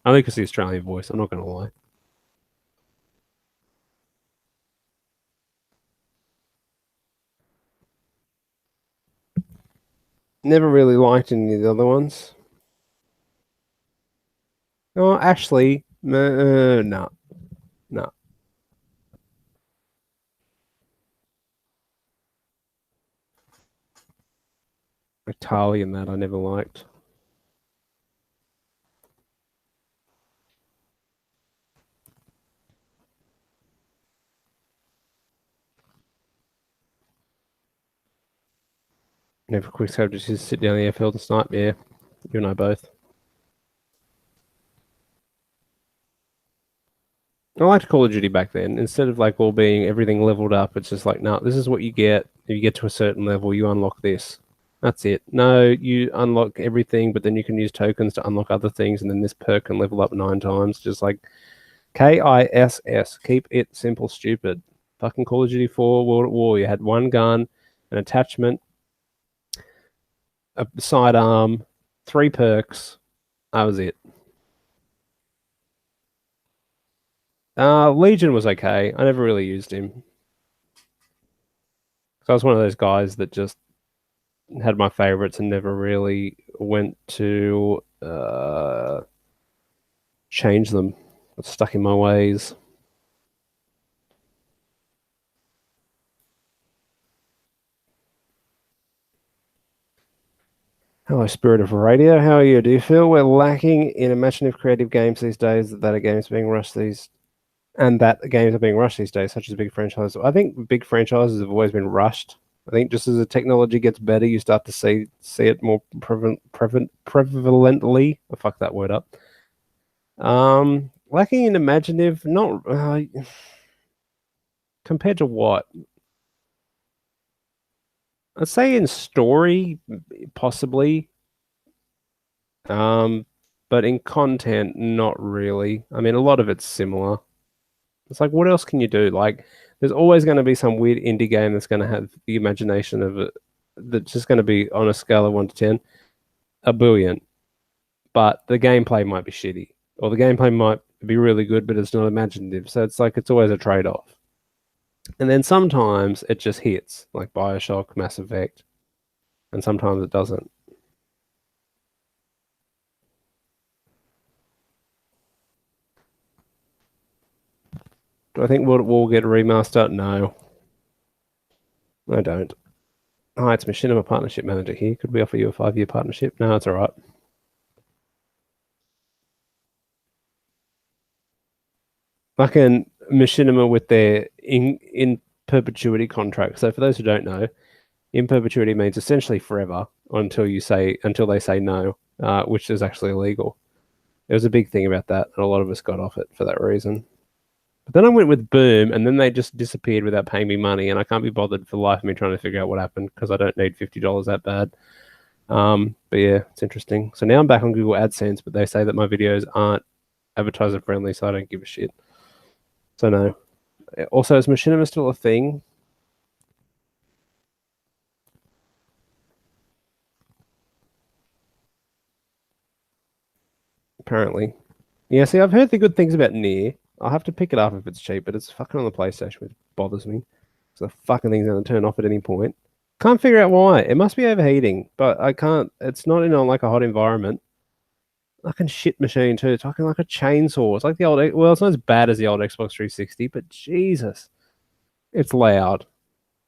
I think it's the Australian voice, I'm not going to lie. Never really liked any of the other ones. Oh, Ashley. No. No. Italian that I never liked. Never quick save, just sit down in the airfield and snipe. Yeah, you and I both. I liked Call of Duty back then. Instead of like all being everything leveled up, it's just like, no, this is what you get. If you get to a certain level, you unlock this. That's it. No, you unlock everything, but then you can use tokens to unlock other things, and then this perk can level up 9 times. Just like KISS. Keep it simple, stupid. Fucking Call of Duty 4 World at War. You had one gun, an attachment, a sidearm, 3 perks. That was it. Legion was okay. I never really used him. I was one of those guys that just had my favorites and never really went to change them. I was stuck in my ways. Hello, Spirit of Radio. How are you? Do you feel we're lacking in imaginative creative games these days, that are games being rushed these days, such as big franchises? I think big franchises have always been rushed. I think just as the technology gets better, you start to see it more prevalently. I fucked that word up. Lacking in imaginative, not compared to what? I'd say in story, possibly. But in content, not really. I mean, a lot of it's similar. It's like, what else can you do? Like, there's always going to be some weird indie game that's going to have the imagination of it, that's just going to be on a scale of 1 to 10, a billion. But the gameplay might be shitty, or the gameplay might be really good, but it's not imaginative. So it's like, it's always a trade off. And then sometimes it just hits, like Bioshock, Mass Effect, and sometimes it doesn't. Do I think we'll get a remaster? No, I don't. Hi, it's Machinima Partnership Manager here. Could we offer you a 5-year partnership? No, it's all right. Fucking Machinima with their in perpetuity contract. So for those who don't know, in perpetuity means essentially forever until they say no, which is actually illegal. There was a big thing about that, and a lot of us got off it for that reason. But then I went with Boom, and then they just disappeared without paying me money, and I can't be bothered for the life of me trying to figure out what happened because I don't need $50 that bad. But yeah, it's interesting. So now I'm back on Google AdSense, but they say that my videos aren't advertiser friendly, so I don't give a shit. So no. Also, is Machinima still a thing? Apparently. Yeah, see, I've heard the good things about Nier. I'll have to pick it up if it's cheap, but it's fucking on the PlayStation, which bothers me. So the fucking thing's going to turn off at any point. Can't figure out why. It must be overheating, but I can't. It's not in like a hot environment. Fucking shit machine too. It's fucking like a chainsaw. It's like the old. Well, it's not as bad as the old Xbox 360, but Jesus, it's loud.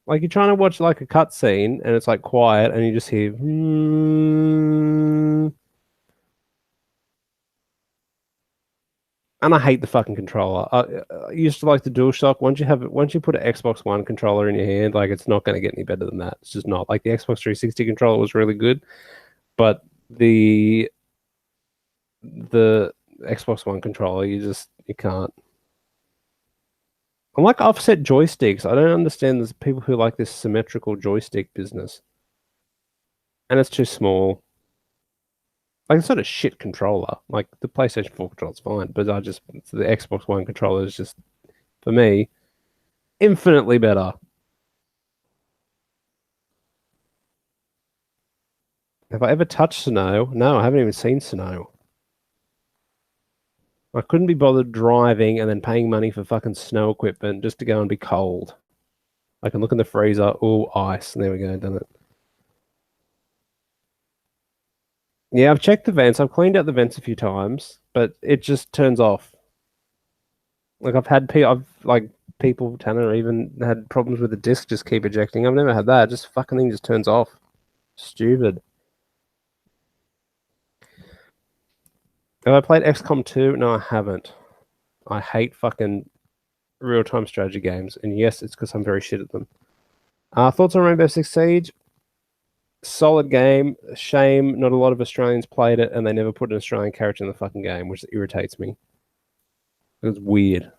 Like you're trying to watch like a cutscene and it's like quiet, and you just hear. And I hate the fucking controller. I used to like the DualShock. Once you put an Xbox One controller in your hand, like it's not going to get any better than that. It's just not. Like the Xbox 360 controller was really good, but the Xbox One controller, you can't. I like offset joysticks. I don't understand there's people who like this symmetrical joystick business, and it's too small. Like it's not a shit controller. Like the PlayStation 4 controller's fine, but the Xbox One controller is just for me infinitely better. Have I ever touched snow? No, I haven't even seen snow. I couldn't be bothered driving and then paying money for fucking snow equipment just to go and be cold. I can look in the freezer. Oh, ice. There we go. Done it. Yeah, I've checked the vents. I've cleaned out the vents a few times, but it just turns off. Like I've like people, Tanner, even had problems with the disc just keep ejecting. I've never had that. Just fucking thing just turns off. Stupid. Have I played XCOM 2? No, I haven't. I hate fucking real-time strategy games, and yes, it's because I'm very shit at them. Thoughts on Rainbow Six Siege? Solid game. Shame not a lot of Australians played it, and they never put an Australian character in the fucking game, which irritates me. It's weird.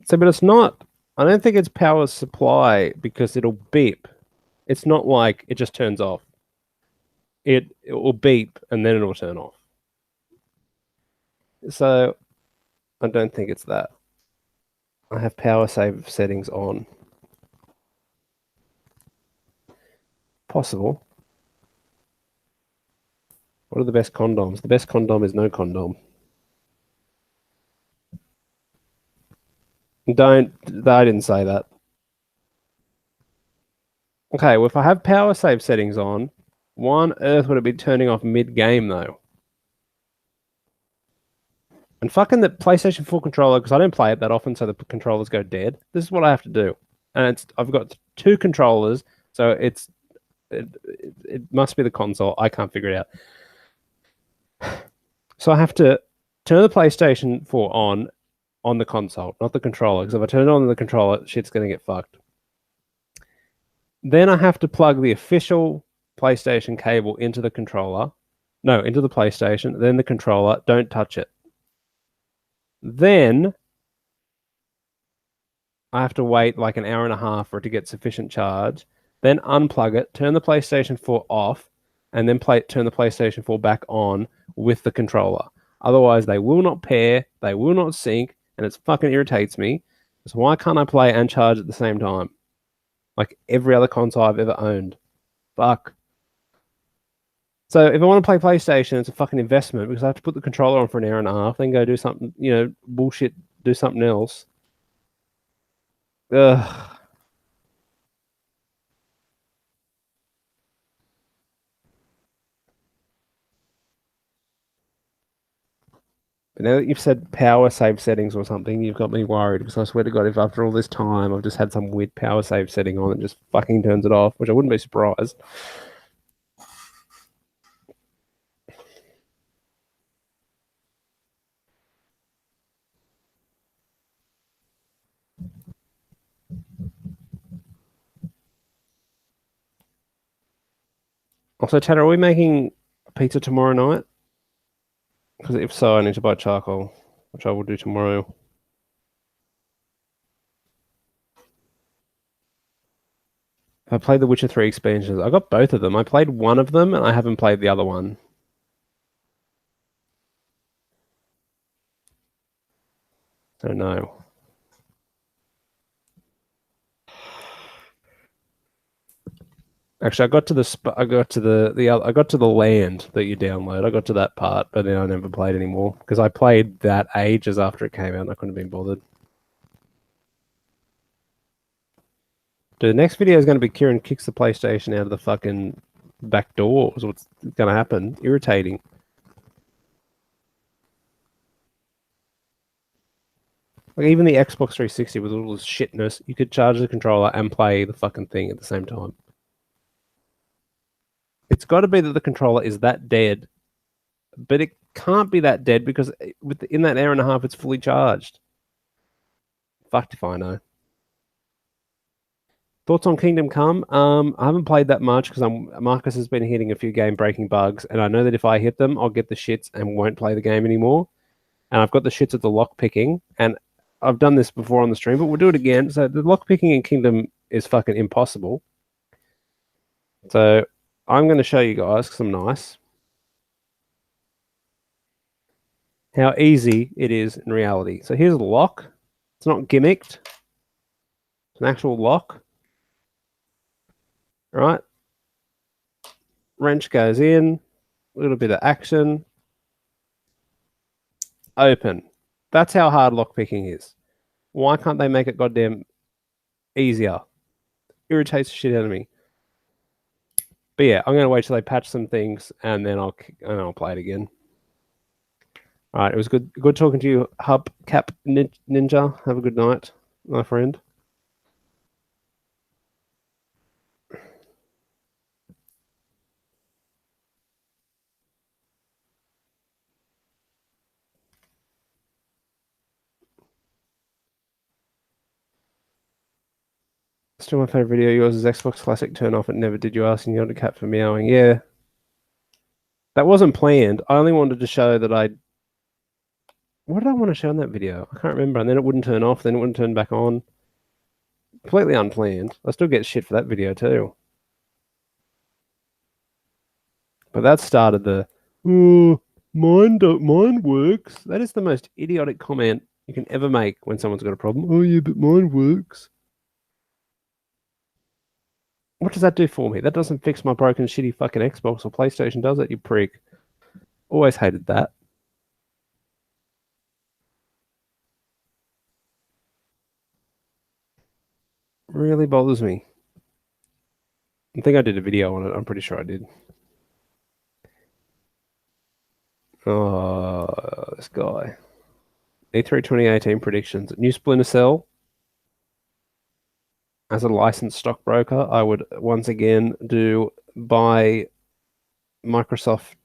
So, but it's not. I don't think it's power supply because it'll beep. It's not like it just turns off. It will beep and then it'll turn off. So I don't think it's that. I have power save settings on. Possible. What are the best condoms? The best condom is no condom. Don't. I didn't say that. Okay, well, if I have power save settings on, why on earth would it be turning off mid-game, though? And fucking the PlayStation 4 controller, because I don't play it that often, so the controllers go dead. This is what I have to do. and I've got two controllers, so it must be the console. I can't figure it out. So I have to turn the PlayStation 4 on the console, not the controller. Because if I turn it on the controller, shit's gonna get fucked. Then I have to plug the official PlayStation cable into the controller. No, into the PlayStation, then the controller. Don't touch it. Then I have to wait like an hour and a half for it to get sufficient charge. Then unplug it, turn the PlayStation 4 off, and then turn the PlayStation 4 back on with the controller. Otherwise, they will not pair, they will not sync, and it fucking irritates me. So why can't I play and charge at the same time? Like every other console I've ever owned. Fuck. So if I want to play PlayStation, it's a fucking investment because I have to put the controller on for an hour and a half, then go do something, bullshit, do something else. Ugh. But now that you've said power save settings or something, you've got me worried because I swear to God, if after all this time I've just had some weird power save setting on that just fucking turns it off, which I wouldn't be surprised. Also, Ted, are we making pizza tomorrow night? Because if so, I need to buy charcoal, which I will do tomorrow. I played the Witcher 3 expansions. I got both of them. I played one of them and I haven't played the other one. So no. Actually, I got to I got to I got to the land that you download. I got to that part, but then I never played anymore because I played that ages after it came out and I couldn't have been bothered. Dude, the next video is going to be Kieran kicks the PlayStation out of the fucking back door. Is what's going to happen. Irritating. Like even the Xbox 360 with all this shitness, you could charge the controller and play the fucking thing at the same time. It's got to be that the controller is that dead, but it can't be that dead because in that hour and a half, it's fully charged. Fucked if I know. Thoughts on Kingdom Come? I haven't played that much because Marcus has been hitting a few game-breaking bugs, and I know that if I hit them, I'll get the shits and won't play the game anymore. And I've got the shits at the lock picking, and I've done this before on the stream, but we'll do it again. So the lock picking in Kingdom is fucking impossible. So I'm going to show you guys because I'm nice how easy it is in reality. So here's the lock. It's not gimmicked. It's an actual lock. Right? Wrench goes in. A little bit of action. Open. That's how hard lockpicking is. Why can't they make it goddamn easier? Irritates the shit out of me. But yeah, I'm gonna wait till they patch some things and then I'll play it again. All right, it was good talking to you, Hub Cap Ninja. Have a good night, my friend. Still my favorite video. Yours is Xbox Classic turn off. It never did. You asking the other cat for meowing. Yeah, that wasn't planned. I only wanted to show that I. What did I want to show in that video? I can't remember. And then it wouldn't turn off. Then it wouldn't turn back on. Completely unplanned. I still get shit for that video too. But that started the. Oh, mine works. That is the most idiotic comment you can ever make when someone's got a problem. Oh yeah, but mine works. What does that do for me? That doesn't fix my broken, shitty fucking Xbox or PlayStation, does it, you prick? Always hated that. Really bothers me. I think I did a video on it. I'm pretty sure I did. Oh, this guy. E3 2018 predictions. New Splinter Cell. as a licensed stockbroker, I would once again do buy Microsoft,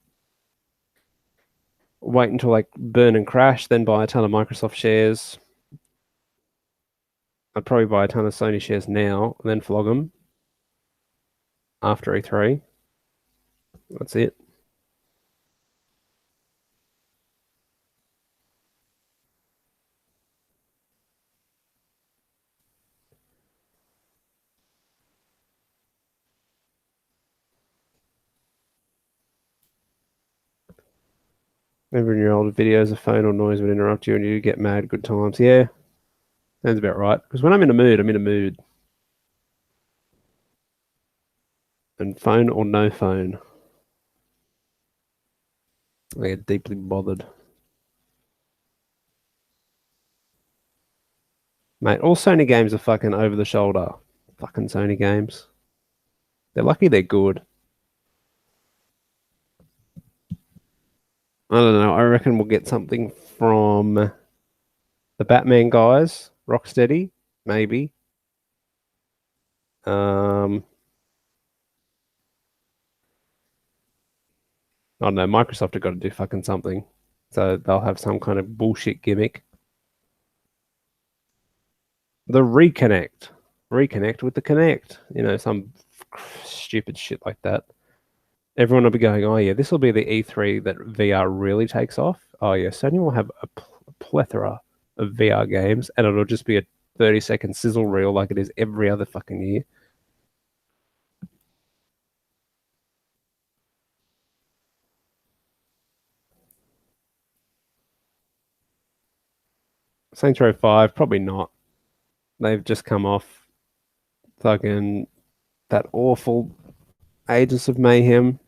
wait until like burn and crash, then buy a ton of Microsoft shares. I'd probably buy a ton of Sony shares now, and then flog them after E3. That's it. Remember in your older videos, a phone or noise would interrupt you and you get mad. Good times. Yeah, sounds about right. Because when I'm in a mood, I'm in a mood. And phone or no phone, I get deeply bothered. Mate, all Sony games are fucking over the shoulder. Fucking Sony games. They're lucky they're good. I don't know. I reckon we'll get something from the Batman guys, Rocksteady, maybe. Um, I don't know. Microsoft have got to do fucking something. So they'll have some kind of bullshit gimmick. The reconnect with the Connect. You know, some stupid shit like that. Everyone will be going, oh yeah, this will be the E3 that VR really takes off. Oh yeah, Sony will have a plethora of VR games, and it'll just be a 30-second sizzle reel like it is every other fucking year. Saints Row 5, probably not. They've just come off fucking that awful Ages of Mayhem.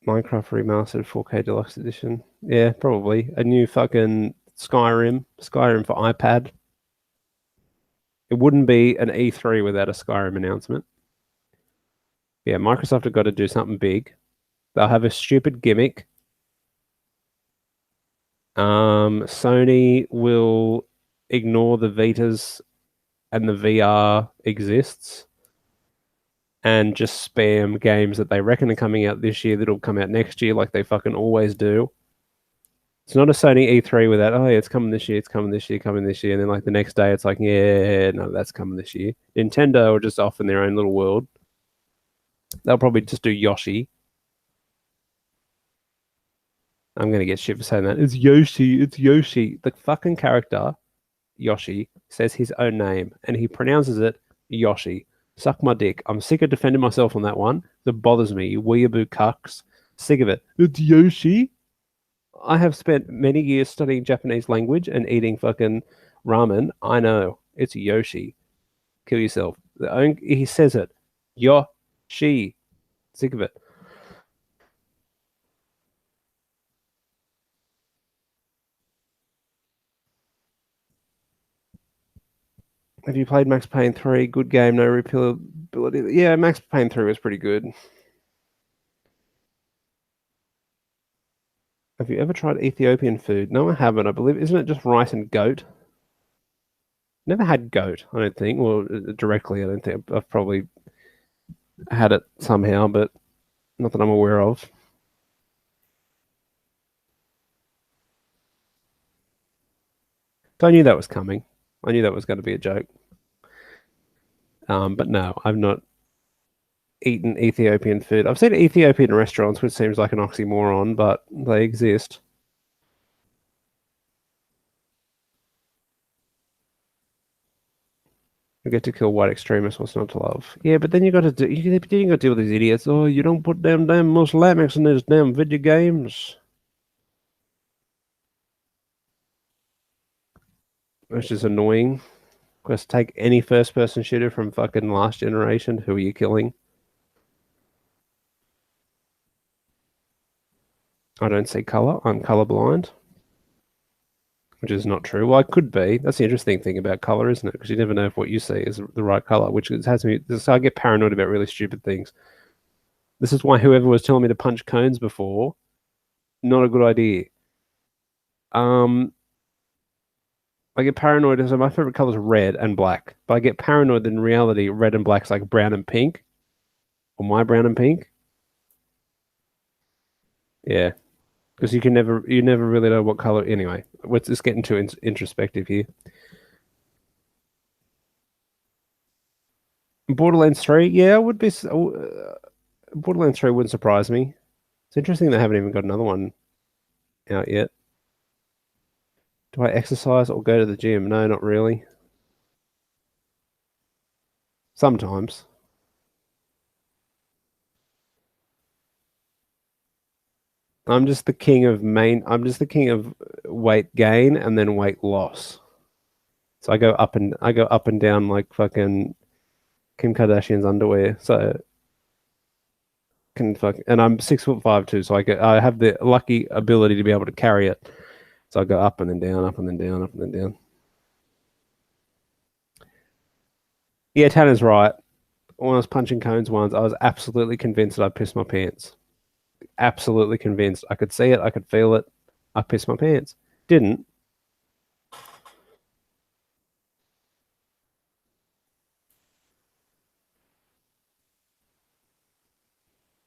Minecraft Remastered 4K Deluxe Edition. Yeah, probably. A new fucking Skyrim for iPad. It wouldn't be an E3 without a Skyrim announcement. Yeah, Microsoft have got to do something big. They'll have a stupid gimmick. Sony will ignore the Vitas and the VR exists and just spam games that they reckon are coming out this year that'll come out next year like they fucking always do. It's not a Sony E3 without, oh yeah, it's coming this year, it's coming this year, coming this year. And then like the next day it's like, yeah, no, that's coming this year. Nintendo are just off in their own little world. They'll probably just do Yoshi. I'm gonna get shit for saying that. It's Yoshi, it's Yoshi. The fucking character, Yoshi, says his own name and he pronounces it Yoshi. Suck my dick. I'm sick of defending myself on that one. That bothers me. You weeaboo cucks. Sick of it. It's Yoshi. I have spent many years studying Japanese language and eating fucking ramen. I know. It's Yoshi. Kill yourself. He says it. Yoshi. Sick of it. Have you played Max Payne 3? Good game, no replayability. Yeah, Max Payne 3 was pretty good. Have you ever tried Ethiopian food? No, I haven't. I believe, isn't it just rice and goat? Never had goat, I don't think. Well, directly, I don't think. I've probably had it somehow, but not that I'm aware of. I knew that was coming. I knew that was going to be a joke. But no, I've not eaten Ethiopian food. I've seen Ethiopian restaurants, which seems like an oxymoron, but they exist. You get to kill white extremists. What's not to love? Yeah, but then you got to do. You got to deal with these idiots. Oh, you don't put them damn Muslimics in these damn video games, which is annoying. Just take any first-person shooter from fucking last generation. Who are you killing? I don't see color. I'm colorblind. which is not true. Well, it could be. That's the interesting thing about color, isn't it? Because you never know if what you see is the right color, which has me. So I get paranoid about really stupid things. This is why whoever was telling me to punch cones before, not a good idea. Um, I get paranoid. So my favorite color is red and black, but I get paranoid that in reality, red and black's like brown and pink, or my brown and pink. Yeah, because you never really know what color. Anyway, let's just get into introspective here. Borderlands 3, yeah, would be. Borderlands 3 wouldn't surprise me. It's interesting they haven't even got another one out yet. Do I exercise or go to the gym? No, not really. Sometimes. I'm just the king of weight gain and then weight loss. So I go up and down like fucking Kim Kardashian's underwear. So can fuck and I'm 6'5" too, so I have the lucky ability to be able to carry it. So I go up and then down, up and then down, up and then down. Yeah, Tanner's right. When I was punching cones once, I was absolutely convinced that I pissed my pants. Absolutely convinced. I could see it, I could feel it. I pissed my pants. Didn't.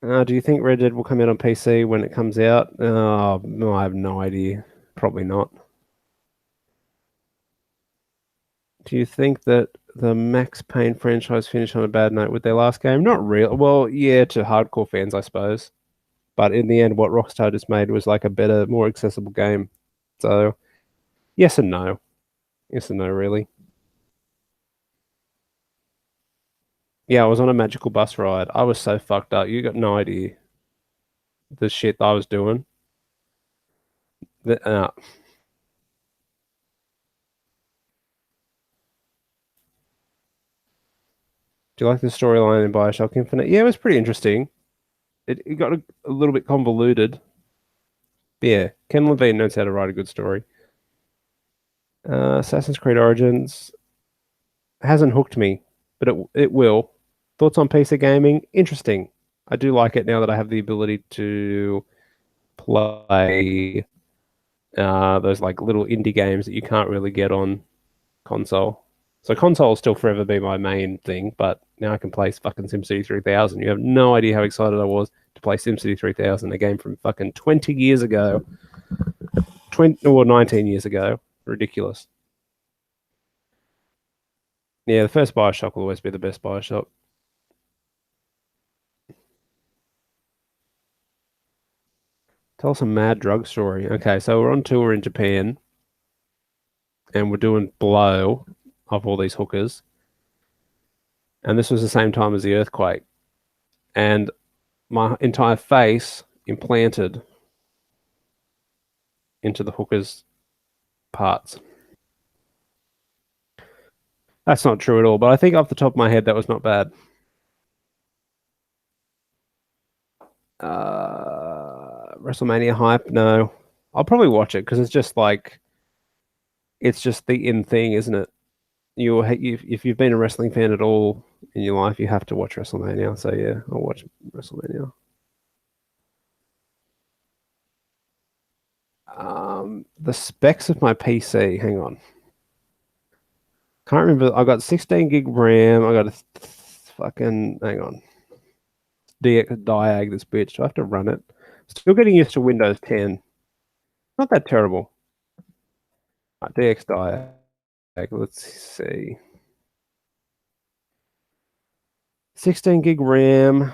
Do you think Red Dead will come out on PC when it comes out? Oh, no, I have no idea. Probably not. Do you think that the Max Payne franchise finished on a bad note with their last game? Not real. Well, yeah, to hardcore fans, I suppose. But in the end, what Rockstar just made was like a better, more accessible game. So, yes and no. Yes and no, really. Yeah, I was on a magical bus ride. I was so fucked up. You got no idea the shit I was doing. Uh, do you like the storyline in Bioshock Infinite? Yeah, it was pretty interesting. It got a little bit convoluted. But yeah, Ken Levine knows how to write a good story. Assassin's Creed Origins hasn't hooked me, but it will. Thoughts on PC gaming? Interesting. I do like it now that I have the ability to play those like little indie games that you can't really get on console. So console will still forever be my main thing, but now I can play fucking SimCity 3000. You have no idea how excited I was to play SimCity 3000, a game from fucking 20 years ago, 20 or 19 years ago. Ridiculous. Yeah, the first Bioshock will always be the best Bioshock. Tell us a mad drug story. Okay, so we're on tour in Japan and we're doing blow of all these hookers. And this was the same time as the earthquake. And my entire face implanted into the hookers' parts. That's not true at all, but I think off the top of my head, that was not bad. WrestleMania hype? No. I'll probably watch it because it's just like, it's just the in thing, isn't it? If you've been a wrestling fan at all in your life, you have to watch WrestleMania. So yeah, I'll watch WrestleMania. The specs of my PC. Hang on, can't remember. I got 16 gig RAM. I got a fucking hang on. DX Diag this bitch. Do I have to run it? Still getting used to Windows 10. Not that terrible. DX Diag. Let's see. 16 gig RAM.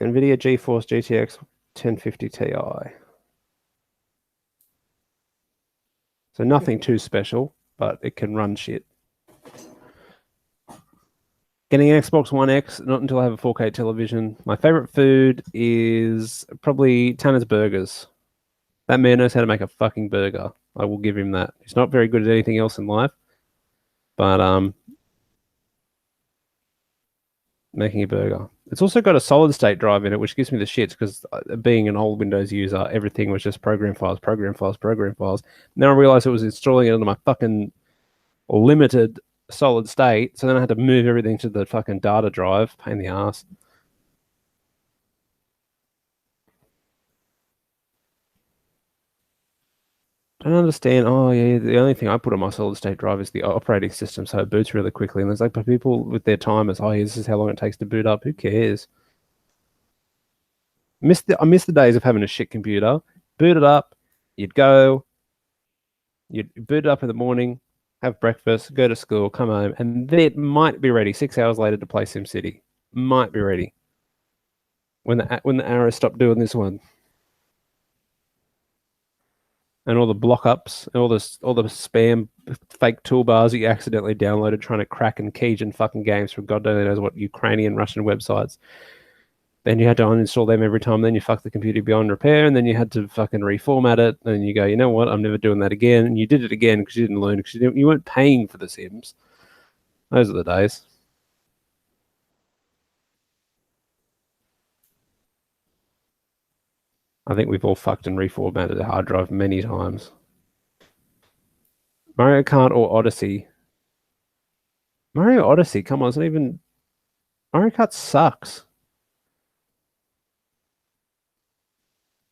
NVIDIA GeForce GTX 1050 Ti. So nothing too special, but it can run shit. Getting an Xbox One X, not until I have a 4K television. My favorite food is probably Tanner's Burgers. That man knows how to make a fucking burger. I will give him that. He's not very good at anything else in life, but making a burger. It's also got a solid state drive in it, which gives me the shits because being an old Windows user, everything was just program files, program files, program files. And then I realized it was installing it into my fucking limited solid state, so then I had to move everything to the fucking data drive. Pain in the ass. I don't understand. Oh yeah, the only thing I put on my solid state drive is the operating system, so it boots really quickly. And there's like, but people with their timers, oh yeah, this is how long it takes to boot up. Who cares? I miss the days of having a shit computer. Boot it up, you'd go, you'd boot it up in the morning, have breakfast, go to school, come home, and then it might be ready 6 hours later to play SimCity. Might be ready when the arrows stop doing this one. And all the block ups and all the spam fake toolbars that you accidentally downloaded trying to crack and Cajun fucking games from God only knows what Ukrainian Russian websites. Then you had to uninstall them every time. Then you fucked the computer beyond repair, and then you had to fucking reformat it. And you go, you know what? I'm never doing that again. And you did it again because you didn't learn because you weren't paying for the Sims. Those are the days. I think we've all fucked and reformatted a hard drive many times. Mario Kart or Odyssey? Mario Odyssey, come on, it's not even. Mario Kart sucks.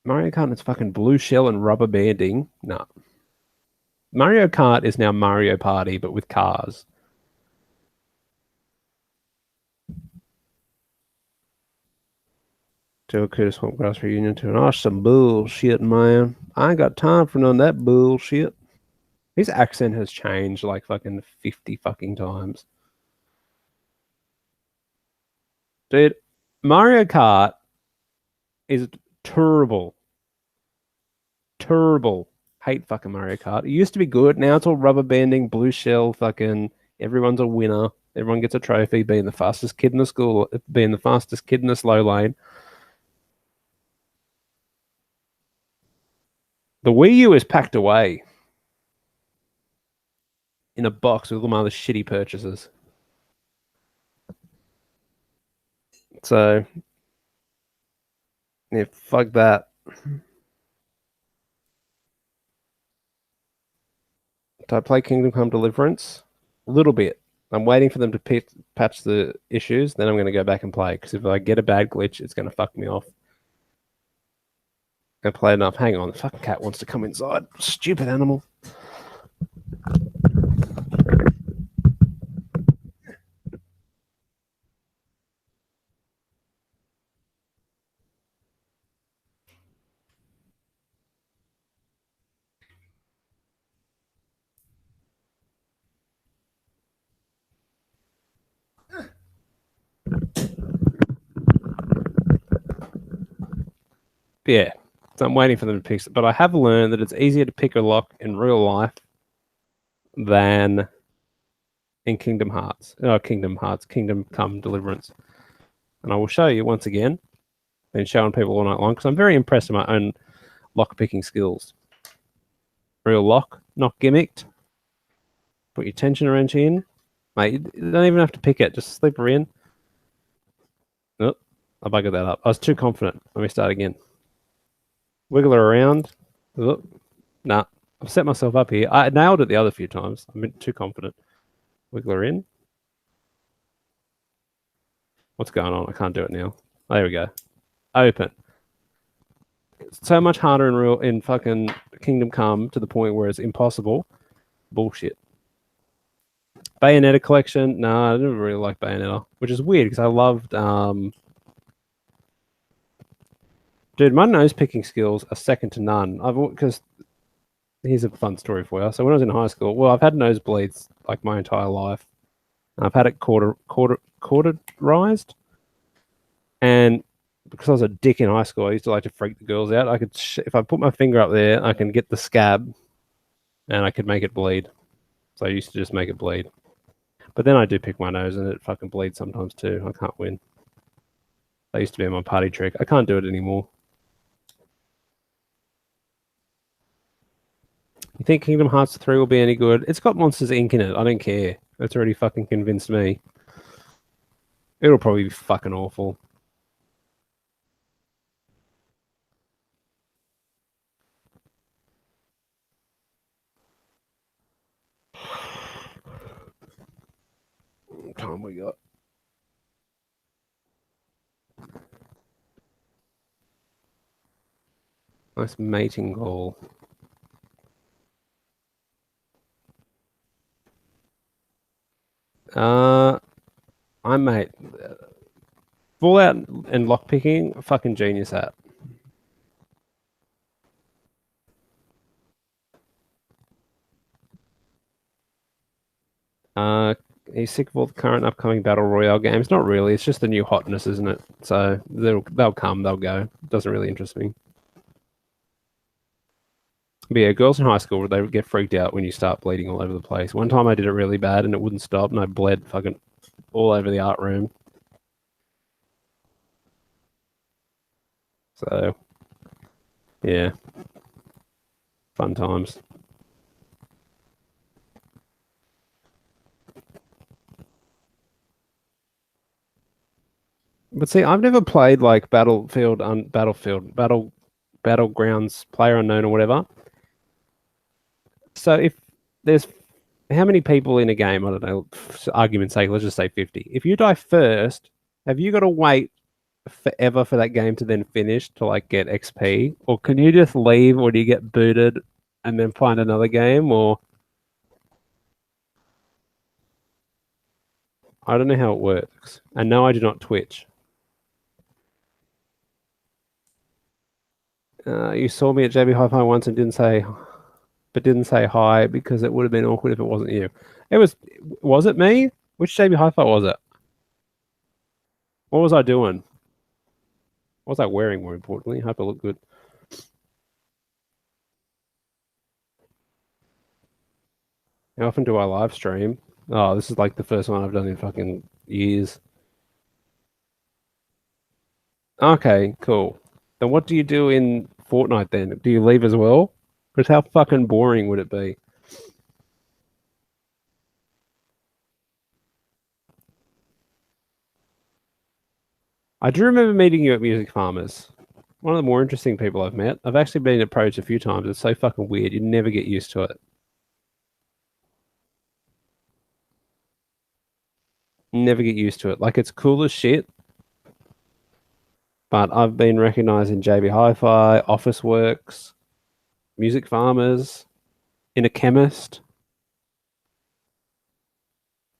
Mario Kart is fucking blue shell and rubber banding. No. Mario Kart is now Mario Party, but with cars. Joe Curtis Swamp Grass reunion to an some bullshit, man. I ain't got time for none of that bullshit. His accent has changed like fucking 50 fucking times. Dude, Mario Kart is terrible. Terrible. Hate fucking Mario Kart. It used to be good. Now it's all rubber banding, blue shell, fucking everyone's a winner. Everyone gets a trophy, being the fastest kid in the school, being the fastest kid in the slow lane. The Wii U is packed away in a box with all my other shitty purchases. So, yeah, fuck that. Do I play Kingdom Come Deliverance? A little bit. I'm waiting for them to patch the issues, then I'm going to go back and play. Because if I get a bad glitch, it's going to fuck me off. I play enough. Hang on, the fucking cat wants to come inside. Stupid animal. Yeah, so I'm waiting for them to pick it. But I have learned that it's easier to pick a lock in real life than in Kingdom Hearts. Kingdom Come Deliverance. And I will show you once again. Been showing people all night long because I'm very impressed with my own lock picking skills. Real lock, not gimmicked. Put your tension wrench in. Mate, you don't even have to pick it. Just slip her in. Oh, I buggered that up. I was too confident. Let me start again. Wiggle her around. Oh, nah, I've set myself up here. I nailed it the other few times. I'm too confident. Wiggle her in. What's going on? I can't do it now. Oh, there we go. Open. It's so much harder in fucking Kingdom Come to the point where it's impossible. Bullshit. Bayonetta collection. No, I didn't really like Bayonetta, which is weird because I loved. Dude, my nose picking skills are second to none. Because here's a fun story for you. So when I was in high school, well, I've had nosebleeds like my entire life. I've had it cauterized, and because I was a dick in high school, I used to like to freak the girls out. I could, if I put my finger up there, I can get the scab, and I could make it bleed. So I used to just make it bleed. But then I do pick my nose, and it fucking bleeds sometimes too. I can't win. That used to be my party trick. I can't do it anymore. You think Kingdom Hearts 3 will be any good? It's got Monsters Inc. in it. I don't care. It's already fucking convinced me. It'll probably be fucking awful. What time we got? Nice mating call. I mate. Fallout and lockpicking, fucking genius at. Uh, he's sick of all the current upcoming battle royale games. Not really. It's just the new hotness, isn't it? So they'll come, they'll go. Doesn't really interest me. But yeah, girls in high school they would get freaked out when you start bleeding all over the place. One time I did it really bad and it wouldn't stop, and I bled fucking all over the art room. So yeah, fun times. But see, I've never played like Battlegrounds, Player Unknown or whatever. So if there's how many people in a game? I don't know. For argument's sake, let's just say 50. If you die first, have you got to wait forever for that game to then finish to like get XP, or can you just leave, or do you get booted and then find another game? Or I don't know how it works. And no, I do not Twitch. You saw me at JB Hi-Fi once and didn't say hi because it would have been awkward if it wasn't you. Was it me? Which JB Hi-Fi was it? What was I doing? What was I wearing, more importantly? Hope I look good. How often do I live stream? Oh, this is like the first one I've done in fucking years. Okay, cool. Then what do you do in Fortnite then? Do you leave as well? Because how fucking boring would it be? I do remember meeting you at Music Farmers. One of the more interesting people I've met. I've actually been approached a few times. It's so fucking weird. You never get used to it. Never get used to it. Like it's cool as shit, but I've been recognized in JB Hi-Fi, Office Works, Music Farmers, in a chemist.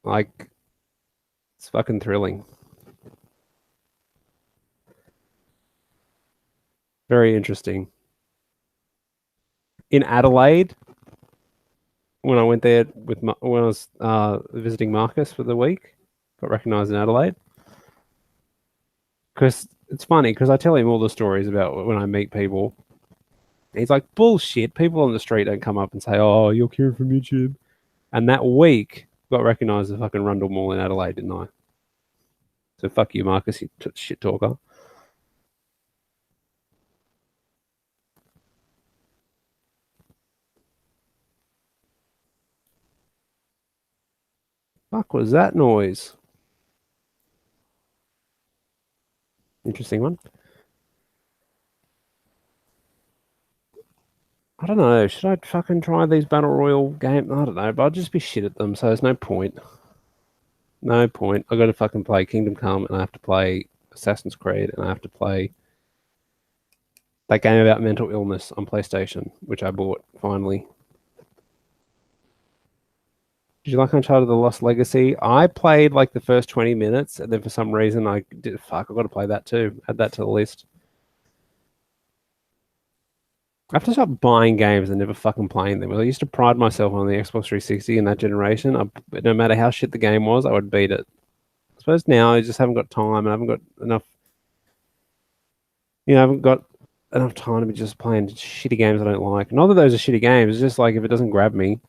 Like it's fucking thrilling. Very interesting. In Adelaide, when I went there when I was visiting Marcus for the week, got recognized in Adelaide. Because it's funny because I tell him all the stories about when I meet people. He's like, bullshit. People on the street don't come up and say, "Oh, you're Kieran from YouTube." And that week, got recognized at fucking Rundle Mall in Adelaide, didn't I? So fuck you, Marcus, you shit talker. Fuck was that noise? Interesting one. I don't know. Should I fucking try these battle royal games? I don't know, but I'll just be shit at them, so there's no point. No point. I got to fucking play Kingdom Come, and I have to play Assassin's Creed, and I have to play that game about mental illness on PlayStation, which I bought finally. Did you like Uncharted: The Lost Legacy? I played like the first 20 minutes, and then for some reason I did. Fuck, I got to play that too. Add that to the list. I have to stop buying games and never fucking playing them. I used to pride myself on the Xbox 360 in that generation. No matter how shit the game was, I would beat it. I suppose now I just haven't got time and I haven't got enough. I haven't got enough time to be just playing shitty games I don't like. Not that those are shitty games. It's just like if it doesn't grab me.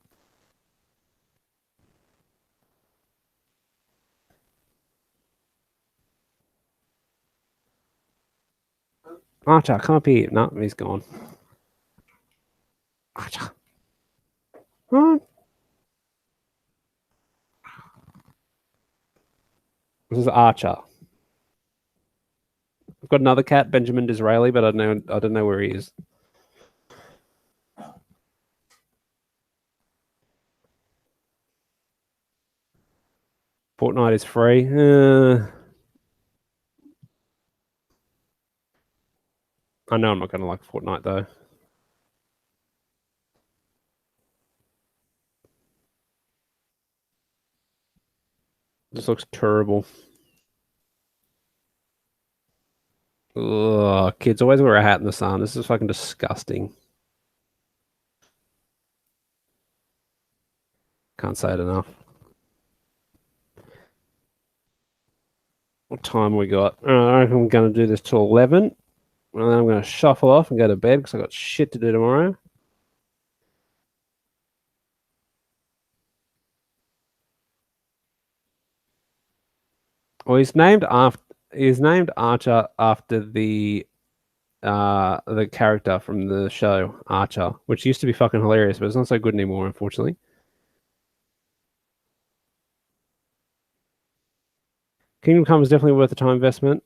Archer, come up here. No, he's gone. Archer. Huh? This is Archer. I've got another cat, Benjamin Disraeli, but I don't know where he is. Fortnite is free. I know I'm not going to like Fortnite though. This looks terrible. Ugh, kids always wear a hat in the sun. This is fucking disgusting. Can't say it enough. What time we got? I reckon I'm going to do this till 11. And then I'm going to shuffle off and go to bed because I got shit to do tomorrow. Well, he's named Archer after the character from the show Archer, which used to be fucking hilarious, but it's not so good anymore, unfortunately. Kingdom Come is definitely worth the time investment.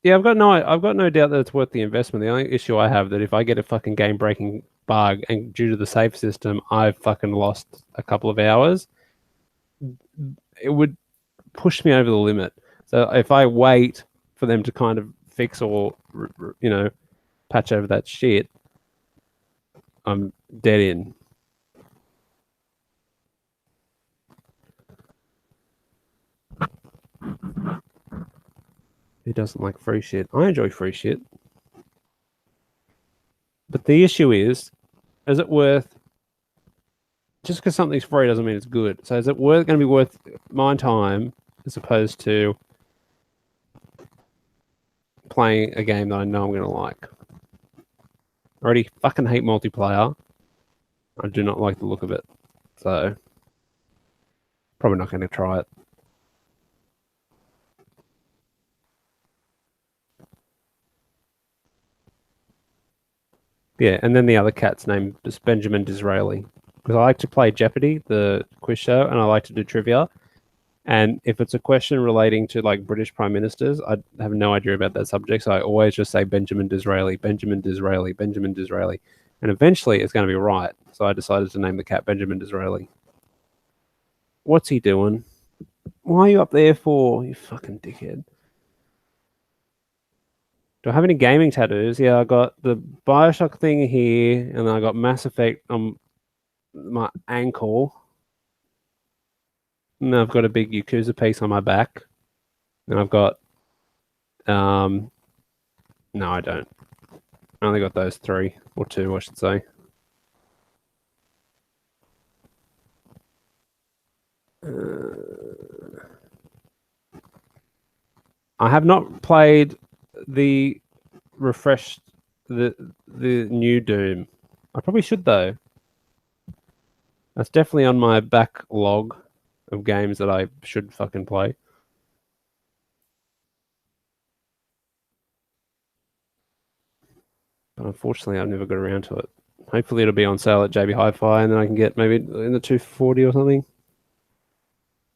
Yeah, I've got no doubt that it's worth the investment. The only issue I have that if I get a fucking game breaking bug and due to the save system, I've fucking lost a couple of hours, it would push me over the limit. So if I wait for them to kind of fix or patch over that shit, I'm dead in. Who doesn't like free shit? I enjoy free shit. But the issue is it worth just because something's free doesn't mean it's good. So is it going to be worth my time as opposed to playing a game that I know I'm going to like? I already fucking hate multiplayer. I do not like the look of it. So probably not going to try it. Yeah, and then the other cat's name is Benjamin Disraeli. Because I like to play Jeopardy, the quiz show, and I like to do trivia. And if it's a question relating to like British prime ministers, I have no idea about that subject. So I always just say Benjamin Disraeli, Benjamin Disraeli, Benjamin Disraeli. And eventually it's going to be right. So I decided to name the cat Benjamin Disraeli. What's he doing? Why are you up there for, you fucking dickhead? Do I have any gaming tattoos? Yeah, I got the Bioshock thing here, and then I got Mass Effect on my ankle. And I've got a big Yakuza piece on my back. And I've got no, I don't. I only got those three, or two, I should say. I have not played the refreshed the new Doom. I probably should though. That's definitely on my backlog of games that I should fucking play. But unfortunately, I've never got around to it. Hopefully, it'll be on sale at JB Hi-Fi, and then I can get maybe in the 240 or something.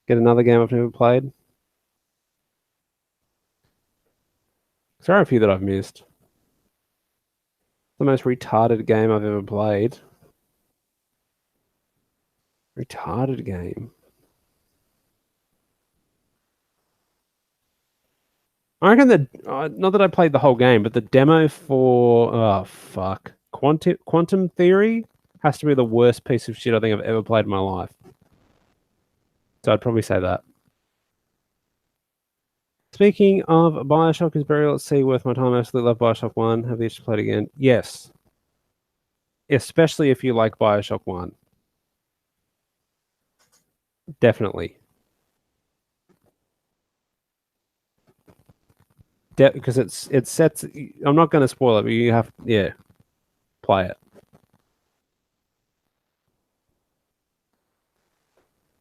Get another game I've never played. There are a few that I've missed. The most retarded game I've ever played. Retarded game. I reckon that not that I played the whole game, but the demo for Quantum Theory has to be the worst piece of shit I think I've ever played in my life. So I'd probably say that. Speaking of Bioshock is very, let's see, worth my time. I absolutely love Bioshock 1. Have you played again? Yes. Especially if you like Bioshock 1. Definitely. Because it sets. I'm not going to spoil it, but you have, yeah, play it.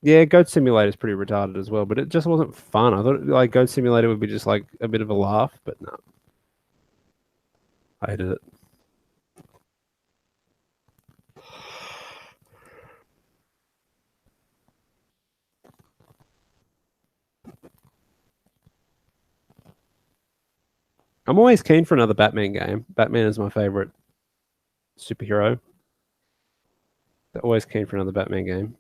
Yeah, Goat Simulator is pretty retarded as well, but it just wasn't fun. I thought like Goat Simulator would be just like a bit of a laugh, but no, I hated it. I'm always keen for another Batman game. Batman is my favorite superhero. They're always keen for another Batman game.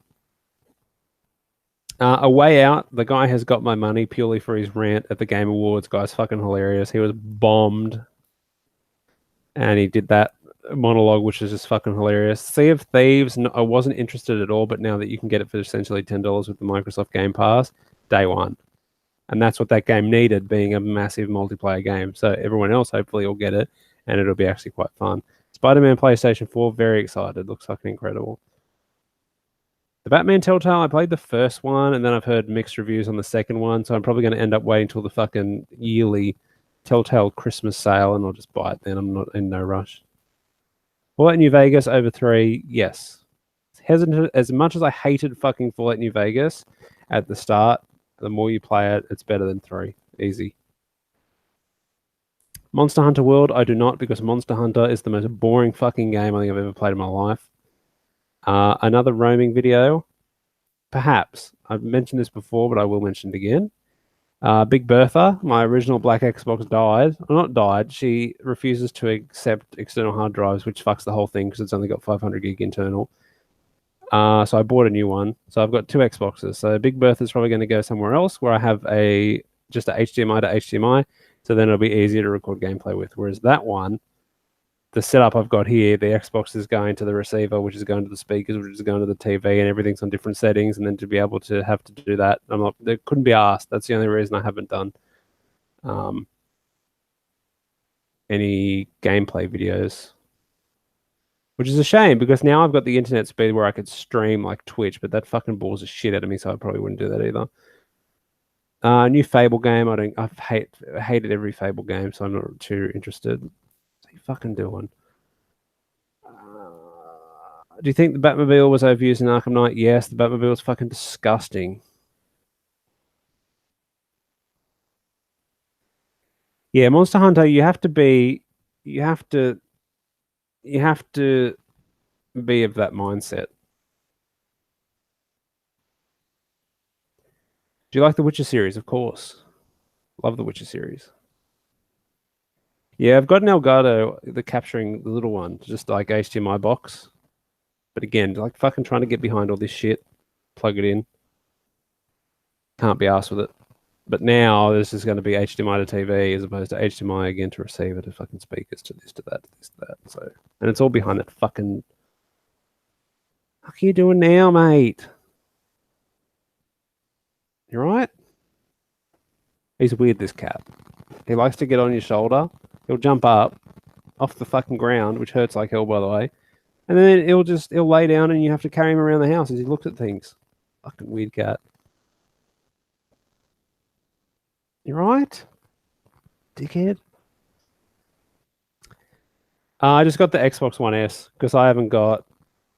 A Way Out, the guy has got my money purely for his rant at the Game Awards. Guy's fucking hilarious. He was bombed, and he did that monologue, which is just fucking hilarious. Sea of Thieves, no, I wasn't interested at all, but now that you can get it for essentially $10 with the Microsoft Game Pass, day one. And that's what that game needed, being a massive multiplayer game. So everyone else hopefully will get it, and it'll be actually quite fun. Spider-Man PlayStation 4, very excited. Looks fucking incredible. The Batman Telltale, I played the first one, and then I've heard mixed reviews on the second one, so I'm probably going to end up waiting till the fucking yearly Telltale Christmas sale, and I'll just buy it then. I'm not in no rush. Fallout New Vegas over 3, yes. Hesitant as much as I hated fucking Fallout New Vegas at the start. The more you play it, it's better than 3. Easy. Monster Hunter World, I do not, because Monster Hunter is the most boring fucking game I think I've ever played in my life. Another roaming video, perhaps. I've mentioned this before, but I will mention it again. Big Bertha, my original black Xbox died. Well, not died. She refuses to accept external hard drives, which fucks the whole thing because it's only got 500 gig internal. So I bought a new one. So I've got 2 Xboxes. So Big Bertha's probably going to go somewhere else where I have just a HDMI to HDMI. So then it'll be easier to record gameplay with. Whereas that one, the setup I've got here, the Xbox is going to the receiver, which is going to the speakers, which is going to the TV, and everything's on different settings. And then to be able to have to do that, I'm not. They couldn't be asked. That's the only reason I haven't done any gameplay videos, which is a shame because now I've got the internet speed where I could stream like Twitch, but that fucking bores the shit out of me, so I probably wouldn't do that either. New Fable game. I've hated every Fable game, so I'm not too interested. What's he fucking doing? Do you think the Batmobile was overused in Arkham Knight? Yes, the Batmobile was fucking disgusting. Yeah, Monster Hunter, you have to be you have to be of that mindset. Do you like the Witcher series? Of course. Love the Witcher series. Yeah, I've got an Elgato, the capturing the little one, just like HDMI box. But again, like fucking trying to get behind all this shit, plug it in. Can't be asked with it. But now this is going to be HDMI to TV as opposed to HDMI again to receiver to fucking speakers to this to that to this to that. So, and it's all behind that fucking. What are you doing now, mate? You right? He's weird, this cat. He likes to get on your shoulder. He'll jump up off the fucking ground, which hurts like hell, by the way. And then he'll lay down and you have to carry him around the house as he looks at things. Fucking weird cat. You right? Dickhead. I just got the Xbox One S because I haven't got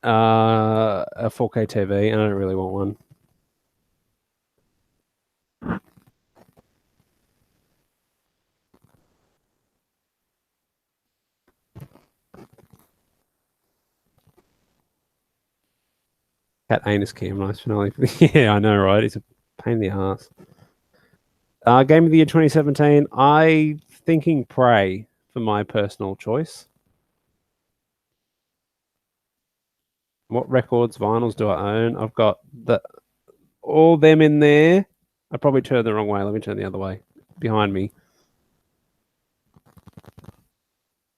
a 4K TV and I don't really want one. Cat anus cam, nice finale. Yeah, I know, right? It's a pain in the ass. Game of the year 2017. I thinking Prey for my personal choice. What records, vinyls do I own? I've got all them in there. I probably turned the wrong way. Let me turn the other way. Behind me.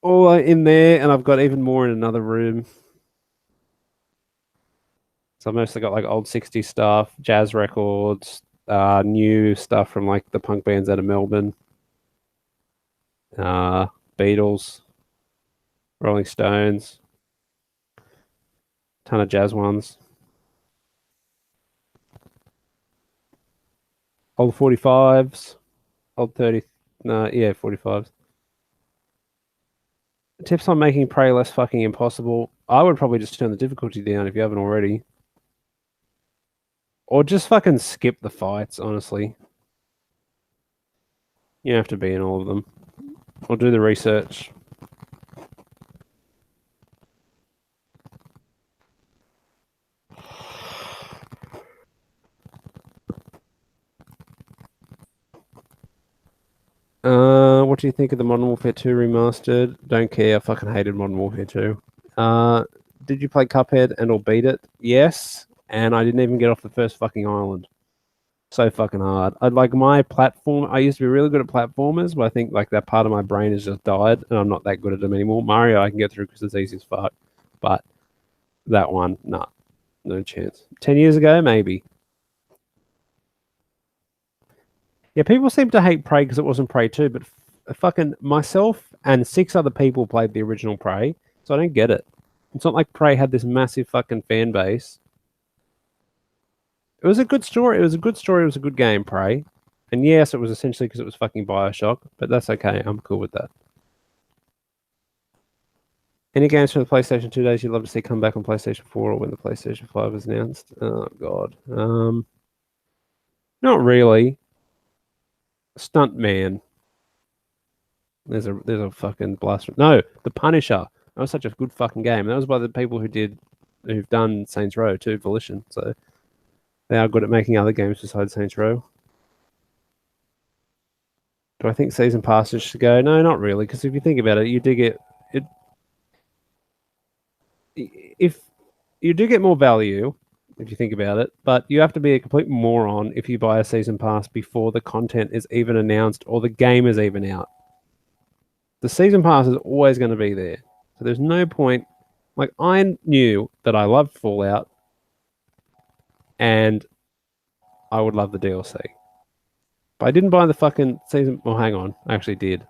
All in there, and I've got even more in another room. So I've mostly got like old 60s stuff, jazz records, new stuff from like the punk bands out of Melbourne, Beatles, Rolling Stones, ton of jazz ones, old 45s, old 30, no, yeah, 45s. Tips on making Prey less fucking impossible. I would probably just turn the difficulty down if you haven't already. Or just fucking skip the fights, honestly. You don't have to be in all of them. Or do the research. What do you think of the Modern Warfare 2 remastered? Don't care. I fucking hated Modern Warfare 2. Did you play Cuphead and or beat it? Yes. And I didn't even get off the first fucking island. So fucking hard. I'd like my platform. I used to be really good at platformers, but I think like that part of my brain has just died, and I'm not that good at them anymore. Mario, I can get through because it's easy as fuck, but that one, nah, no chance. 10 years ago, maybe. Yeah, people seem to hate Prey because it wasn't Prey 2, but fucking myself and 6 other people played the original Prey, so I don't get it. It's not like Prey had this massive fucking fan base. It was a good story. It was a good story. It was a good game, Prey. And yes, it was essentially because it was fucking Bioshock, but that's okay. I'm cool with that. Any games from the PlayStation 2 days you'd love to see come back on PlayStation 4 or when the PlayStation 5 is announced? Oh god. Not really. Stuntman. There's a fucking blast. No, The Punisher. That was such a good fucking game. That was by the people who've done Saints Row too, Volition. So they are good at making other games besides Saints Row. Do I think season passes should go? No, not really. Because if you think about it, you do get it. If you do get more value, if you think about it, but you have to be a complete moron if you buy a season pass before the content is even announced or the game is even out. The season pass is always going to be there. So there's no point. Like, I knew that I loved Fallout and I would love the DLC. But I didn't buy the fucking season. Well, hang on. I actually did.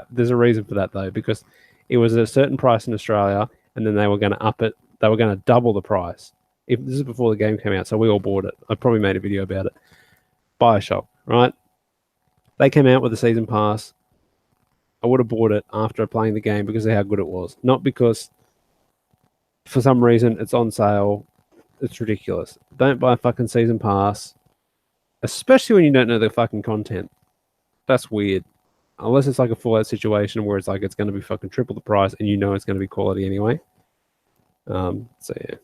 There's a reason for that, though, because it was at a certain price in Australia and then they were going to up it. They were going to double the price. If this is before the game came out, so we all bought it. I probably made a video about it. Bioshock, right? They came out with a season pass. I would have bought it after playing the game because of how good it was. Not because for some reason it's on sale. It's ridiculous. Don't buy a fucking season pass, especially when you don't know the fucking content. That's weird. Unless it's like a Fallout situation where it's like it's going to be fucking triple the price and you know it's going to be quality anyway. So yeah.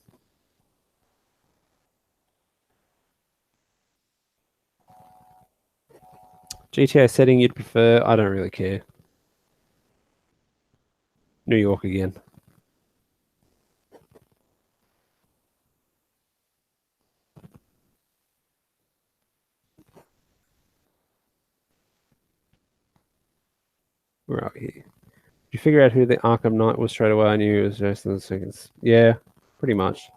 GTA setting you'd prefer? I don't really care. New York again. Where are we here? Did you figure out who the Arkham Knight was straight away? I knew it was Jason Seconds. Yeah, pretty much.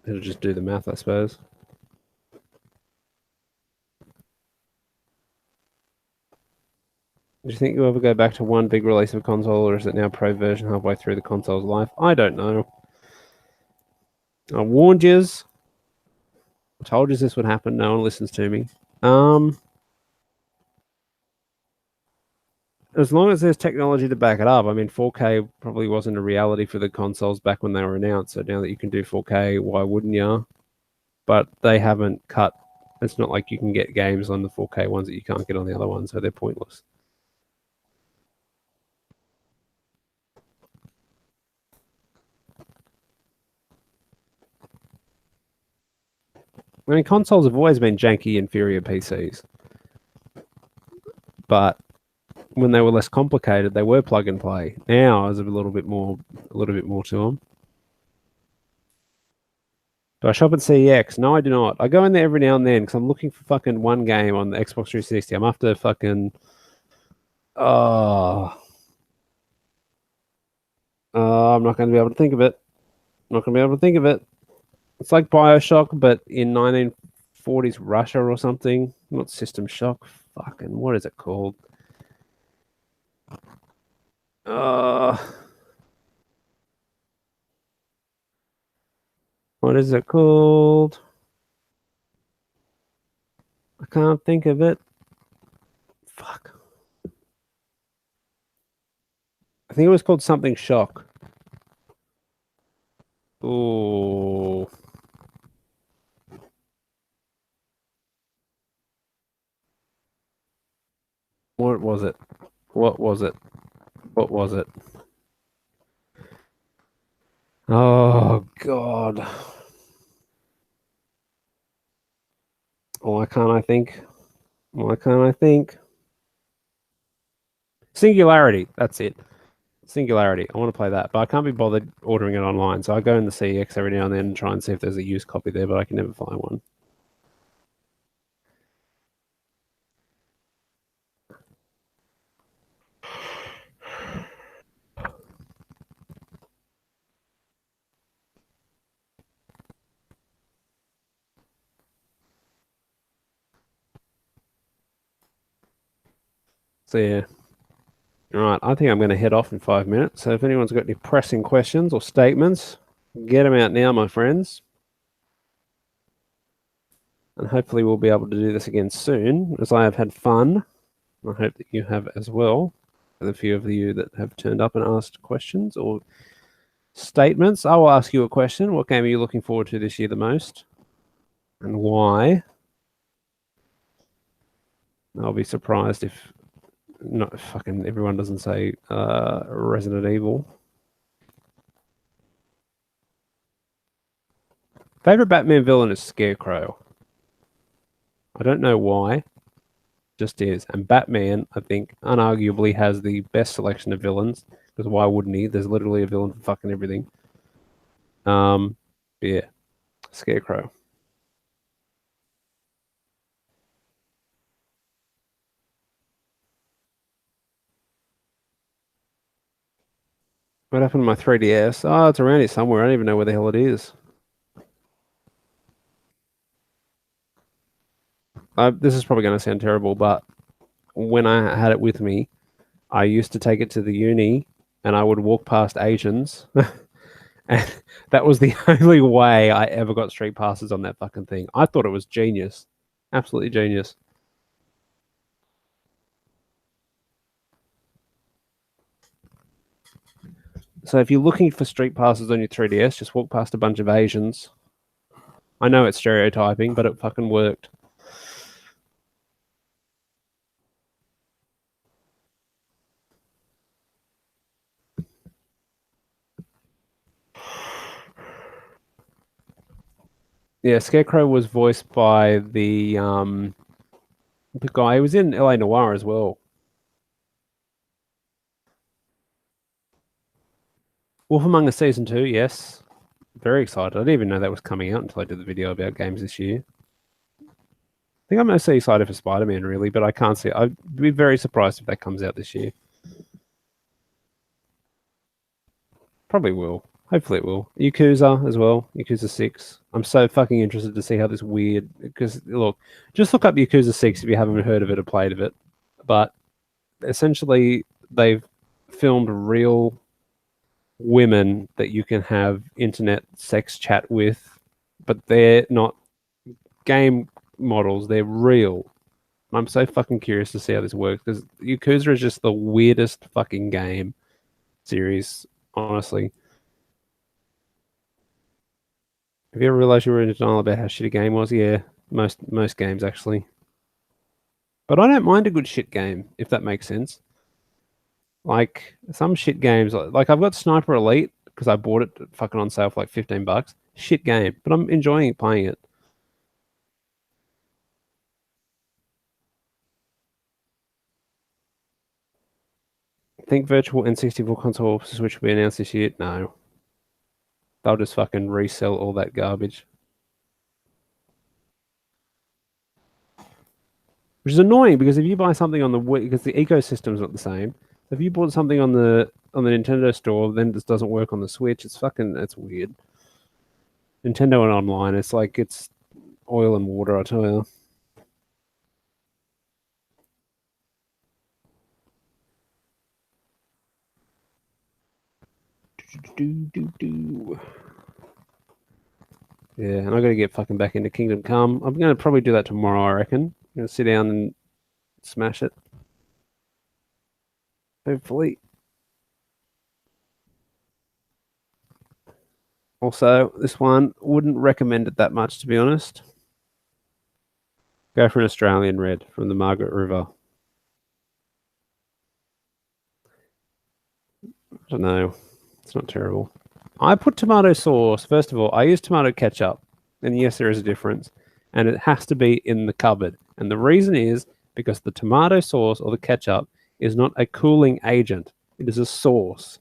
It'll just do the math, I suppose. Do you think you'll ever go back to one big release of a console, or is it now pro version halfway through the console's life? I don't know. I warned yous. I told yous this would happen. No one listens to me. As long as there's technology to back it up. I mean, 4K probably wasn't a reality for the consoles back when they were announced. So now that you can do 4K, why wouldn't you? But they haven't cut. It's not like you can get games on the 4K ones that you can't get on the other ones, so they're pointless. I mean, consoles have always been janky, inferior PCs, but when they were less complicated, they were plug and play. Now there's a little bit more to them. Do I shop at CEX? No, I do not. I go in there every now and then because I'm looking for fucking one game on the Xbox 360. I'm after fucking. Oh. I'm not going to be able to think of it. I'm not going to be able to think of it. It's like Bioshock, but in 1940s Russia or something. Not System Shock. Fucking, what is it called? What is it called? I can't think of it. Fuck. I think it was called something Shock. Oh. What was it? What was it? What was it? Oh God. Why can't I think? Why can't I think? Singularity. That's it. Singularity. I want to play that, but I can't be bothered ordering it online. So I go in the CEX every now and then and try and see if there's a used copy there, but I can never find one. So yeah. All right. I think I'm going to head off in 5 minutes. So if anyone's got any pressing questions or statements, get them out now, my friends. And hopefully we'll be able to do this again soon, as I have had fun. I hope that you have as well. For the few of you that have turned up and asked questions or statements, I will ask you a question. What game are you looking forward to this year the most? And why? I'll be surprised if not fucking everyone doesn't say Resident Evil. Favorite Batman villain is Scarecrow. I don't know why, just is. And Batman, I think, unarguably has the best selection of villains. Because why wouldn't he? There's literally a villain for fucking everything. Yeah, Scarecrow. What happened to my 3DS? Oh, it's around here somewhere. I don't even know where the hell it is. This is probably going to sound terrible, but when I had it with me, I used to take it to the uni and I would walk past Asians. And that was the only way I ever got street passes on that fucking thing. I thought it was genius. Absolutely genius. So if you're looking for street passes on your 3DS, just walk past a bunch of Asians. I know it's stereotyping, but it fucking worked. Yeah, Scarecrow was voiced by the guy who was in LA Noire as well. Wolf Among Us Season 2, yes. Very excited. I didn't even know that was coming out until I did the video about games this year. I think I'm mostly excited for Spider-Man, really, but I can't see. I'd be very surprised if that comes out this year. Probably will. Hopefully it will. Yakuza as well. Yakuza 6. I'm so fucking interested to see how this weird... Because, look, just look up Yakuza 6 if you haven't heard of it or played of it. But essentially, they've filmed real women that you can have internet sex chat with, but they're not game models. They're real. I'm so fucking curious to see how this works because Yakuza is just the weirdest fucking game series, honestly. Have you ever realized you were in denial about how shitty a game was? Yeah, most games actually. But I don't mind a good shit game, if that makes sense. Like some shit games, like I've got Sniper Elite because I bought it fucking on sale for like $15. Shit game, but I'm enjoying playing it. Think virtual N64 console for Switch will be announced this year? No, they'll just fucking resell all that garbage, which is annoying because if you buy something on the Wii, because the ecosystem's not the same. If you bought something on the Nintendo store, then this doesn't work on the Switch. It's weird. Nintendo and online, it's like it's oil and water. I tell you. Do, do, do. Yeah, and I got to get fucking back into Kingdom Come. I'm going to probably do that tomorrow. I reckon. I'm going to sit down and smash it. Hopefully. Also, this one wouldn't recommend it that much, to be honest. Go for an Australian red from the Margaret River. I don't know. It's not terrible. I put tomato sauce. First of all, I use tomato ketchup, and yes, there is a difference. and it has to be in the cupboard. And the reason is because the tomato sauce or the ketchup is not a cooling agent. It is a sauce.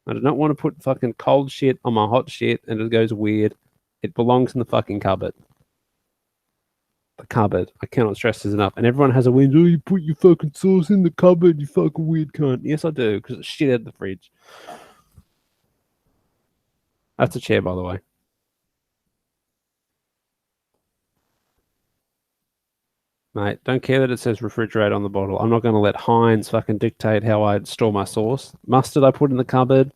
I do not want to put fucking cold shit on my hot shit and it goes weird. It belongs in the fucking cupboard. The cupboard. I cannot stress this enough. And everyone has a window. Oh, you put your fucking sauce in the cupboard, you fucking weird cunt. Yes, I do, because it's shit out of the fridge. That's a chair, by the way. Mate, don't care that it says refrigerator on the bottle. I'm not going to let Heinz fucking dictate how I store my sauce. Mustard I put in the cupboard.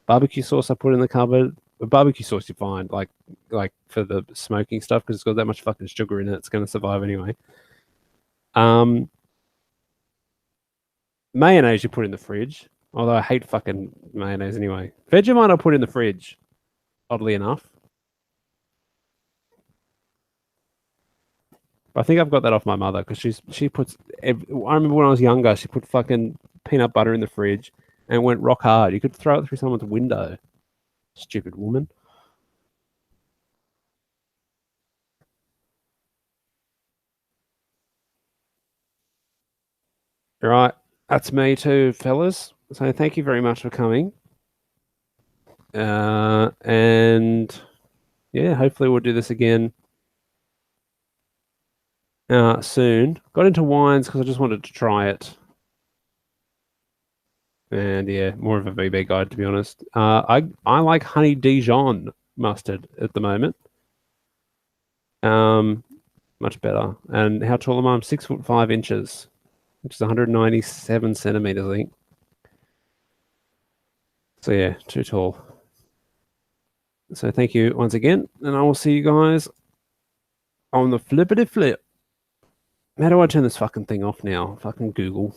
Barbecue sauce I put in the cupboard. But barbecue sauce you find, like for the smoking stuff, because it's got that much fucking sugar in it. It's going to survive anyway. Mayonnaise you put in the fridge. Although I hate fucking mayonnaise anyway. Vegemite I put in the fridge, oddly enough. I think I've got that off my mother because she puts. I remember when I was younger, she put fucking peanut butter in the fridge and went rock hard. You could throw it through someone's window. Stupid woman. All right, that's me too, fellas. So thank you very much for coming. And yeah, hopefully we'll do this again soon. Got into wines because I just wanted to try it. And yeah, more of a VB guide to be honest. I like honey Dijon mustard at the moment. Um, much better. And how tall am I? I'm 6'5", which is 197 centimeters, I think. So yeah, too tall. So thank you once again, and I will see you guys on the flippity flip. How do I turn this fucking thing off now? Fucking Google.